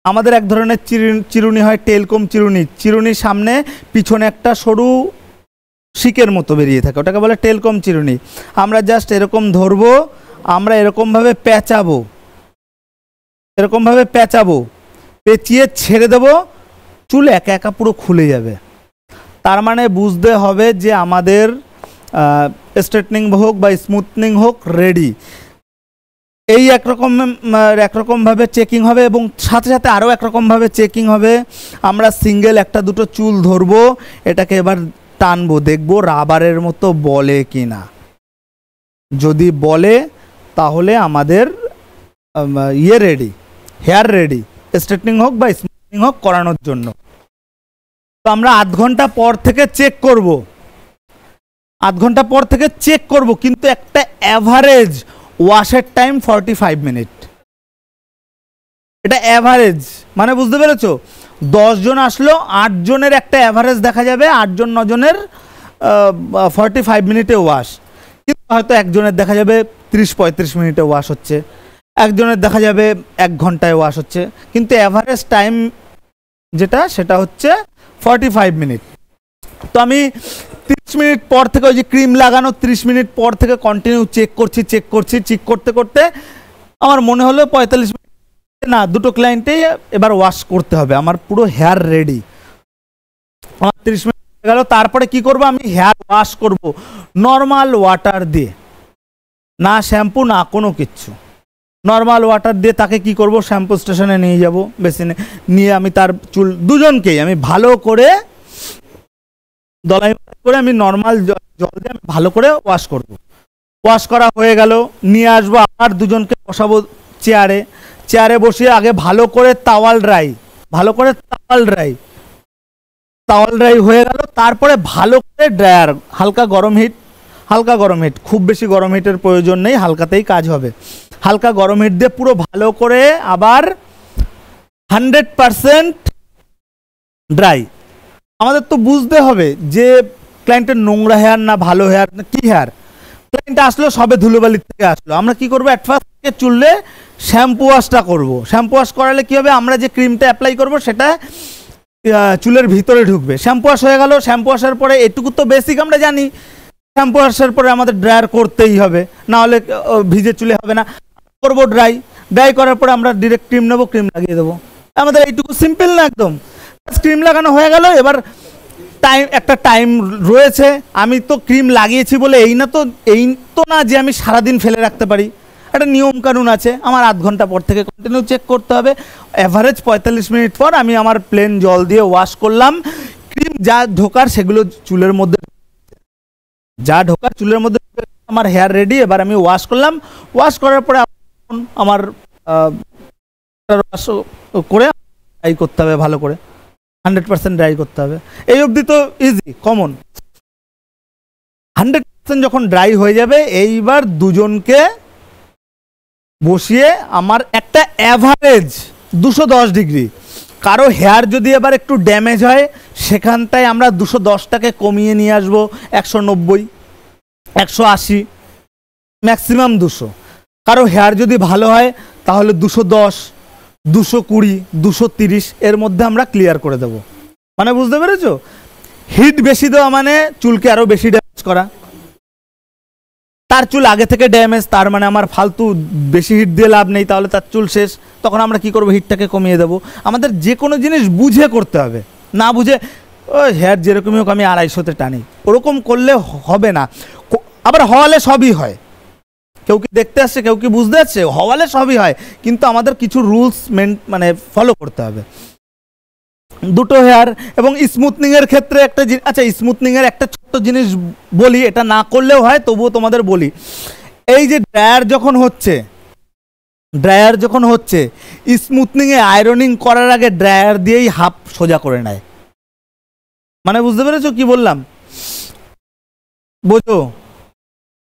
আমাদের এক ধরনের চিরুনি হয়, টেলকম চিরুনির সামনে পিছনে একটা সরু শিকের মতো বেরিয়ে থাকে, ওটাকে বলে টেলকম চিরুনি। আমরা জাস্ট এরকম ধরবো, আমরা এরকমভাবে পেঁচাবো, পেঁচিয়ে ছেড়ে দেব, চুল একা একা পুরো খুলে যাবে। তার মানে বুঝতে হবে যে আমাদের স্ট্রেটনিং হোক বা স্মুথনিং হোক রেডি। এই একরকমভাবে চেকিং হবে, এবং সাথে সাথে আরও একরকমভাবে চেকিং হবে। আমরা সিঙ্গেল একটা দুটো চুল ধরবো, এটাকে এবার টানবো, দেখবো রাবারের মতো বলে কি না। যদি বলে তাহলে আমাদের রেডি, হেয়ার রেডি, স্ট্রেটনিং হোক বা স্মুথনিং হোক করানোর জন্য। তো আমরা আধ ঘন্টা পর থেকে চেক করব, আধ ঘন্টা পর থেকে চেক করব, কিন্তু একটা অ্যাভারেজ ওয়াশের টাইম 45 মিনিট। এটা অ্যাভারেজ, মানে বুঝতে পেরেছো? 10 জন আসলো, 8 জনের একটা অ্যাভারেজ দেখা যাবে, 8 জন 9 জনের 45 মিনিটে ওয়াশ। কিন্তু হয়তো একজনের দেখা যাবে 30-35 মিনিটে ওয়াশ হচ্ছে, একজনের দেখা যাবে 1 ঘন্টায় ওয়াশ হচ্ছে, কিন্তু অ্যাভারেজ টাইম যেটা সেটা হচ্ছে 45 মিনিট। তো আমি 30 মিনিট পর থেকে ওই যে ক্রিম লাগানো 30 মিনিট পর থেকে কন্টিনিউ চেক করছি, চেক করতে করতে আমার মনে হলো 45 মিনিট না, দুটো ক্লায়েন্টেই এবার ওয়াশ করতে হবে, আমার পুরো হেয়ার রেডি। আমার 30 মিনিট হয়ে গেল। তারপরে কি করব, আমি হেয়ার ওয়াশ করব নর্মাল ওয়াটার দিয়ে, না শ্যাম্পু না কোনো কিচ্ছু, নর্মাল ওয়াটার দিয়ে। তাকে কি করব, শ্যাম্পু স্টেশনে নিয়ে যাব, বেসিনে নিয়ে আমি তার চুল দুজনকেই আমি ভালো করে দলাই করে আমি নর্মাল জল দিয়ে আমি ভালো করে ওয়াশ করব। ওয়াশ করা হয়ে গেল, নিয়ে আসবো, আবার দুজনকে বসাবো চেয়ারে বসিয়ে আগে ভালো করে তাওয়াল ড্রাই হয়ে গেল। তারপরে ভালো করে ড্রায়ার, হালকা গরম হিট, খুব বেশি গরম হিটের প্রয়োজন নেই, হালকাতেই কাজ হবে। হালকা গরম হিট দিয়ে পুরো ভালো করে আবার 100% ড্রাই। আমাদের তো বুঝতে হবে যে ক্লায়েন্টের নোংরা হেয়ার না ভালো হেয়ার না কি হেয়ার। ক্লায়েন্ট আসলো সবে ধুলোবালির থেকে আসলো, আমরা কি করবো, অ্যাট ফার্স্ট থেকে চুলে শ্যাম্পু ওয়াশটা করবো। শ্যাম্পু ওয়াশ করালে কি হবে, আমরা যে ক্রিমটা অ্যাপ্লাই করবো সেটা চুলের ভিতরে ঢুকবে। শ্যাম্পু ওয়াশ হয়ে গেল, শ্যাম্পু ওয়াশের পরে এটুকু তো বেসিক আমরা জানি, শ্যাম্পু ওয়াশের পরে আমাদের ড্রায়ার করতেই হবে, না হলে ভিজে চুলে হবে না। করবো ড্রাই করার পরে আমরা ডিরেক্ট ক্রিম নেবো, ক্রিম লাগিয়ে দেবো। আমাদের এইটুকু সিম্পল না একদম। ক্রিম লাগানো হয়ে গেল, এবার একটা টাইম রয়েছে। আমি তো ক্রিম লাগিয়েছি বলে এই তো না যে আমি সারাদিন ফেলে রাখতে পারি, একটা নিয়ম কানুন আছে। আমার আধ ঘন্টা পর থেকে কন্টিনিউ চেক করতে হবে। অ্যাভারেজ 45 মিনিট পর আমি আমার প্লেন জল দিয়ে ওয়াশ করলাম। ক্রিম যা ঢোকার সেগুলো চুলের মধ্যে আমার হেয়ার রেডি। এবার আমি ওয়াশ করলাম, ওয়াশ করার পরে আমার করে ড্রাই করতে হবে, ভালো করে 100% ড্রাই করতে হবে। এই অবধি তো ইজি কমন। 100% যখন ড্রাই হয়ে যাবে, এইবার দুজনকে বসিয়ে আমার একটা অ্যাভারেজ 210 ডিগ্রি, কারো হেয়ার যদি এবার একটু ড্যামেজ হয় সেখানটায় আমরা 210টাকে কমিয়ে নিয়ে আসবো 190, 180, ম্যাক্সিমাম 200। কারো হেয়ার যদি ভালো হয় তাহলে 210, 220, 230 এর মধ্যে আমরা ক্লিয়ার করে দেব। মানে বুঝতে পেরেছো? হিট বেশি দেওয়া মানে চুলকে আরো বেশি ড্যামেজ করা। তার চুল আগে থেকে ড্যামেজ, তার মানে আমার ফালতু বেশি হিট দিয়ে লাভ নেই, তাহলে তার চুল শেষ। তখন আমরা কি করব, হিটটাকে কমিয়ে দেবো। আমাদের যে কোনো জিনিস বুঝে করতে হবে, না বুঝে ওই হেয়ার যেরকমই হোক আমি 250-তে টানি, ওরকম করলে হবে না। আবার হওয়ালে সবই হয়, কেউ কি দেখতে আসছে, কেউ কি বুঝতে আসছে, হওয়ালে সবই হয়, কিন্তু আমাদের কিছু রুলস মানে ফলো করতে হবে। দুটো হেয়ার এবং স্মুথনিং এর ক্ষেত্রে একটা আচ্ছা, স্মুথনিং এর একটা ছোট্ট জিনিস বলি, এটা না করলেও হয় তবুও তোমাদের বলি। এই যে ড্রায়ার যখন হচ্ছে স্মুথনিং এ আয়রনিং করার আগে ড্রায়ার দিয়েই হাফ সোজা করে নেয়। মানে বুঝতে পেরেছো কি বললাম? বোঝো?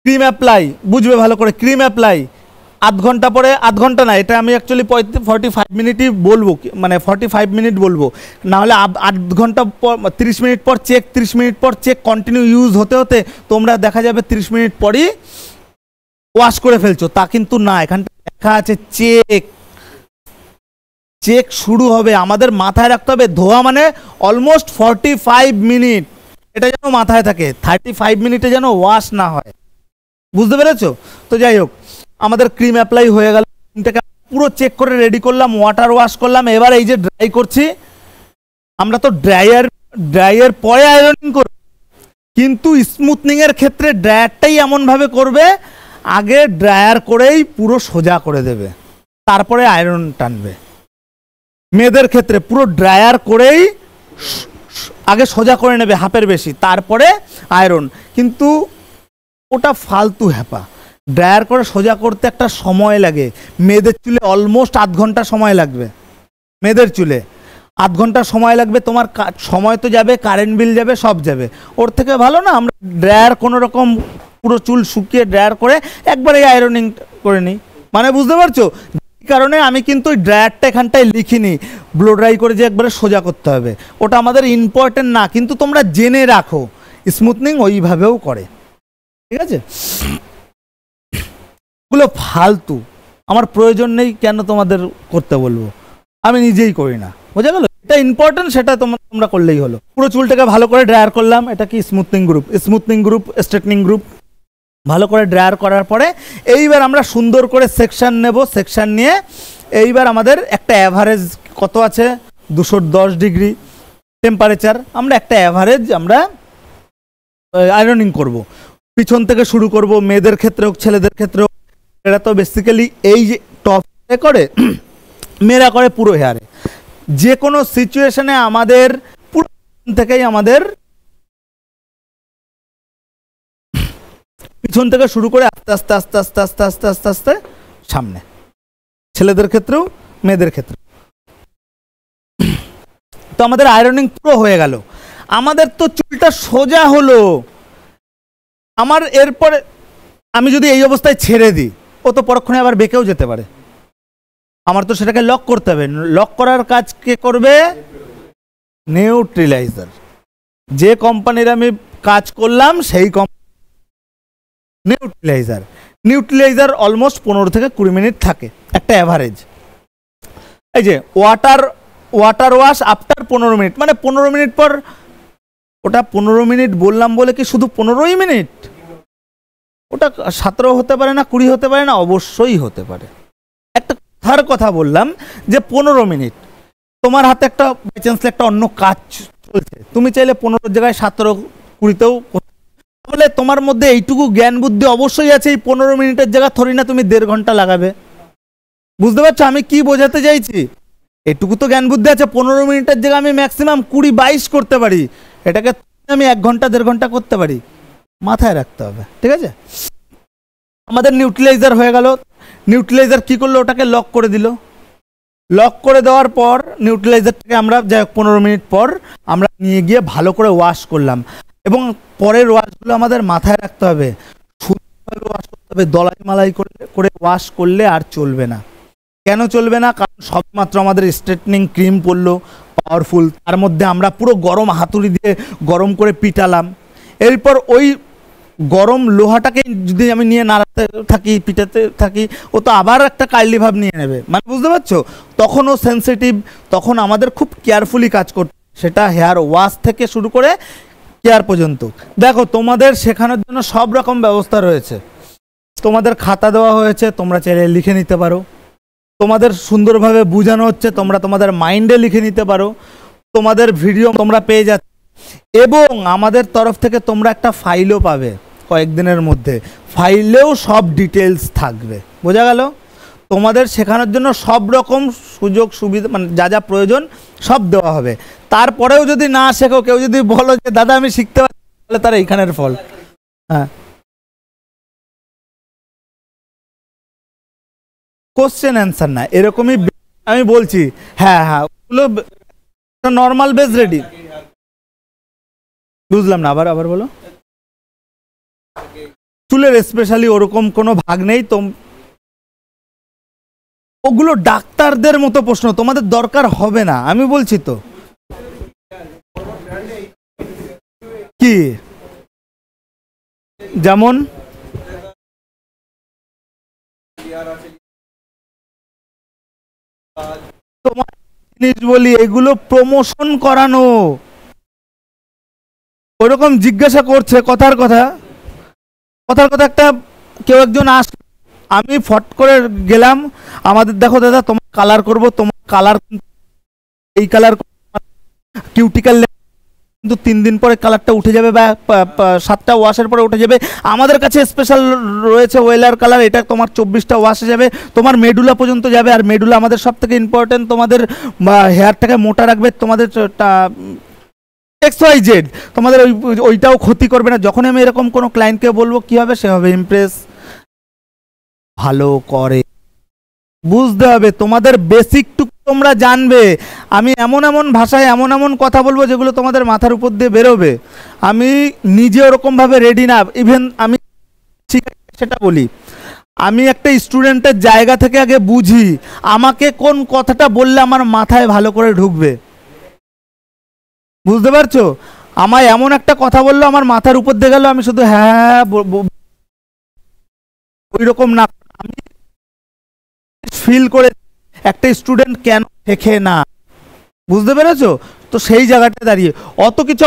ক্রিম অ্যাপ্লাই, বুঝবে ভালো করে। ক্রিম অ্যাপ্লাই আধ ঘন্টা পরে, আধ ঘন্টা না, এটা আমি অ্যাকচুয়ালি 45 মিনিটই বলবো, মানে 45 মিনিট বলবো, না হলে আধ ঘন্টা পর 30 মিনিট পর চেক, 30 মিনিট পর চেক, কন্টিনিউ ইউজ হতে হতে তোমরা দেখা যাবে 30 মিনিট পরই ওয়াশ করে ফেলছো। তা কিন্তু না, এখানটা লেখা আছে চেক শুরু হবে। আমাদের মাথায় রাখতে হবে ধোয়া মানে অলমোস্ট 45 মিনিট, এটা যেন মাথায় থাকে। 35 মিনিটে যেন ওয়াশ না হয়, বুঝতে পেরেছো? তো যাই হোক, আমাদের ক্রিম অ্যাপ্লাই হয়ে গেল, ক্রিমটাকে পুরো চেক করে রেডি করলাম, ওয়াটার ওয়াশ করলাম। এবার এই যে ড্রাই করছি, আমরা তো ড্রাইয়ের পরে আয়রনিং করব, কিন্তু স্মুথনিং এর ক্ষেত্রে ড্রায়ারটাই এমনভাবে করবে, আগে ড্রায়ার করেই পুরো সোজা করে দেবে, তারপরে আয়রন টানবে। মেয়েদের ক্ষেত্রে পুরো ড্রায়ার করেই আগে সোজা করে নেবে হাফের বেশি, তারপরে আয়রন। কিন্তু ওটা ফালতু হ্যাপা। ড্রায়ার করে সোজা করতে একটা সময় লাগে, মেয়েদের চুলে অলমোস্ট আধ ঘন্টা সময় লাগবে মেয়েদের চুলে। আধ ঘন্টা সময় লাগবে, তোমার সময় তো যাবে, কারেন্ট বিল যাবে, সব যাবে। ওর থেকে ভালো না আমরা ড্রায়ার কোনো রকম পুরো চুল শুকিয়ে ড্রায়ার করে একবারে আয়রনিং করে নিই। মানে বুঝতে পারছো? এই কারণে আমি কিন্তু ওই ড্রায়ারটা এখানটায় লিখিনি ব্লো ড্রাই করে যে একবারে সোজা করতে হবে, ওটা আমাদের ইম্পর্টেন্ট না, কিন্তু তোমরা জেনে রাখো স্মুথনিং ওইভাবেও করে, ঠিক আছে? ওগুলো ফালতু, আমার প্রয়োজন নেই, কেন তোমাদের করতে বলবো, আমি নিজেই করি না, বোঝা গেল? এটা ইম্পর্টেন্ট, সেটা তোমরা করলেই হলো। পুরো চুলটাকে ভালো করে ড্রায়ার করলাম, এটা কি স্মুথনিং গ্রুপ স্ট্রেটনিং গ্রুপ। ভালো করে ড্রায়ার করার পরে এইবার আমরা সুন্দর করে সেকশন নেব, সেকশন নিয়ে এইবার আমাদের একটা অ্যাভারেজ কত আছে 210 ডিগ্রি টেম্পারেচার, আমরা একটা অ্যাভারেজ আমরা আয়রনিং করব। পিছন থেকে শুরু করব, মেয়েদের ক্ষেত্রে হোক ছেলেদের ক্ষেত্রে হোক। এটা তো বেসিক্যালি এই যে টপ করে মেয়েরা করে পুরো হেয়ারে, যে কোনো সিচুয়েশনে আমাদের পুরো থেকেই আমাদের পিছন থেকে শুরু করে আস্তে আস্তে আস্তে আস্তে আস্তে আস্তে আস্তে আস্তে সামনে, ছেলেদের ক্ষেত্রেও মেয়েদের ক্ষেত্রে। তো আমাদের আয়রনিং পুরো হয়ে গেল, আমাদের তো চুলটা সোজা হলো। আমার এরপরে আমি যদি এই অবস্থায় ছেড়ে দিই, ও তো পরক্ষণে আবার বেঁকেও যেতে পারে, আমার তো সেটাকে লক করতে হবে। লক করার কাজ কে করবে? নিউট্রিলাইজার। যে কোম্পানির আমি কাজ করলাম সেই নিউট্রিলাইজার অলমোস্ট 15 থেকে 20 মিনিট থাকে একটা অ্যাভারেজ। এই যে ওয়াটার ওয়াশ আফটার 15 মিনিট, মানে 15 মিনিট পর, ওটা 15 মিনিট বললাম বলে কি শুধু 15ই মিনিট? ওটা 17 হতে পারে না, 20 হতে পারে না, অবশ্যই হতে পারে। একটা কথার কথা বললাম যে 15 মিনিট, তোমার হাতে একটা বাই চান্সলি একটা অন্য কাজ চলছে, তুমি চাইলে 15 জায়গায় 17-20তেও, তাহলে তোমার মধ্যে এইটুকু জ্ঞান বুদ্ধি অবশ্যই আছে, এই 15 মিনিটের জায়গা থরি না তুমি 1.5 ঘন্টা লাগাবে। বুঝতে পারছো আমি কি বোঝাতে চাইছি? এটুকু তো জ্ঞান বুদ্ধি আছে, 15 মিনিটের জায়গায় আমি ম্যাক্সিমাম 20-22 করতে পারি, এটাকে আমি 1 ঘন্টা 1.5 ঘন্টা করতে পারি, মাথায় রাখতে হবে, ঠিক আছে? আমাদের নিউট্রিলাইজার হয়ে গেল। নিউট্রিলাইজার কি করলো? ওটাকে লক করে দিল। লক করে দেওয়ার পর নিউট্রিলাইজারটাকে আমরা যাই 15 মিনিট পর আমরা নিয়ে গিয়ে ভালো করে ওয়াশ করলাম, এবং পরের ওয়াশগুলো আমাদের মাথায় রাখতে হবে, সুন্দরভাবে ওয়াশ করতে হবে। দলাই মালাই করে ওয়াশ করলে আর চলবে না। কেন চলবে না? কারণ সবমাত্র আমাদের স্ট্রেটনিং ক্রিম পড়লো পাওয়ারফুল, তার মধ্যে আমরা পুরো গরম হাতুড়ি দিয়ে গরম করে পিটালাম। এরপর ওই গরম লোহাটাকে যদি আমি নিয়ে নাড়াতে থাকি, পিটাতে থাকি, ও তো আবার একটা কাইলি ভাব নিয়ে নেবে, মানে বুঝতে পারছো? তখন ও সেন্সিটিভ, তখন আমাদের খুব কেয়ারফুলি কাজ করতে, সেটা হেয়ার ওয়াশ থেকে শুরু করে কেয়ার পর্যন্ত। দেখো তোমাদের শেখানোর জন্য সব রকম ব্যবস্থা রয়েছে, তোমাদের খাতা দেওয়া হয়েছে, তোমরা চাইলে লিখে নিতে পারো, তোমাদের সুন্দরভাবে বোঝানো হচ্ছে, তোমরা তোমাদের মাইন্ডে লিখে নিতে পারো, তোমাদের ভিডিও তোমরা পেয়ে যাচ্ছ, এবং আমাদের তরফ থেকে তোমরা একটা ফাইলও পাবে কয়েকদিনের মধ্যে, ফাইলেও সব ডিটেলস থাকবে। বোঝা গেল? তোমাদের শেখানোর জন্য সব রকম সুযোগ সুবিধা, মানে যা যা প্রয়োজন সব দেওয়া হবে। তারপরেও যদি না শেখো, কেউ যদি বলো যে দাদা আমি শিখতে পারি, তাহলে তার এইখানের ফল। হ্যাঁ, কোশ্চেন অ্যান্সার না, এরকমই আমি বলছি। হ্যাঁ হ্যাঁ, ওগুলো নর্মাল বেস রেডি। বুঝলাম না, আবার বলো। চুলের স্পেশালি ওরকম কোনো ভাগ নেই, ওগুলো ডাক্তারদের মতো প্রশ্ন, তোমাদের দরকার হবে না, আমি বলছি তো। কি যেমন তোমার জিনিস বলি, এগুলো প্রমোশন করানো, ওরকম জিজ্ঞাসা করছে কথার কথা একটা কেউ একজন আমি ফট করে গেলাম, আমাদের দেখো দাদা তোমার কালার করব, তোমার কালার এই কালার কিউটিক্যাল, কিন্তু 3 দিন পরে কালারটা উঠে যাবে, বা 7টা ওয়াশের পরে উঠে যাবে। আমাদের কাছে স্পেশাল রয়েছে ওয়েলার কালার, এটা তোমার 24টা ওয়াশে যাবে, তোমার মেডুলা পর্যন্ত যাবে। আর মেডুলা আমাদের সব থেকে ইম্পর্টেন্ট, তোমাদের হেয়ারটাকে মোটা রাখবে, তোমাদের XYZ, তোমাদের ওইটাও ক্ষতি করবে না। যখন আমি এরকম কোনো ক্লায়েন্টকে বলবো, কি হবে? সে হবে ইমপ্রেস, ভালো করে। বুঝতে হবে তোমাদের বেসিক টু তোমরা জানবে, আমি এমন এমন ভাষায় এমন এমন কথা বলবো যেগুলো তোমাদের মাথার উপর দিয়ে বেরোবে। আমি নিজে ওরকমভাবে রেডি না, ইভেন আমি সেটা বলি, আমি একটা স্টুডেন্টের জায়গা থেকে আগে বুঝি আমাকে কোন কথাটা বললে আমার মাথায় ভালো করে ঢুকবে। বুঝতে পারছো? আমায় এমন একটা কথা বললো আমার মাথার উপর দিয়ে গেল, আমি শুধু হ্যাঁ ওই রকম না, আমি ফিল করে একটা স্টুডেন্ট কেন শেখে না। বুঝতে পেরেছো? তো সেই জায়গাটা দাঁড়িয়ে অত কিছু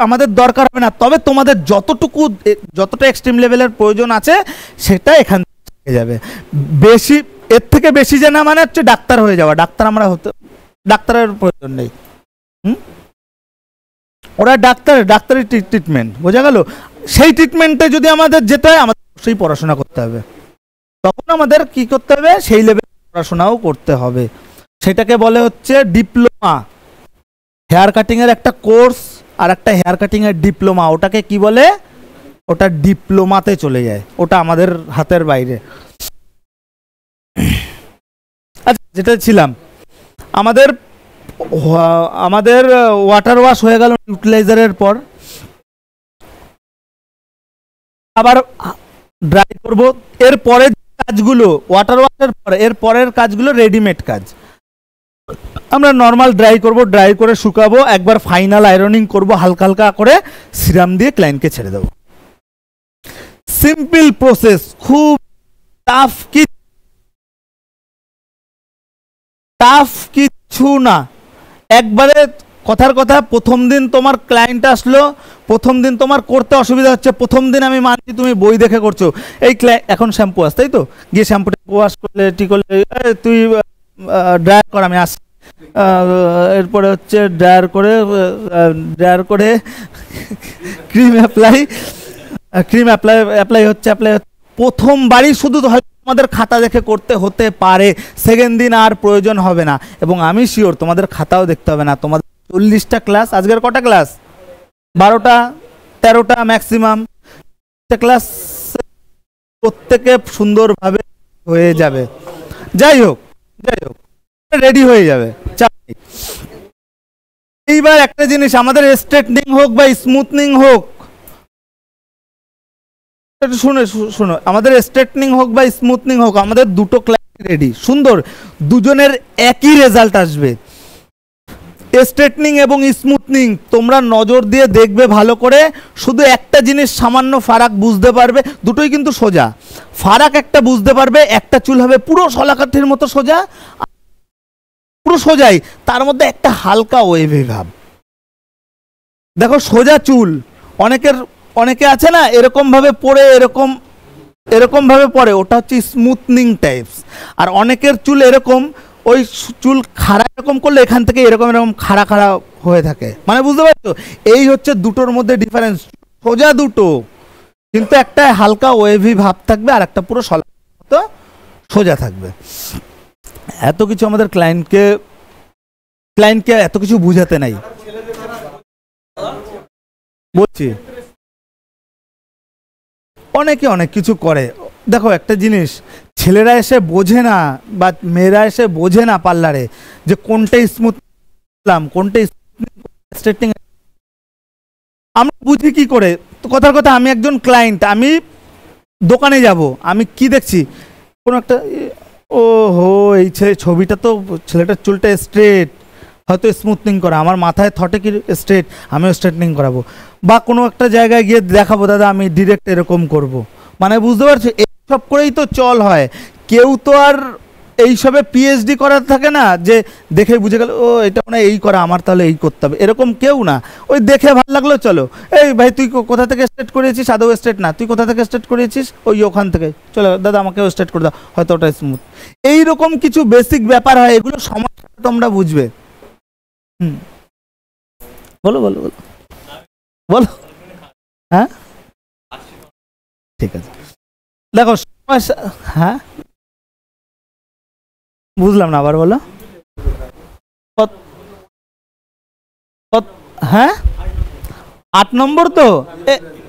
আমাদের দরকার হবে না, তবে তোমাদের যতটা এক্সট্রিম লেভেলের প্রয়োজন আছে সেটা এখান থেকে যাবে। বেশি, এর থেকে বেশি জানা মানে হচ্ছে ডাক্তার হয়ে যাওয়া। ডাক্তার আমরা ডাক্তারের প্রয়োজন নেই। ওরা ডাক্তারি ট্রিটমেন্ট, বোঝা গেল? সেই ট্রিটমেন্টে যদি আমাদের যেতে হয় আমাদের সেই পড়াশোনা করতে হবে, তখন আমাদের কি করতে হবে, সেই লেভেলে পড়াশোনাও করতে হবে। সেটাকে বলে হচ্ছে ডিপ্লোমা। হেয়ার কাটিং এর একটা কোর্স আর একটা হেয়ার কাটিং এর ডিপ্লোমা, ওটাকে কি বলে? ওটা ডিপ্লোমাতে চলে যায়, ওটা আমাদের হাতের বাইরে। আচ্ছা, যেটা ছিলাম, আমাদের ওয়াটার ওয়াশ হয়ে গেল ইউটিলাইজারের পর, আবার ড্রাই করব। এর পরের কাজগুলো ওয়াটার ওয়াশের পরে, এর পরের কাজগুলো রেডিমেড কাজ। আমরা নর্মাল ড্রাই করব, ড্রাই করে শুকাবো, একবার ফাইনাল আয়রনিং করব হালকা হালকা করে, সিরাম দিয়ে ক্লায়েন্টকে ছেড়ে দেবো। সিম্পল প্রসেস, খুব টাফ কিছু না। একবারে কথার কথা, প্রথম দিন তোমার ক্লায়েন্ট আসলো, প্রথম দিন তোমার করতে অসুবিধা হচ্ছে, প্রথম দিন আমি মানছি তুমি বই দেখে করছো, এই এখন শ্যাম্পু আসে তাই তো, গিয়ে শ্যাম্পুটা ওয়াশ করলে ঠিক করলে, তুই ড্রায়ার কর আমি আসি, এরপরে হচ্ছে ড্রায়ার করে ক্রিম অ্যাপ্লাই হচ্ছে। প্রথমবারই শুধু হয়তো তোমাদের খাতা দেখে করতে হতে পারে, সেকেন্ড দিন আর প্রয়োজন হবে না। এবং আমি শিওর তোমাদের খাতাও দেখতে হবে না। তোমাদের 40টা ক্লাস, আজকের কটা ক্লাস? 12টা 13টা ম্যাক্সিমাম ক্লাস, প্রত্যেকে সুন্দরভাবে হয়ে যাবে। যাই হোক রেডি হয়ে যাবে। এইবার একটা জিনিস, আমাদের স্ট্রেটনিং হোক বা স্মুথনিং হোক, শুনো, আমাদের স্ট্রেটনিং হোক বা স্মুথনিং হোক, আমাদের দুটো ক্লায়েন্ট রেডি, সুন্দর, দুজনের একই রেজাল্ট আসবে। স্ট্রেটনিং এবং স্মুথনিং তোমরা নজর দিয়ে দেখবে ভালো করে, শুধু একটা জিনিস সামান্য ফারাক বুঝতে পারবে, দুটোই কিন্তু সোজা। ফারাক একটা বুঝতে পারবে, একটা চুল হবে পুরো শলাকাঠির মতো সোজা, পুরো সোজাই, তার মধ্যে একটা হালকা ওয়েভি ভাব। দেখো সোজা চুল অনেকে আছে না এরকম ভাবে পড়ে, এরকম ভাবে পড়ে, ওটা হচ্ছে স্মুথনিং টাইপস। আর অনেকের চুল এরকম, ওই চুল খাড়া এরকম করলে এখান থেকে এরকম খাড়া হয়ে থাকে, মানে বুঝতে পারছো? এই হচ্ছে দুটোর মধ্যে ডিফারেন্স। সোজা দুটো, কিন্তু একটা হালকা ওয়েভি ভাব থাকবে আর একটা পুরো সোজা থাকবে। এত কিছু আমাদের ক্লায়েন্টকে এত কিছু বুঝাতে নাই, বলছি অনেকে অনেক কিছু করে। দেখো একটা জিনিস, ছেলেরা এসে বোঝে না বা মেয়েরা এসে বোঝে না পার্লারে যে কোনটা স্মুথ কোনটা স্ট্রেটনিং। আমরা বুঝি কি করে? তো কথার কথা, আমি একজন ক্লায়েন্ট, আমি দোকানে যাব, আমি কি দেখছি, কোনো একটা ও হো, এই ছবিটা তো ছেলেটার চুলটা স্ট্রেট, হয়তো স্মুথনিং করা, আমার মাথায় থটে কি স্ট্রেট, আমিও স্ট্রেটনিং করাবো। বা কোনো একটা জায়গায় গিয়ে দেখাবো, দাদা আমি ডিরেক্ট এরকম করব, মানে বুঝতে পারছো? এইসব করেই তো চল হয়। কেউ তো আর এইসবে পিএইচডি করার থাকে না যে দেখে বুঝে গেল ও এটা মানে এই করা, আমার তাহলে এই করতে হবে, এরকম কেউ না। ওই দেখে ভালো লাগলো, চলো এই ভাই তুই কোথা থেকে স্ট্রেট করিয়েছিস, আদৌ স্ট্রেট না, তুই কোথা থেকে স্ট্রেট করিয়েছিস, ওই ওখান থেকে, চলো দাদা আমাকেও স্ট্রেট করে দাও, হয়তো ওটা স্মুথ। এইরকম কিছু বেসিক ব্যাপার হয়, এগুলো সমস্যা তোমরা বুঝবে। বলো বলো বলো বলো। হ্যাঁ ঠিক আছে, দেখো হ্যাঁ বুঝলাম না, আবার বলো। হ্যাঁ 8 নম্বর তো,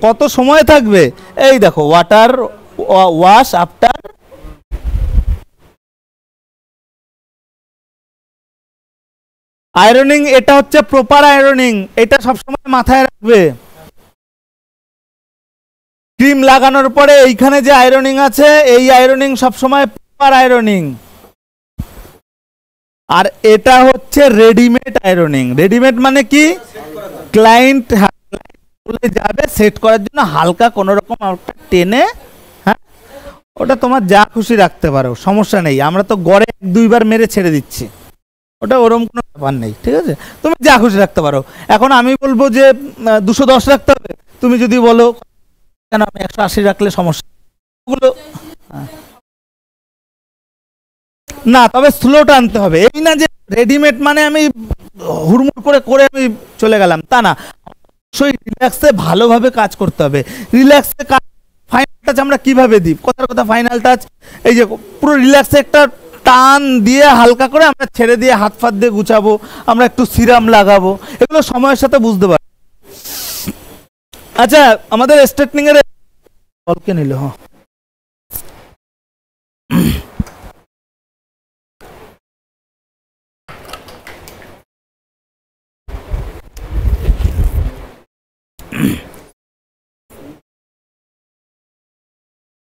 কত সময় থাকবে? এই দেখো, ওয়াটার ওয়াশ আফটার আয়রনিং এটা হচ্ছে প্রপার আয়রনিং, এটা সবসময় মাথায় রাখবে। ক্রিম লাগানোর পরে এইখানে যে আয়রনিং আছে, এই আয়রনিং সবসময় প্রপার আয়রনিং। আর এটা হচ্ছে রেডিমেড আয়রনিং। রেডিমেড মানে কি, ক্লায়েন্ট যাবে সেট করার জন্য হালকা কোনো রকম টেনে, হ্যাঁ ওটা তোমার যা খুশি রাখতে পারো, সমস্যা নেই। আমরা তো গড়ে 2বার মেরে ছেড়ে দিচ্ছি, ওটা ওরকম কোনো ব্যাপার নেই, ঠিক আছে? তুমি যা খুশি রাখতে পারো। এখন আমি বলবো যে 210 রাখতে হবে, তুমি যদি বলো কেন আমি 180 রাখলে সমস্যা, ওগুলো না, তবে স্লোটা আনতে হবে। এই না যে রেডিমেড মানে আমি হুড়মুড় করে করে আমি চলে গেলাম, তা না। অবশ্যই রিল্যাক্সে ভালোভাবে কাজ করতে হবে। রিল্যাক্সে কাজ, ফাইনাল টাচ আমরা কিভাবে দিই, কথার কথা ফাইনাল টাচ, এই যে পুরো রিল্যাক্সে একটা টান দিয়ে হালকা করে আমরা ছেড়ে দিয়ে হাত ফাত দিয়ে গুছাবো, আমরা একটু সিরাম লাগাবো, এগুলো সময়ের সাথে বুঝতে পারবো। আচ্ছা, আমাদের স্ট্রেটনিং এর বলকে নিল, হ্যাঁ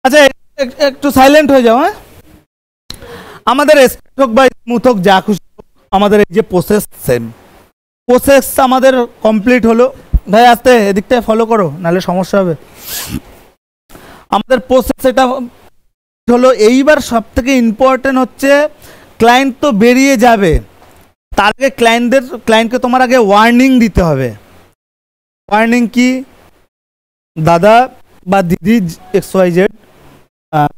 আচ্ছা একটু সাইলেন্ট হয়ে যাও। হ্যাঁ, আমাদের স্ট্রেট হোক বা স্মুথ হোক যা খুশি, আমাদের এই যে প্রসেস, সেম প্রসেস আমাদের কমপ্লিট হলো। ভাই আস্তে এদিকটায় ফলো করো, নাহলে সমস্যা হবে। আমাদের প্রসেস এটা হলো। এইবার সব থেকে ইম্পর্টেন্ট হচ্ছে, ক্লায়েন্ট তো বেরিয়ে যাবে, তার আগে ক্লায়েন্টকে তোমার আগে ওয়ার্নিং দিতে হবে। ওয়ার্নিং কি, দাদা বা দিদি XYZ,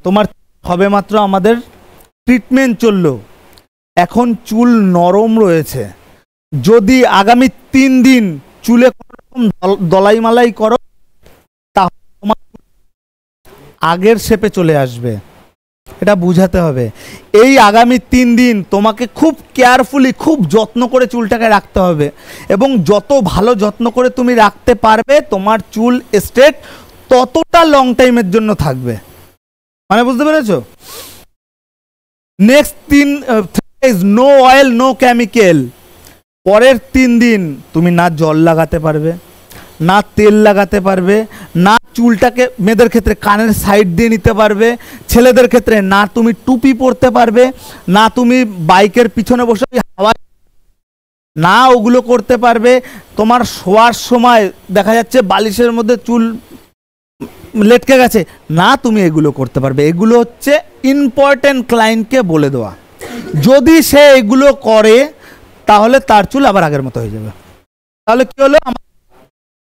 তোমার হবে মাত্র আমাদের ট্রিটমেন্ট চললো, এখন চুল নরম রয়েছে, যদি আগামী 3 দিন চুলে কোনো রকম দলাই মালাই করো তাহলে তোমার আগের শেপে চলে আসবে। এটা বুঝাতে হবে। এই আগামী 3 দিন তোমাকে খুব কেয়ারফুলি, খুব যত্ন করে চুলটাকে রাখতে হবে, এবং যত ভালো যত্ন করে তুমি রাখতে পারবে তোমার চুল স্ট্রেট ততটা লং টাইমের জন্য থাকবে। মানে বুঝতে পেরেছো? Next 3 days no oil no chemical. পরের 3 দিন তুমি না জল লাগাতে পারবে, না তেল লাগাতে পারবে, না চুলটাকে, মেয়েদের ক্ষেত্রে কানের সাইড দিয়ে নিতে পারবে, ছেলেদের ক্ষেত্রে না তুমি টুপি পরতে পারবে, না তুমি বাইকের পিছনে বসে হাওয়া, না ওগুলো করতে পারবে। তোমার শোয়ার সময় দেখা যাচ্ছে বালিশের মধ্যে চুল লেটকে গেছে, না তুমি এগুলো করতে পারবে। এগুলো হচ্ছে ইম্পর্টেন্ট ক্লায়েন্টকে বলে দেওয়া। যদি সে এগুলো করে তাহলে তার চুল আবার আগের মতো হয়ে যাবে। তাহলে কি হলো,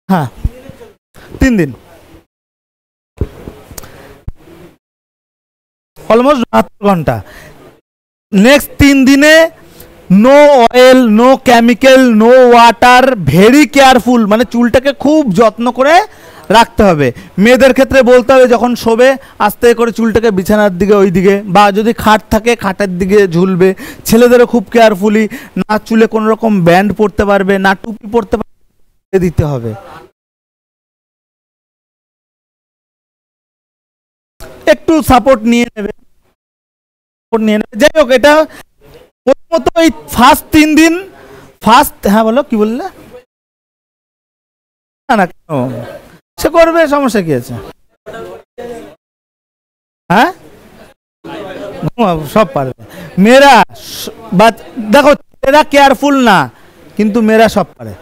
হ্যাঁ 3 দিন, অলমোস্ট 72 ঘন্টা। নেক্সট 3 দিনে no oil no chemical no water, very careful, মানে চুলটাকে খুব যত্ন করে রাখতে হবে। মেয়েদের ক্ষেত্রে বলতে হবে যখন শোবে আস্তে করে চুলটাকে বিছানার দিকে, ওই দিকে, বা যদি খাট থাকে খাটের দিকে ঝুলবে। ছেলেদেরও খুব কেয়ারফুলি, না চুলে কোনো রকম ব্যান্ড পরতে পারবে, না টুপি পরতে পারবে, দিতে হবে। একটু সাপোর্ট নিয়ে নেবে, যাই হোক। এটা প্রথমত এই ফার্স্ট 3 দিন, হ্যাঁ বলো কি বললে? না না কেন, সে করবে, সমস্যা কি আছে? হ্যাঁ সব পারবে মেয়েরা, দেখো এরা কেয়ারফুল না, কিন্তু মেয়েরা সব পারে।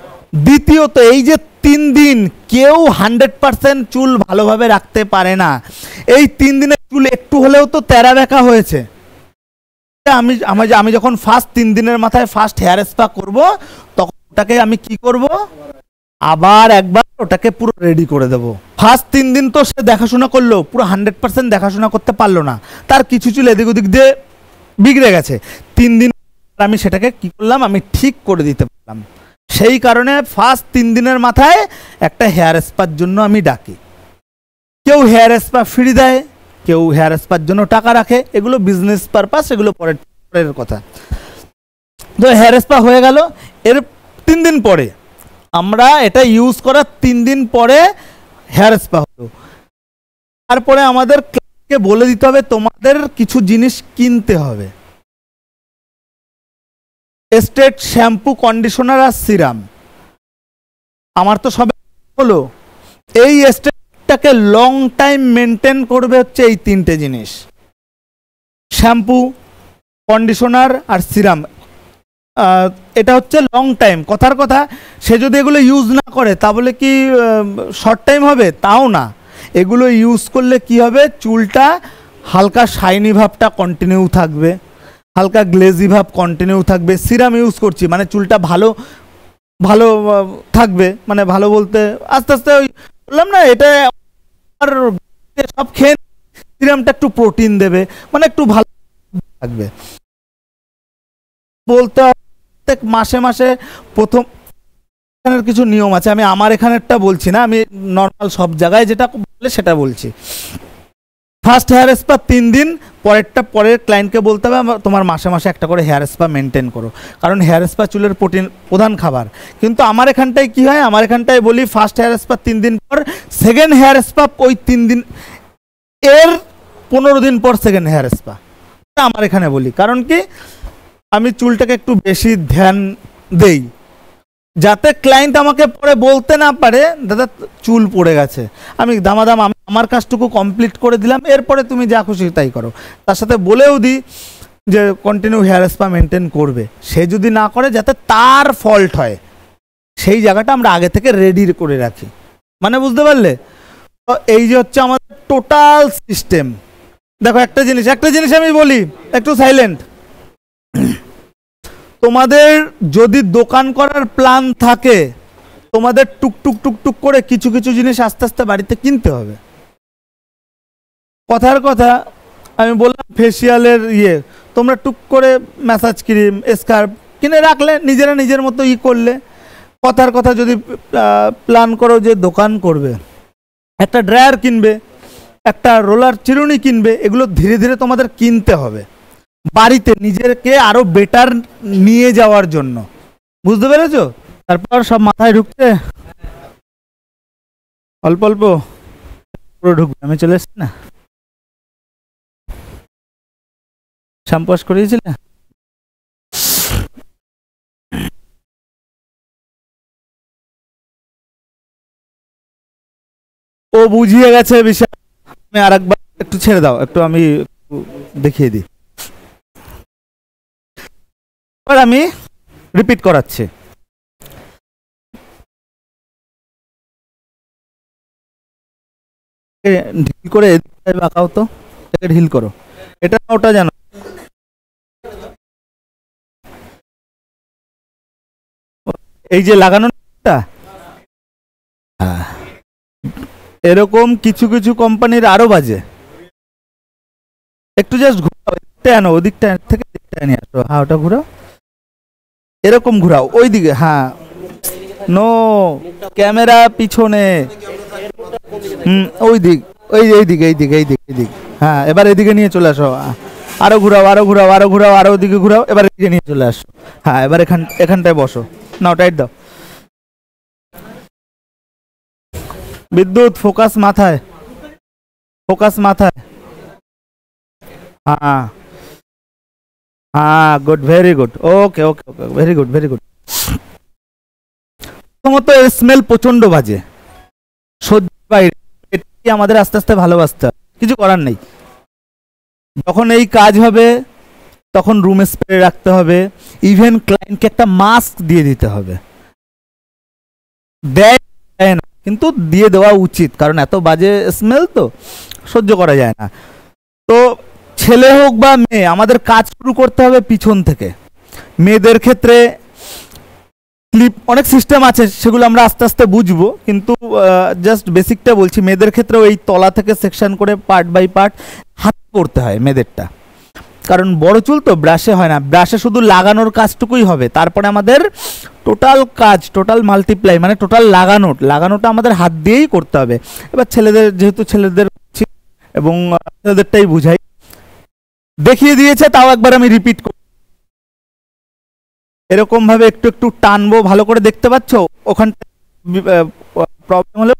দ্বিতীয়ত, এই যে 3 দিন কেউ 100% চুল ভালোভাবে রাখতে পারে না। এই 3 দিনের চুল একটু হলেও তো তেরা বেঁকা হয়েছে। আমি যখন ফার্স্ট 3 দিনের মাথায় ফার্স্ট হেয়ার স্পা করব, তখন ওটাকে আমি কি করব, আবার একবার ওটাকে পুরো রেডি করে দেবো। ফার্স্ট 3 দিন তো সে দেখাশোনা করলো, পুরো 100% দেখাশোনা করতে পারলো না, তার কিছু চুল এদিক ওদিক দিয়ে বিগড়ে গেছে। 3 দিন আমি সেটাকে কি করলাম, আমি ঠিক করে দিতে পারলাম। সেই কারণে ফার্স্ট 3 দিনের মাথায় একটা হেয়ার স্পার জন্য আমি ডাকি। কেউ হেয়ার স্পা ফ্রি দেয়, কেউ হেয়ার স্পার জন্য টাকা রাখে, এগুলো বিজনেস পারপাস, এগুলো পরের কথা। তো হেয়ার স্পা হয়ে গেল, এর 3 দিন পরে আমরা এটা ইউজ করার 3 দিন পরে হেয়ার স্পা হলো। তারপরে আমাদেরকে বলে দিতে হবে তোমাদের কিছু জিনিস কিনতে হবে। স্ট্রেট শ্যাম্পু, কন্ডিশনার আর সিরাম। আমার তো সব হলো। এই স্ট্রেটটাকে লং টাইম মেনটেন করবে হচ্ছে এই তিনটে জিনিস, শ্যাম্পু, কন্ডিশনার আর সিরাম। এটা হচ্ছে লং টাইম। কথার কথা, সে যদি এগুলো ইউজ না করে তা বলে কি শর্ট টাইম হবে? তাও না। এগুলো ইউজ করলে কি হবে, চুলটা হালকা শাইনি ভাবটা কন্টিনিউ থাকবে, হালকা গ্লেজি ভাব কন্টিনিউ থাকবে। সিরাম ইউজ করছি মানে চুলটা ভালো ভালো থাকবে, মানে ভালো বলতে আস্তে আস্তে ওই বললাম না, এটা আর সব খেয়ে সিরামটা একটু প্রোটিন দেবে, মানে একটু ভালো থাকবে। বলতে প্রত্যেক মাসে মাসে প্রথম এখানের কিছু নিয়ম আছে, আমি আমার এখানেরটা বলছি না, আমি নর্মাল সব জায়গায় যেটা বলে সেটা বলছি। ফার্স্ট হেয়ার স্পা 3 দিন, পরেরটা পরের ক্লায়েন্টকে বলতে হবে তোমার মাসে মাসে একটা করে হেয়ার স্পা মেনটেন করো, কারণ হেয়ার স্পা চুলের প্রধান খাবার। কিন্তু আমার এখানটায় কি হয়, আমার এখানটায় বলি ফার্স্ট হেয়ার স্পা 3 দিন পর, সেকেন্ড হেয়ার স্পা ওই 3 দিন এর 15 দিন পর সেকেন্ড হেয়ার স্পা, আমার এখানে বলি। কারণ কি, আমি চুলটাকে একটু বেশি ধ্যান দেই, যাতে ক্লায়েন্ট আমাকে পরে বলতে না পারে দাদা চুল পড়ে গেছে। আমি দামাদাম আমি আমার কাজটুকু কমপ্লিট করে দিলাম, এরপরে তুমি যা খুশি তাই করো। তার সাথে বলেও দিই যে কন্টিনিউ হেয়ার স্পা মেনটেন করবে। সে যদি না করে, যাতে তার ফল্ট হয়, সেই জায়গাটা আমরা আগে থেকে রেডি করে রাখি। মানে বুঝতে পারলে? তো এই যে হচ্ছে আমাদের টোটাল সিস্টেম। দেখো একটা জিনিস আমি বলি, একটু সাইলেন্ট। তোমাদের যদি দোকান করার প্ল্যান থাকে, তোমাদের টুকটুক টুকটুক করে কিছু কিছু জিনিস আস্তে আস্তে বাড়িতে কিনতে হবে। কথার কথা আমি বললাম ফেসিয়ালের তোমরা টুক করে ম্যাসাজ ক্রিম, স্কার্ফ কিনে রাখলে, নিজেরা নিজের মতো করলে। কথার কথা যদি প্ল্যান করো যে দোকান করবে, একটা ড্রায়ার কিনবে, একটা রোলার চিরুনি কিনবে, এগুলো ধীরে ধীরে তোমাদের কিনতে হবে বাড়িতে নিজেকে আরো বেটার নিয়ে যাওয়ার জন্য। বুঝতে পেরেছো? তারপর সব মাথায় ঢুকছে, অল্প অল্প পুরো ঢুকবে। আমি চলে এসছি না, শ্যাম্পু ওয়াশ করিয়েছিলে? ও বুঝিয়ে গেছে বিষয়। আমি আরেকবার একটু ছেড়ে দাও, একটু আমি দেখিয়ে দিই। এবার আমি রিপিট করাচ্ছি। ঢিল করে বাঁকাও তো, এটাকে ঢিল করো, এটা ওটা জানো। এই যে লাগানোটা, এরকম কিছু কিছু কোম্পানির আরো বাজে। একটু জাস্ট ঘুরাও, এদিকটা আনো, ওদিকটা থেকে দিকটা নিয়ে আসো। হ্যাঁ ওটা ঘুরাও, এরকম ঘুরাও ওই দিকে। হ্যাঁ নো, ক্যামেরা পিছনে। ওই দিক, এই দিক, এই দিক, এই দিক, এই দিক। হ্যাঁ এবার এদিকে নিয়ে চলে আসো, আরো ঘুরাও, আরো ঘুরাও, আরো ঘুরাও, আরো ওদিকে ঘুরাও, এবার এদিকে নিয়ে চলে আসো। হ্যাঁ এবার এখানটায় বসো, নাও টাইট দাও। বিদ্যুৎ, ফোকাস মাথায়, ফোকাস মাথায়। হ্যাঁ হ্যাঁ, গুড, ভেরি গুড, ওকে ওকে ওকে, ভেরি গুড ভেরি গুড। প্রথমত এর স্মেল প্রচন্ড বাজে, সহ্য বাইরে। এটাই আমাদের আস্তে আস্তে ভালোবাসতে হবে, কিছু করার নেই। যখন এই কাজ হবে তখন রুমে স্প্রে রাখতে হবে, ইভেন ক্লায়েন্টকে একটা মাস্ক দিয়ে দিতে হবে। দেয় না, কিন্তু দিয়ে দেওয়া উচিত, কারণ এত বাজে স্মেল তো সহ্য করা যায় না। তো ছেলে হোক বা মেয়ে, আমাদের কাজ শুরু করতে হবে পিছন থেকে। মেয়েদের ক্ষেত্রে ক্লিপ অনেক সিস্টেম আছে, সেগুলো আমরা আস্তে আস্তে বুঝবো, কিন্তু জাস্ট বেসিকটা বলছি। মেয়েদের ক্ষেত্রে এই তলা থেকে সেকশন করে পার্ট বাই পার্ট হাত করতে হয় মেয়েদেরটা, কারণ বড় চুল তো ব্রাশে হয় না, ব্রাশে শুধু লাগানোর কাজটুকুই হবে। তারপরে আমাদের টোটাল কাজ, টোটাল মাল্টিপ্লাই, মানে টোটাল লাগানোটা আমাদের হাত দিয়েই করতে হবে। এবার ছেলেদের, যেহেতু ছেলেদের এবং ছেলেদেরটাই বুঝাই, দেখিয়ে দিয়েছে, তাও একবার আমি রিপিট করি। এরকম ভাবে একটু একটু টানবো, ভালো করে দেখতে পাচ্ছ? ওখানটা প্রবলেম হলে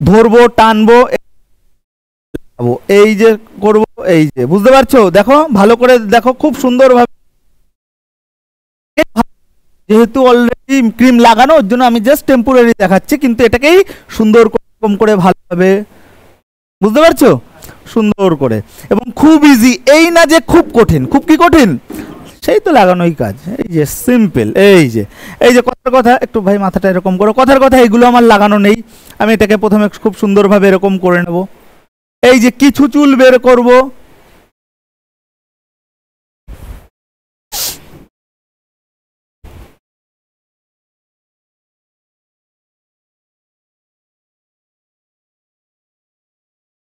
ধরবো, টানবো, এই যে করব, এই যে বুঝতে পারছো, দেখো ভালো করে দেখো, খুব সুন্দরভাবে, যেহেতু অলরেডি ক্রিম লাগানো ওর জন্য আমি জাস্ট টেম্পোরারি দেখাচ্ছি, কিন্তু এটাকেই সুন্দর করে ভালোভাবে, বুঝতে পারছো, সুন্দর করে, এবং খুব ইজি, এই না যে খুব কঠিন, খুব কি কঠিন, সেই তো লাগানোই কাজ, এই যে সিম্পল, এই যে কথার কথা, একটু ভাই মাথাটা এরকম করো, কথার কথা এগুলো আমার লাগানো নেই, আমি এটাকে প্রথমে খুব সুন্দরভাবে এরকম করে নেব, এই যে কিছু চুল বের করব,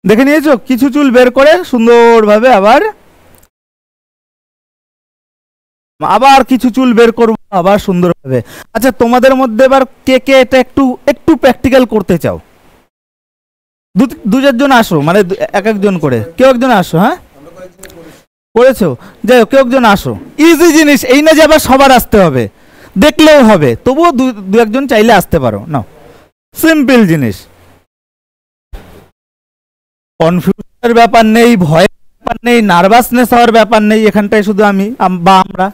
দেখে নিয়েছো, কিছু চুল বের করে সুন্দরভাবে আবার আবার কিছু চুল বের করবো আবার সুন্দরভাবে। আচ্ছা, তোমাদের মধ্যে এবার কে কে এটা একটু একটু প্র্যাকটিক্যাল করতে চাও, দু চারজন আসো, মানে এক একজন করে, কেউ একজন আসো, হ্যাঁ করেছো, যাই হোক কেউ একজন আসো, ইজি জিনিস, এই না যে আবার সবার আসতে হবে, দেখলেও হবে, তবুও দু একজন চাইলে আসতে পারো না, সিম্পল জিনিস, কনফিউশনের ব্যাপার নেই, ভয়ের ব্যাপার নেই, নার্ভাসনেস হওয়ার ব্যাপার নেই, এখানটায় শুধু আমি বা আমরা।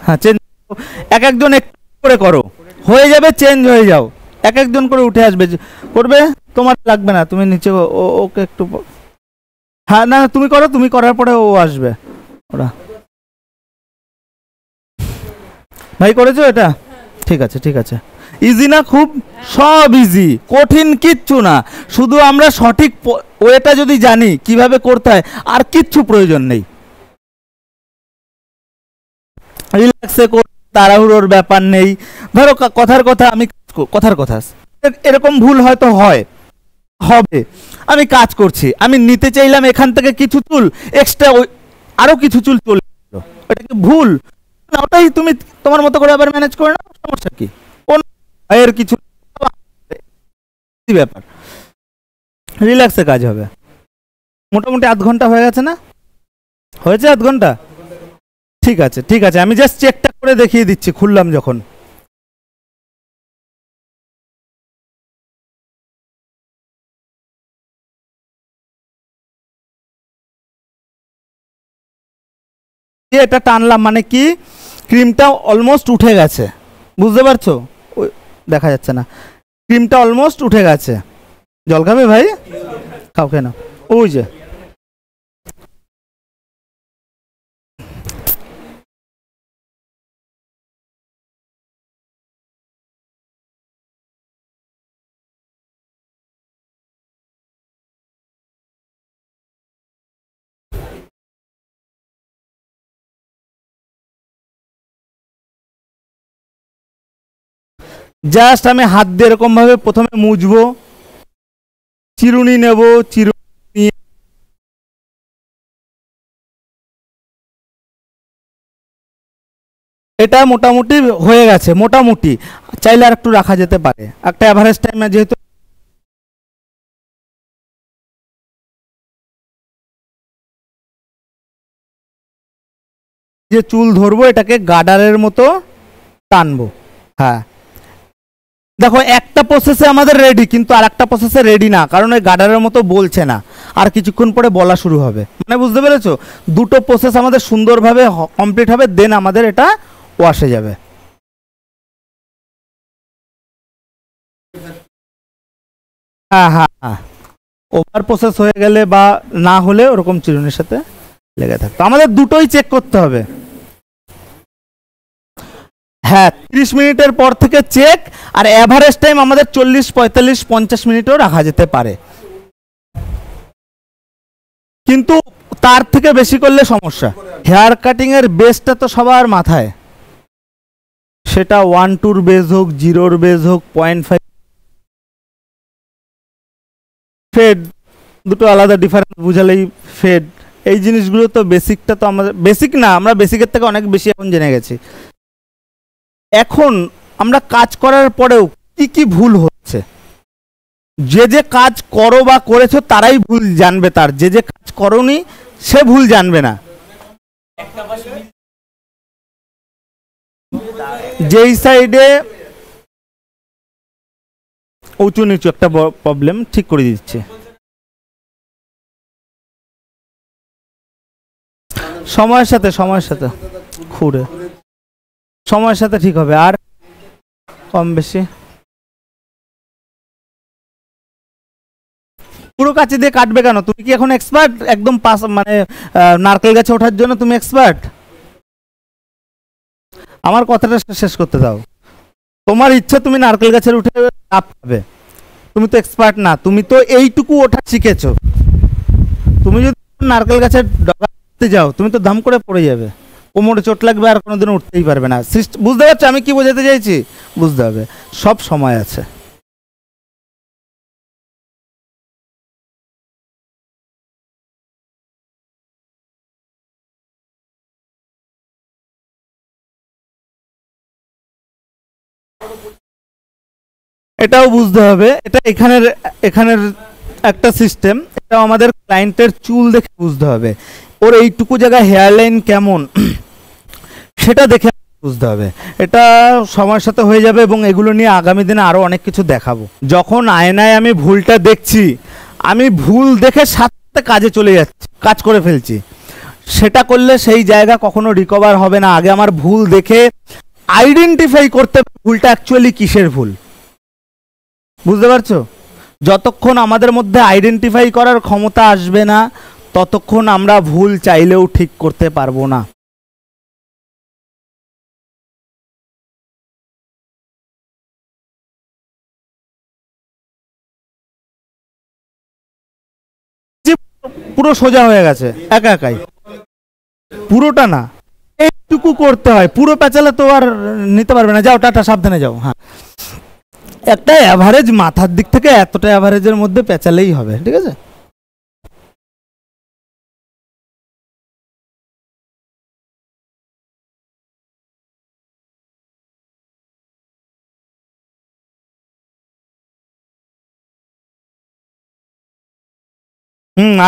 হ্যাঁ, চেঞ্জ, এক একজন একটু করে করো, হয়ে যাবে, চেঞ্জ হয়ে যাও, এক একজন করে উঠে আসবে, করবে, তোমার লাগবে না, তুমি নিচে ওকে একটু হ্যাঁ, না তুমি করো, তুমি করার পরে ও আসবে, ওরা, ভাই করেছো এটা, ঠিক আছে ঠিক আছে, ইজি না খুব, সব ইজি, কঠিন কিচ্ছু না, শুধু আমরা সঠিক ওয়েটা যদি জানি কিভাবে করতে হয়, আর কিচ্ছু প্রয়োজন নেই, রিল্যাক্সে তাড়াহুড়োর ব্যাপার নেই, ধরো কথার কথা, আমি কথার কথা, এরকম ভুল হয়তো হয়, হবে, আমি কাজ করছি, আমি নিতে চাইলাম এখান থেকে কিছু চুল এক্সট্রা, আরো কিছু চুল চলে এলো, এটা কি ভুল না? ওটাই তুমি তোমার মতো করে আবার ম্যানেজ করে নাও, সমস্যা কি, কোন ভয়ের কিছু ব্যাপার, রিল্যাক্সে কাজ হবে। মোটামুটি আধ ঘন্টা হয়ে গেছে না, হয়েছে আধ ঘন্টা, ঠিক আছে ঠিক আছে, আমি জাস্ট চেকটা করে দেখিয়ে দিচ্ছি, খুললাম যখন, এটা টানলাম মানে কি, ক্রিমটা অলমোস্ট উঠে গেছে, বুঝতে পারছো, দেখা যাচ্ছে না, ক্রিমটা অলমোস্ট উঠে গেছে। জল খাবে ভাই? খাও, কেন? ওই যে জাস্ট আমি হাত দিয়ে এরকম ভাবে প্রথমে মুছবো, চিরুনি নেব, চিরুনি নিয়ে এটা মোটামুটি হয়ে গেছে। মোটামুটি চাইলে আর একটু রাখা যেতে পারে, একটা অ্যাভারেজ টাইমে যেহেতু যে চুল ধরবো এটাকে গার্ডারের মতো টানবো। হ্যাঁ দেখো, একটা প্রসেসে আমাদের রেডি, কিন্তু আর একটা প্রসেসে রেডি না, কারণ ওই গার্ডারের মতো বলছে না, আর কিছুক্ষণ পরে বলা শুরু হবে। মানে বুঝতে পেরেছো? দুটো প্রসেস আমাদের সুন্দরভাবে কমপ্লিট হবে, দেন আমাদের এটা ওয়াশে যাবে। হ্যাঁ হ্যাঁ হ্যাঁ, ওভার প্রসেস হয়ে গেলে বা না হলে ওরকম চিরুনির সাথে লেগে থাকতো। আমাদের দুটোই চেক করতে হবে। হ্যাঁ 30 মিনিটের পর থেকে চেক, আর অ্যাভারেজ টাইম আমাদের 40, 45, 50 মিনিটও রাখা যেতে পারে, কিন্তু তার থেকে বেশি করলে সমস্যা। হেয়ার কাটিং এর বেসটা তো সবার মাথায়, সেটা 1-2 বেস হোক, 0 বেস হোক, 0.5 ফেড, দুটো আলাদা ডিফারেন্স বুঝালেই ফেড। এই জিনিসগুলো তো বেসিকটা তো আমাদের বেসিক না, আমরা বেসিকের থেকে অনেক বেশি এখন জেনে গেছি। এখন আমরা কাজ করার পরেও কি কি ভুল হচ্ছে, যে যে কাজ করো বা করেছো তারাই ভুল জানবে, তার যে যে কাজ করোনি সে ভুল জানবে না। যেই সাইডে উঁচু নিচু একটা প্রবলেম ঠিক করে দিচ্ছে, সময়ের সাথে খুঁড়ে সময়ের সাথে ঠিক হবে, আর কম বেশি। পুরো কাছে দিয়ে কাটবে কেন? তুমি কি এখন এক্সপার্ট একদম পাস, মানে নারকেল গাছে ওঠার জন্য তুমি এক্সপার্ট? আমার কথাটা শেষ করতে দাও। তোমার ইচ্ছা তুমি নারকেল গাছের উঠে লাফ পাবে, তুমি তো এক্সপার্ট না, তুমি তো এইটুকু ওঠা শিখেছো। তুমি যদি নারকেল গাছের ডগাতে যাও তুমি তো দাম করে পড়ে যাবে, কোমরে চোট লাগবে, আর কোনোদিন উঠতেই পারবে না। বুঝতে পারছো আমি কি বোঝাতে চাইছি? বুঝতে হবে, সব সময় আছে। এটাও বুঝতে হবে, এটা এখানের এখানের একটা সিস্টেম, এটাও আমাদের ক্লায়েন্টের চুল দেখে বুঝতে হবে, ওর এইটুকু জায়গায় হেয়ার লাইন কেমন সেটা দেখে বুঝতে হবে। এটা সময়ের সাথে হয়ে যাবে, এবং এগুলো নিয়ে আগামী দিনে আরও অনেক কিছু দেখাবো। যখন আয়নায় আমি ভুলটা দেখছি, আমি ভুল দেখে সাথে কাজে চলে যাচ্ছি, কাজ করে ফেলছি, সেটা করলে সেই জায়গা কখনো রিকভার হবে না। আগে আমার ভুল দেখে আইডেন্টিফাই করতে ভুলটা অ্যাকচুয়ালি কিসের ভুল, বুঝতে পারছো? যতক্ষণ আমাদের মধ্যে আইডেন্টিফাই করার ক্ষমতা আসবে না, ততক্ষণ আমরা ভুল চাইলেও ঠিক করতে পারবো না। পুরো সোজা হয়ে গেছে একা একাই, পুরোটা না, এইটুকু করতে হয়, পুরো পেঁচালে তো আর নিতে পারবে না। যাও, টাটা, সাবধানে যাও। হ্যাঁ, একটা অ্যাভারেজ মাথার দিক থেকে এতটা অ্যাভারেজের মধ্যে পেঁচালেই হবে, ঠিক আছে?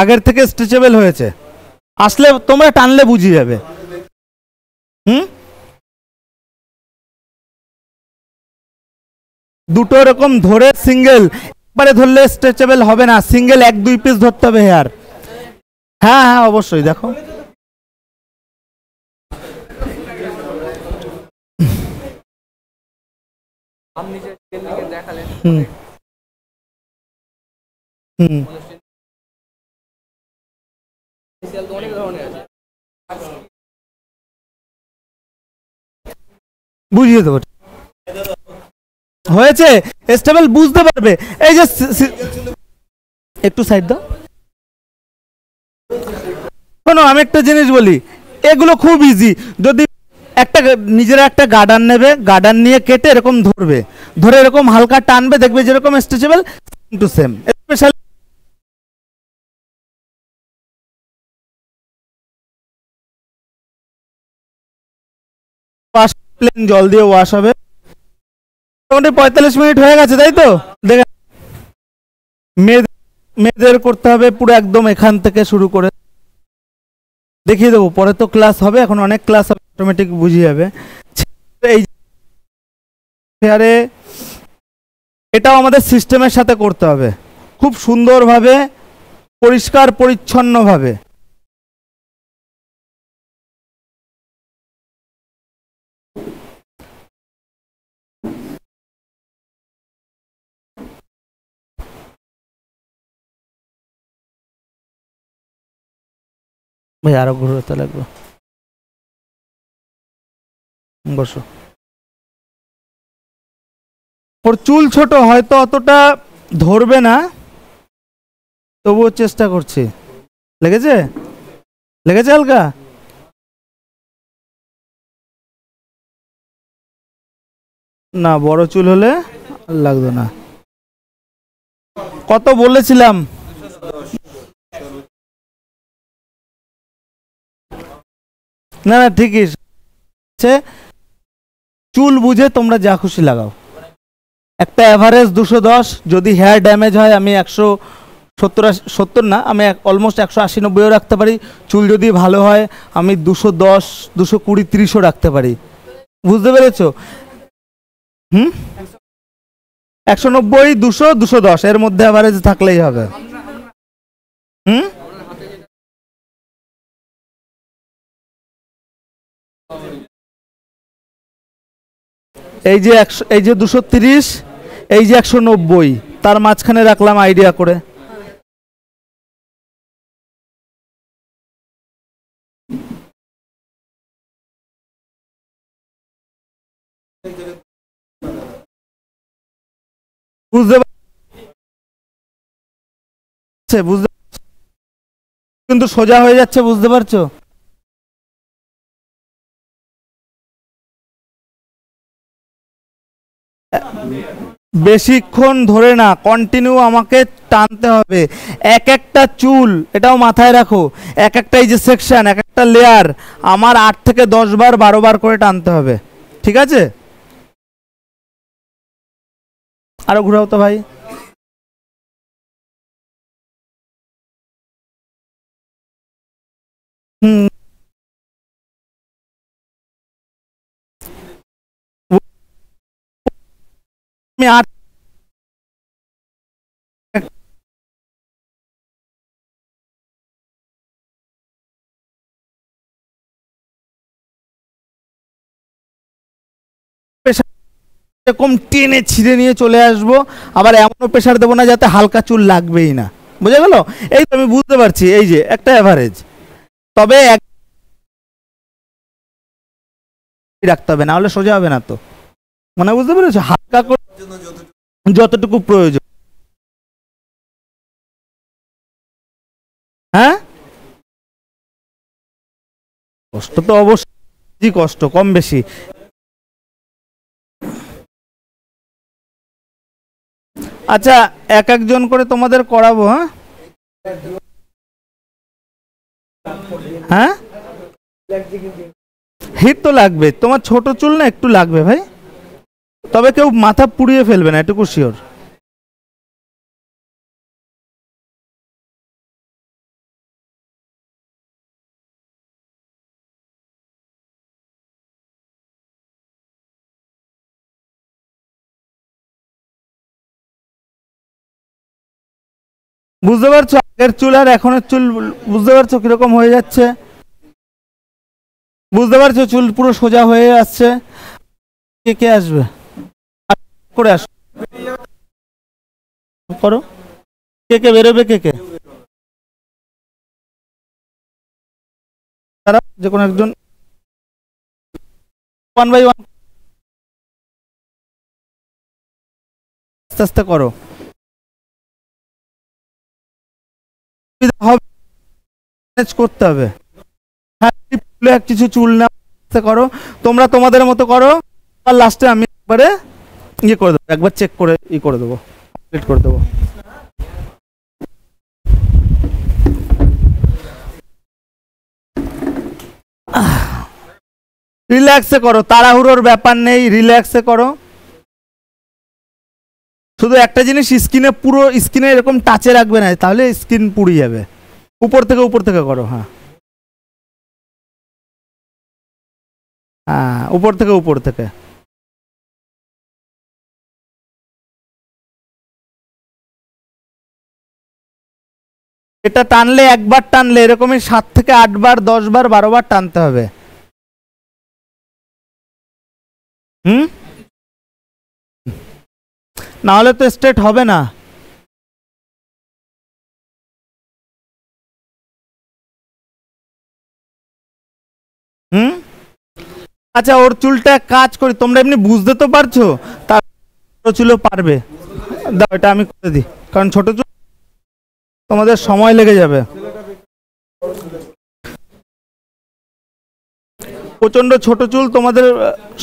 আগের থেকে স্ট্রেচেবল হয়েছে, আসলে তোমরা টানলে বুঝে যাবে। হুম, দুটো এরকম ধরে সিঙ্গেল, একবারে ধরলে স্ট্রেচেবল হবে না, সিঙ্গেল 1-2 পিস ধরতে হবে হেয়ার। হ্যাঁ হ্যাঁ অবশ্যই, দেখো আপনি যে দেখালেন হুম হুম বুঝিয়ে দেবো। হয়েছে, স্টেবল বুঝতে পারবে। এই যে একটু সাইড দাও। শোনো আমি একটা জিনিস বলি, এগুলো খুব ইজি। যদি একটা নিজের একটা গার্ডার নেবে, গার্ডার নিয়ে কেটে এরকম ধরবে, ধরে এরকম হালকা টানবে, দেখবে যেরকম stretchable to same. Special wash, plain জল দিয়ে ওয়াশ হবে। মোটামুটি 45 মিনিট হয়ে গেছে তাই তো? দেখে মেয়েদের, মেয়েদের করতে হবে পুরো একদম এখান থেকে শুরু করে দেখিয়ে দেবো। পরে তো ক্লাস হবে, এখন অনেক ক্লাস হবে, অটোমেটিক বুঝিয়ে যাবে। এই হেয়ারে এটাও আমাদের সিস্টেমের সাথে করতে হবে, খুব সুন্দরভাবে, পরিষ্কার পরিচ্ছন্নভাবে। ভাই আরো ঘুরতে লাগবে, বসো। ওর চুল ছোট, হয়তো অতটা ধরবে না, তবুও চেষ্টা করছি। লেগেছে? লেগেছে হালকা? না, বড় চুল হলে লাগতো না। কত বলেছিলাম? না না ঠিকই আছে। চুল বুঝে তোমরা যা খুশি লাগাও। একটা অ্যাভারেজ 210, যদি হেয়ার ড্যামেজ হয় আমি 170 না, আমি অলমোস্ট 180-90ও রাখতে পারি। চুল যদি ভালো হয় আমি 210, 220, 30ও রাখতে পারি। বুঝতে পেরেছো? হুম, 190, 200, 210 এর মধ্যে অ্যাভারেজ থাকলেই হবে। হুম, এই যে 100, এই যে 230, এই যে 190, তার মাঝখানে রাখলাম আইডিয়া করে। বুঝতে পারছে? বুঝতে কিন্তু সোজা হয়ে যাচ্ছে, বুঝতে পারছো? বেশিক্ষণ ধরে না, কন্টিনিউ আমাকে টানতে হবে। এক একটা চুল, এটাও মাথায় রাখো, এক একটা এই যে সেকশন, এক একটা লেয়ার আমার 8 থেকে 10 বার, 12 বার করে টানতে হবে। ঠিক আছে? আরো ঘুরাও তো ভাই। হুম, আমি এরকম টেনে ছিঁড়ে নিয়ে চলে আসবো, আবার এমনও প্রেশার দেবো না যাতে হালকা চুল লাগবেই না। বুঝে গেল? এই তো আমি বুঝতে পারছি, এই যে একটা অ্যাভারেজ, তবে এক রাখতে হবে, না হলে সোজা হবে না তো। মানে বুঝতে পেরেছো? হালকা করে যতটুকু প্রয়োজন। হ্যাঁ, কষ্ট তো অবশ্যই, কষ্ট কম বেশি। আচ্ছা, এক একজন করে তোমাদের করাবো। হ্যাঁ হ্যাঁ, হিট তো লাগবে, তোমার ছোট চুল না, একটু লাগবে ভাই। তবে কেউ মাথা পুড়িয়ে ফেলবে না, এটুকু শিওর। বুঝতে পারছো আগের চুল আর এখনের চুল? বুঝতে পারছো কিরকম হয়ে যাচ্ছে? বুঝতে পারছো চুল পুরো সোজা হয়ে আসছে? কে কে আসবে করে আসো। করো। কে কে বেরোবে, কে কে তারা যে কোনো একজন, ওয়ান বাই ওয়ান আস্তে আস্তে করো, হবে ম্যানেজ করতে হবে। হ্যাঁ, কিছু চুল না আস্তে করো, তোমরা তোমাদের মতো করো, আর লাস্টে আমি একবারে ইয়ে করে দেবো, একবার চেক করে করে দেবো, কমপ্লিট করে দেবো। রিল্যাক্সে করো, তাড়াহুড়োর ব্যাপার নেই, রিল্যাক্সে করো। শুধু একটা জিনিস, স্কিনে পুরো স্কিনে এরকম টাচে রাখবে না, তাহলে স্কিন পুড়ে যাবে। উপর থেকে করো। হ্যাঁ হ্যাঁ, উপর থেকে। এটা টানলে, একবার টানলে এরকমই 7 থেকে 8 বার, 10 বার, 12 বার টানতে হবে। হুম, না হলে তো স্ট্রেট হবে না। হুম, আচ্ছা, ওর চুলটা কাজ করি, তোমরা এমনি বুঝতে তো পারছো, তার চুলও পারবে। দাও, এটা আমি করে দিই, কারণ ছোট চুল তোমাদের সময় লেগে যাবে, প্রচন্ড ছোট চুল, তোমাদের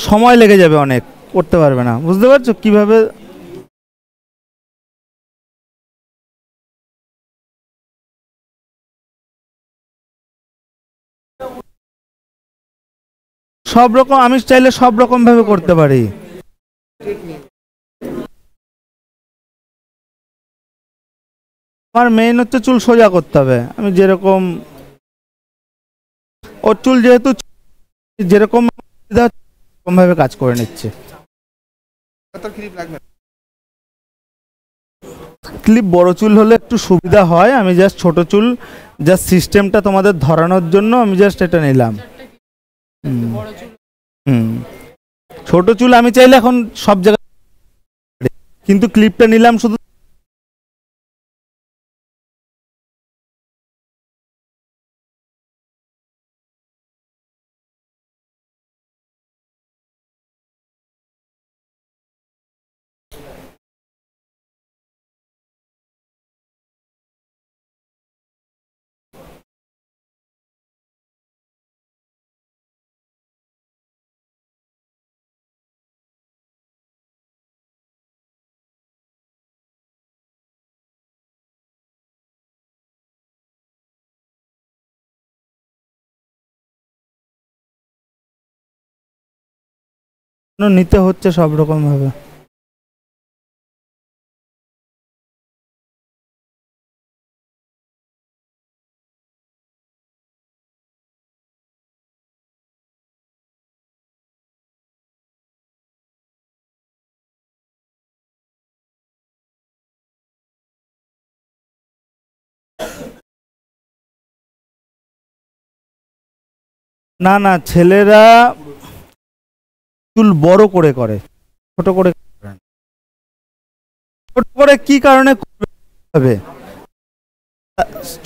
সময় লেগে যাবে অনেক, করতে পারবে না। বুঝতে পারছো কিভাবে? সব রকম, আমি চাইলে সব রকম ভাবে করতে পারি। আমার মেইন হচ্ছে চুল সোজা করতে হবে। আমি যেরকম, ওর চুল যেহেতু যেরকম ভাবে কাজ করে নিচ্ছে। ক্লিপ বড় চুল হলে একটু সুবিধা হয়, আমি জাস্ট ছোট চুল, জাস্ট সিস্টেমটা তোমাদের ধরানোর জন্য আমি জাস্ট এটা নিলাম। হুম, ছোট চুল আমি চাইলে এখন সব জায়গায়, কিন্তু ক্লিপটা নিলাম শুধু। নিতে হচ্ছে সব রকম ভাবে। না না, ছেলেরা চুল বড় করে করে, ছোট করে করে না। ছোট করে কি কারণে হবে?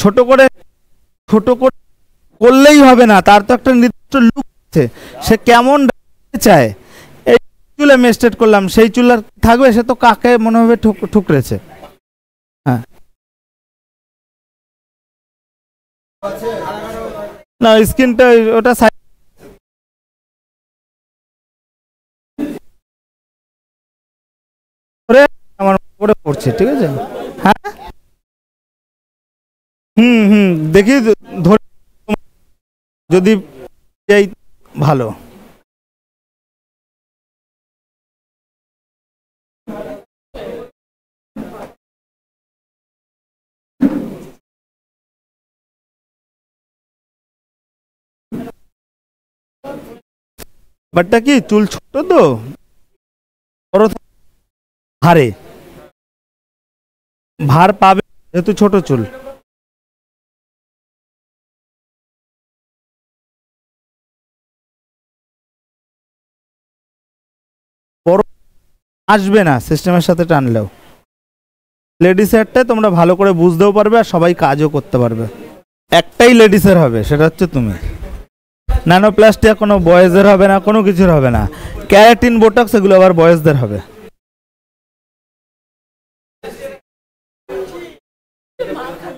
ছোট করে, ছোট করে করলেই হবে না, তার তো একটা নির্দিষ্ট লুক আছে, সে কেমন রাখতে চায়। এই চুল আমি স্ট্রেট করলাম, সেই চুল আর থাকবে? সে তো কাকে মনে হবে ঠুকরেছে। হ্যাঁ, না স্কিনটা ওটা করে আমার উপরে পড়ছে, ঠিক আছে। হ্যাঁ, হুম হুম, দেখি ধরে, যদি যাই ভালো। বাটটা কি, চুল ছোট তো, বড় ভারে, ভার পাবে যেহেতু ছোট চুল। বড় আসবে না সিস্টেমের সাথে টানলেও। লেডিসেরটাই তোমরা ভালো করে বুঝতেও পারবে আর সবাই কাজও করতে পারবে। একটাই লেডিসের হবে, সেটা হচ্ছে তুমি। ন্যানোপ্লাস্টিয়া কোনো বয়েজের হবে না, কোনো কিছুর হবে না। ক্যারাটিন বোটক্স এগুলো আবার বয়েজদের হবে।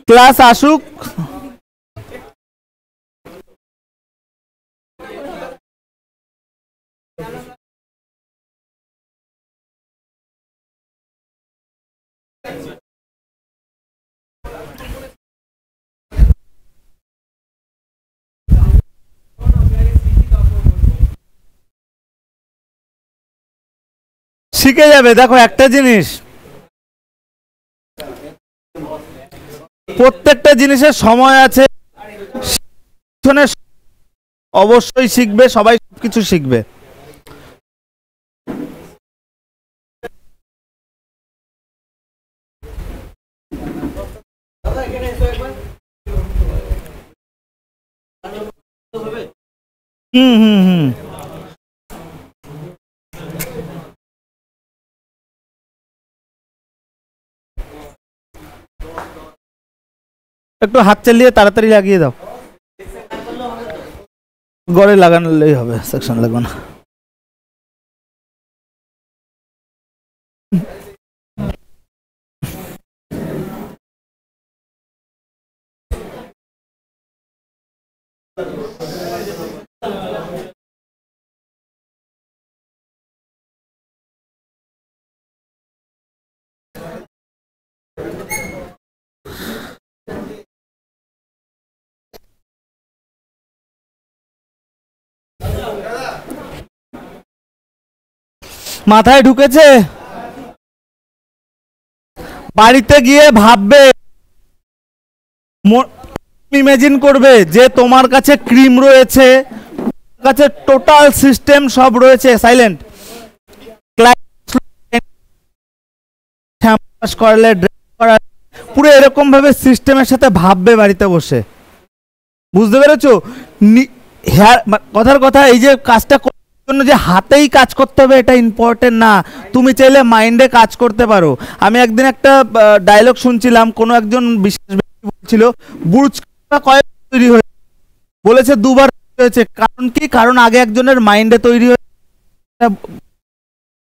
ক্লাস আসুক। শিখে যাবে। দেখো একটা জিনিস, প্রত্যেকটা জিনিসের সময় আছে। অবশ্যই শিখবে, সবাই সবকিছু শিখবে। হুম হুম হুম। একটু হাত চালিয়ে তাড়াতাড়ি লাগিয়ে দাও। গড়ে লাগানোলেই হবে, সেকশন লাগবে না। মাথায় ঢুকেছে? বাড়িতে গিয়ে ভাববে, ইমাজিন করবে যে তোমার কাছে ক্রিম রয়েছে, কাছে টোটাল সিস্টেম সব রয়েছে। সাইলেন্ট করলে পুরো এরকম ভাবে সিস্টেমের সাথে ভাববে বাড়িতে বসে। বুঝতে পেরেছো? কথার কথা, এই যে কাজটা জন্য যে হাতেই কাজ করতে হবে এটা ইম্পর্টেন্ট না, তুমি চাইলে মাইন্ডে কাজ করতে পারো। আমি একদিন একটা ডায়লগ শুনছিলাম, কোনো একজন বিশেষ ব্যক্তি বলছিল বুর্জ কয়েক তৈরি হয়েছে, বলেছে দুবার হয়েছে। কারণ কি? কারণ আগে একজনের মাইন্ডে তৈরি হয়েছে,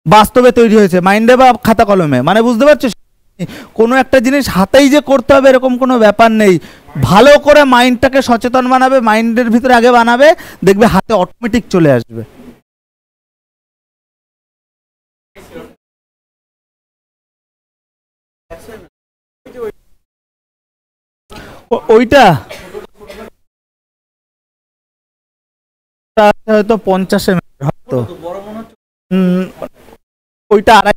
বাস্তবে তৈরি হয়েছে, মাইন্ডে বা খাতা কলমে। মানে বুঝতে পারছো, কোনো একটা জিনিস হাতেই যে করতে হবে এরকম কোনো ব্যাপার নেই। ভালো করে মাইন্ডটাকে সচেতন বানাবে, মাইন্ডের ভিতরে আগে বানাবে, দেখবে হাতে অটোমেটিক চলে আসবে। ওইটা হয়তো 50 ml হয়তো। ওইটা আড়াই,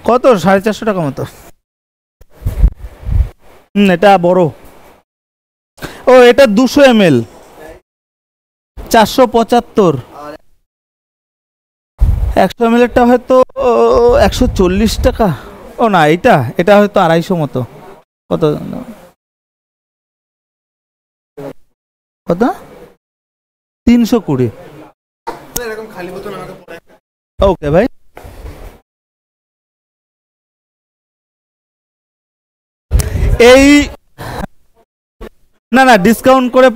কত 450 টাকা মতো। এটা বড়। ও এটা 200 ml 475। 100 ml এরটা হয়তো 140 টাকা। ও না, এটা এটা হয়তো 250 মতো। কত কত 320। ওকে ভাই। এই না না, ডিসকাউন্ট করে,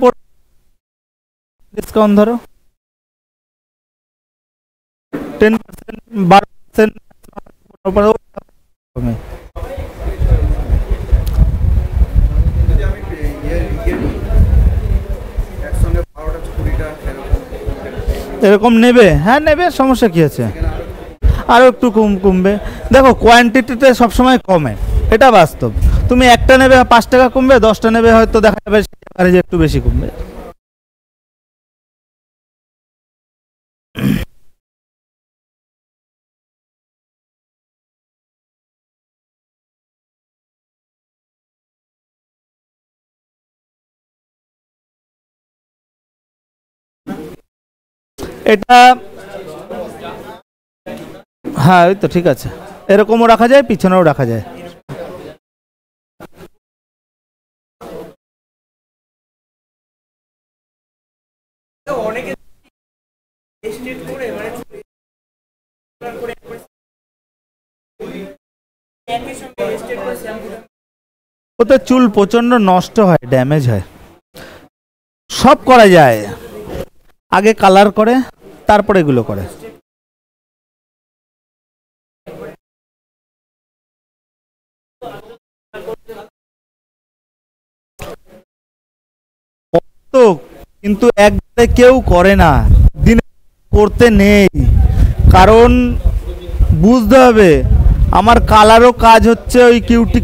ডিসকাউন্ট ধরো 10%, 12%। এরকম নেবে? হ্যাঁ নেবে, সমস্যা কি আছে? আরো একটু কমবে। দেখো কোয়ান্টিটিতে সবসময় কমে, এটা বাস্তব। তুমি একটা নেবে 5 টাকা কমবে, 10টা নেবে হয়তো দেখা যাবে যে একটু বেশি কমবে। এটা হ্যাঁ, ওই তো ঠিক আছে। এরকমও রাখা যায়, পিছনেও রাখা যায়। অনেকে ওতে চুল প্রচন্ড নষ্ট হয়, ড্যামেজ হয়, সব করা যায়। আগে কালার করে তারপরে এগুলো করে। কিন্তু একবারে কেউ করে না, দিনে করতে নেই, কারণ বুঝতে হবে আমার কালারও কাজ হচ্ছে ওই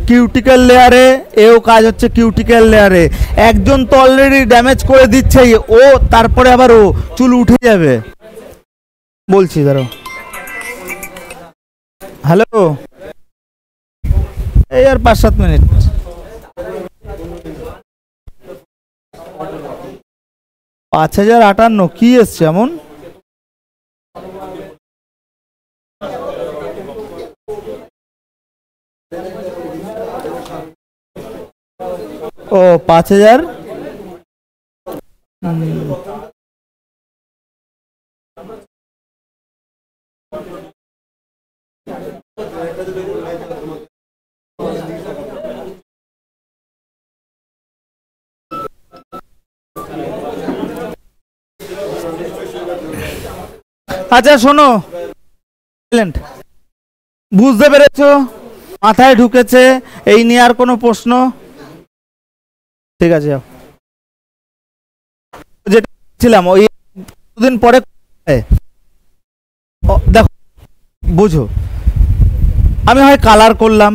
কিউটিক্যাল লেয়ারে, এও কাজ হচ্ছে কিউটিক্যাল লেয়ারে। একজন তো অলরেডি ড্যামেজ করে দিচ্ছে, ও তারপরে আবার ও চুল উঠে যাবে। বলছি ধরো, হ্যালো, এই আর 5-7 মিনিট। $5058 কি এসছে এমন? ও 5000। আচ্ছা শোনো, বুঝতে পেরেছো, মাথায় ঢুকেছে, এই নিয়ে আর কোনো প্রশ্ন? ঠিক আছে, যেটা ছিলাম ওই দিন পরে দেখো, বুঝো, আমি হয় কালার করলাম,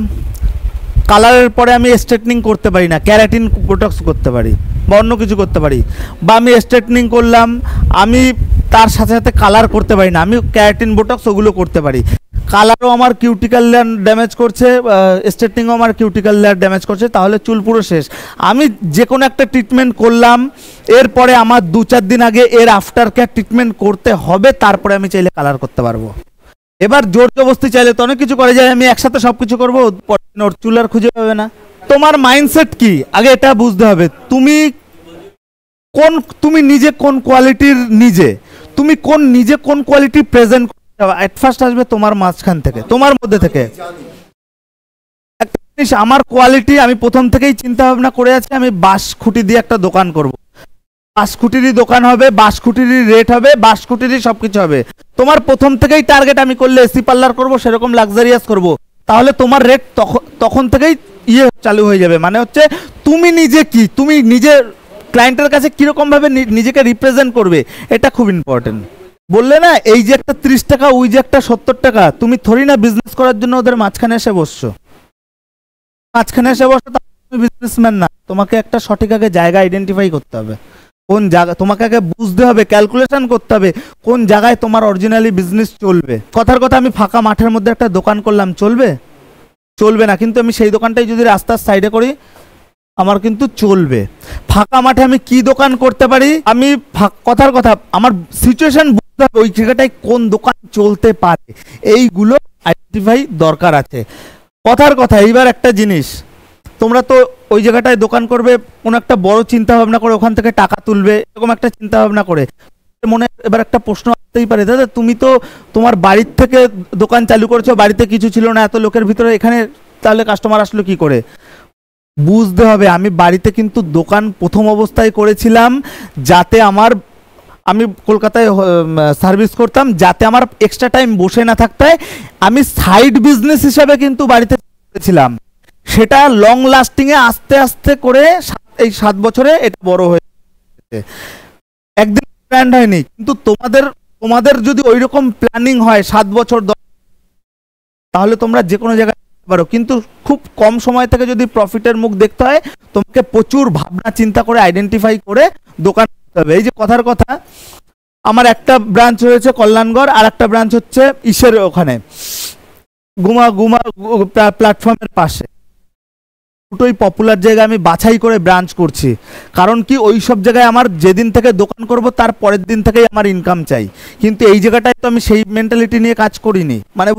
কালারের পরে আমি স্ট্রেটনিং করতে পারি না, ক্যারাটিন বোটক্স করতে পারি বা অন্য কিছু করতে পারি, বা আমি স্ট্রেটনিং করলাম, আমি তার সাথে সাথে কালার করতে পারি না, আমি ক্যারাটিন বোটক্স ওগুলো করতে পারি। কালারও আমার কিউটিক্যাল লেয়ার ড্যামেজ করছে, স্ট্রেটনিংও আমার কিউটিক্যাল লেয়ার ড্যামেজ করছে, তাহলে চুল পুরো শেষ। আমি যে কোনো একটা ট্রিটমেন্ট করলাম, এরপরে আমার 2-4 দিন আগে এর আফটার কেয়ার ট্রিটমেন্ট করতে হবে, তারপরে আমি চাইলে কালার করতে পারবো। এবার জোর জবস্তি চাইলে তো অনেক কিছু করা যায়, আমি একসাথে সবকিছু করবো, ওর চুল আর খুঁজে পাবে না। তোমার মাইন্ডসেট কি আগে এটা বুঝতে হবে। তুমি নিজে কোন কোয়ালিটির, নিজে কোন কোয়ালিটি প্রেজেন্ট করতে হবে, এট ফার্স্ট আসবে তোমার মাঝখান থেকে, তোমার মধ্যে থেকে। একটা জিনিস, আমার কোয়ালিটি আমি প্রথম থেকেই চিন্তা ভাবনা করে আছি, আমি বাঁশ খুঁটি দিয়ে একটা দোকান করব, বাঁশ খুঁটিরই দোকান হবে, বাঁশ খুঁটিরই রেট হবে, বাঁশ খুঁটিরই সবকিছু হবে। তোমার প্রথম থেকেই টার্গেট, আমি করলে এসি পার্লার করবো, সেরকম লাক্সারিয়াস করব, তাহলে তোমার রেট তখন থেকেই চালু হয়ে যাবে। মানে হচ্ছে তুমি নিজে কি, তুমি নিজের ক্লায়েন্টের কাছে কিরকম ভাবে নিজেকে রিপ্রেজেন্ট করবে, এটা খুব ইম্পর্টেন্ট। বললে না, এই যে একটা 30 টাকা, ওই যে একটা 70 টাকা, তুমি থরি না বিজনেস করার জন্য ওদের মাঝখানে এসে বসছো, তুমি বিজনেসম্যান না। তোমাকে একটা সঠিক আগে জায়গা আইডেন্টিফাই করতে হবে, কোন জায়গা তোমাকে আগে বুঝতে হবে, ক্যালকুলেশন করতে হবে কোন জায়গায় তোমার অরিজিনালি বিজনেস চলবে। কথার কথা, আমি ফাঁকা মাঠের মধ্যে একটা দোকান করলাম, চলবে না, কিন্তু আমি সেই দোকানটাই যদি রাস্তার সাইডে করি, আমার কিন্তু চলবে। ফাঁকা মাঠে আমি কি দোকান করতে পারি, আমি কথার কথা, আমার সিচুয়েশন বুঝতে হবে, ওই জায়গাটায় কোন দোকান চলতে পারে, এইগুলো আইডেন্টিফাই দরকার আছে। কথার কথা, এইবার একটা জিনিস, তোমরা তো ওই জায়গাটায় দোকান করবে, কোনো একটা বড় চিন্তা ভাবনা করে ওখান থেকে টাকা তুলবে, এরকম একটা চিন্তা ভাবনা করে মনে এবার একটা প্রশ্ন আসতেই পারে, দাদা তুমি তো তোমার বাড়ির থেকে দোকান চালু করেছো, বাড়িতে কিছু ছিল না, এত লোকের ভিতরে এখানে তাহলে কাস্টমার আসলো কি করে? বুঝতে হবে, আমি বাড়িতে কিন্তু দোকান প্রথম অবস্থায় করেছিলাম, যাতে আমি কলকাতায় সার্ভিস করতাম, যাতে আমার এক্সট্রা টাইম বসে না থাকতে হয়, আমি সাইড বিজনেস হিসাবে কিন্তু বাড়িতে করেছিলাম। সেটা লং লাস্টিং এ আস্তে আস্তে করে এই 7 বছরে এটা বড় হয়েছে, একদিন প্ল্যান হয়নি। কিন্তু তোমাদের যদি ওই রকম প্ল্যানিং হয় 7 বছর, তাহলে তোমরা যে কোনো জায়গায় পারো, কিন্তু খুব কম সময় থেকে যদি প্রফিটের মুখ দেখতে হয়, তোমাকে প্রচুর ভাবনা চিন্তা করে আইডেন্টিফাই করে দোকান করতে হবে। এই যে কথার কথা, আমার একটা ব্রাঞ্চ রয়েছে কল্যাণগড়, আর একটা ব্রাঞ্চ হচ্ছে ইসের ওখানে গুমা প্ল্যাটফর্মের পাশে। দুটোই পপুলার জায়গায় আমি বাছাই করে ব্রাঞ্চ করছি, কারণ কি ওই সব জায়গায় আমার যেদিন থেকে দোকান করব তার পরের দিন থেকেই আমার ইনকাম চাই, কিন্তু এই জায়গাটায় তো আমি সেই মেন্টালিটি নিয়ে কাজ করিনি। মানে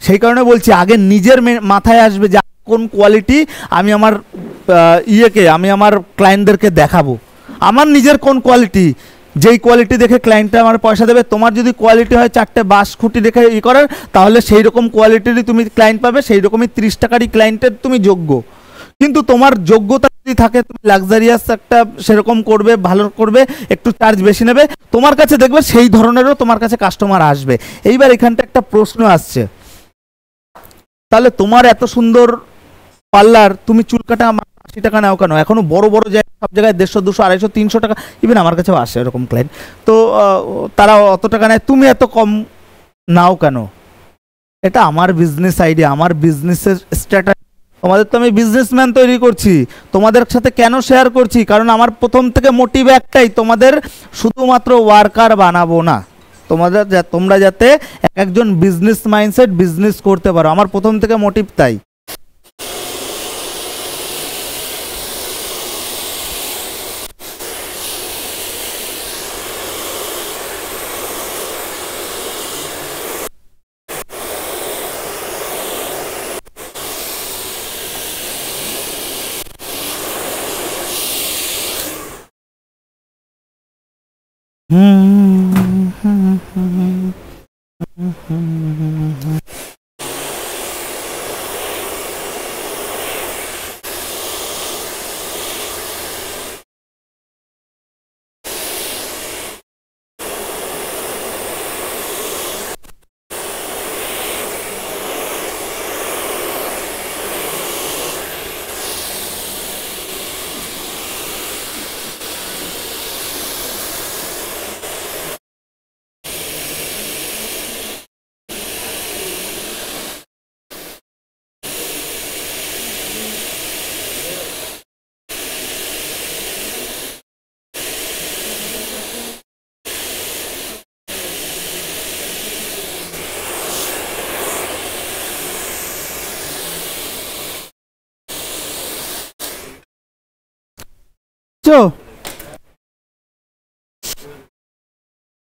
সেই কারণে বলছি, আগে নিজের মাথায় আসবে যে কোন কোয়ালিটি আমি আমার ক্লায়েন্টদেরকে দেখাবো, আমার নিজের কোন কোয়ালিটি। যেই কোয়ালিটি দেখে ক্লায়েন্টটা আমার পয়সা দেবে। তোমার যদি কোয়ালিটি হয় 4টে বাঁশ খুঁটি দেখে করার, তাহলে সেই রকম কোয়ালিটিরই তুমি ক্লায়েন্ট পাবে, সেই রকমই 30 টাকারই ক্লায়েন্টের তুমি যোগ্য। কিন্তু তোমার যোগ্যতা যদি থাকে, তুমি লাক্সারিয়াস একটা সেরকম করবে, ভালো করবে, একটু চার্জ বেশি নেবে, তোমার কাছে দেখবে সেই ধরনেরও তোমার কাছে কাস্টমার আসবে। এইবার এখানটা একটা প্রশ্ন আসছে, তাহলে তোমার এত সুন্দর পার্লার, তুমি চুল কাটা 80 টাকা নাও কেন? এখনো বড় বড় জায়গায়, সব জায়গায় 150, 200, 250, 300 টাকা, ইভেন আমার কাছেও আসে এরকম ক্লায়েন্ট, তো তারা অত টাকা নেয়, তুমি এত কম নাও কেন? এটা আমার বিজনেস আইডিয়া, আমার বিজনেসের স্ট্র্যাটেজি। তোমাদের তো আমি বিজনেসম্যান তৈরি করছি, তোমাদের সাথে কেন শেয়ার করছি? কারণ আমার প্রথম থেকে মোটিভ একটাই, তোমাদের শুধুমাত্র ওয়ার্কার বানাবো না, তোমরা যাতে একজন বিজনেস মাইন্ডসেট, বিজনেস করতে পারো। আমার প্রথম থেকে মোটিভ তাই।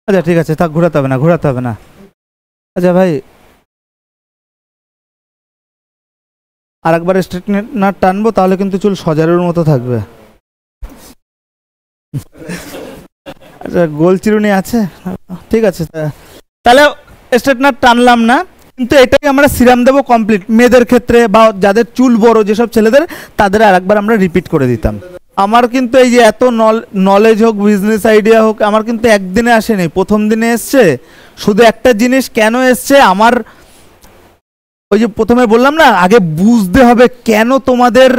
আচ্ছা ঠিক আছে, থাক, ঘোরাতে হবে না, ঘোরাতে হবে না। আচ্ছা ভাই, আর একবার স্ট্রেটনার টানবো, তাহলে কিন্তু চুল সজারুর মতো থাকবে। আচ্ছা, গোল চিরুনি আছে, ঠিক আছে, তাহলে স্ট্রেটনার টানলাম না, কিন্তু এটাই আমরা সিরাম দেবো কমপ্লিট। মেয়েদের ক্ষেত্রে বা যাদের চুল বড় যেসব ছেলেদের, তাদের আর একবার আমরা রিপিট করে দিতাম। আমার কিন্তু এই যে এত নলেজ হোক, বিজনেস আইডিয়া হোক, আমার কিন্তু একদিনে আসেনি, প্রথম দিনে এসছে। শুধু একটা জিনিস কেন এসছে, আমার ওই যে প্রথমে বললাম না, আগে বুঝতে হবে কেন তোমাদের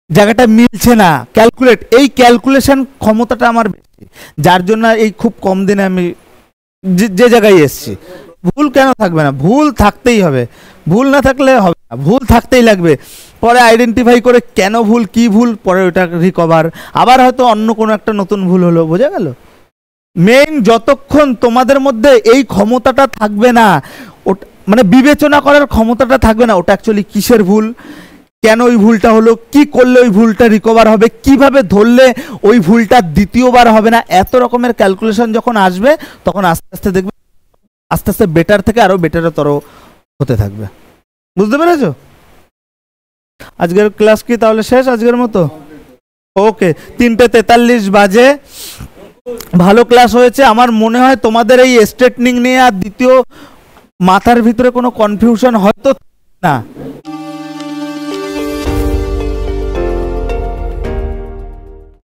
জায়গাটা মিলছে না, ক্যালকুলেট, এই ক্যালকুলেশন ক্ষমতাটা আমার বেশি, যার জন্য এই খুব কম দিনে আমি যে জায়গায় এসছি। ভুল কেন থাকবে না? ভুল থাকতেই হবে, ভুল না থাকলে হবে না, ভুল থাকতেই লাগবে। পরে আইডেন্টিফাই করে কেন ভুল, কি ভুল, পরে ওটা রিকভার, আবার হয়তো অন্য কোনো একটা নতুন ভুল হলো, বোঝা গেল? মেইন যতক্ষণ তোমাদের মধ্যে এই ক্ষমতাটা থাকবে না, ওটা মানে বিবেচনা করার ক্ষমতাটা থাকবে না, ওটা অ্যাকচুয়ালি কিসের ভুল, কেন ওই ভুলটা হলো, কি করলে ওই ভুলটা রিকভার হবে, কিভাবে ধরলে ওই ভুলটা দ্বিতীয়বার হবে না, এত রকমের ক্যালকুলেশন যখন আসবে, তখন আস্তে আস্তে দেখবে আস্তে আস্তে বেটার থেকে আরো বেটারতর হতে থাকবে। বুঝতে পেরেছো? আজকের ক্লাস কি তাহলে শেষ আজকের মতো? ওকে, 3:43 বাজে। ভালো ক্লাস হয়েছে। আমার মনে হয় তোমাদের এই স্ট্রেটনিং নিয়ে আর দ্বিতীয় মাথার ভিতরে কোনো কনফিউশন হয়তো না।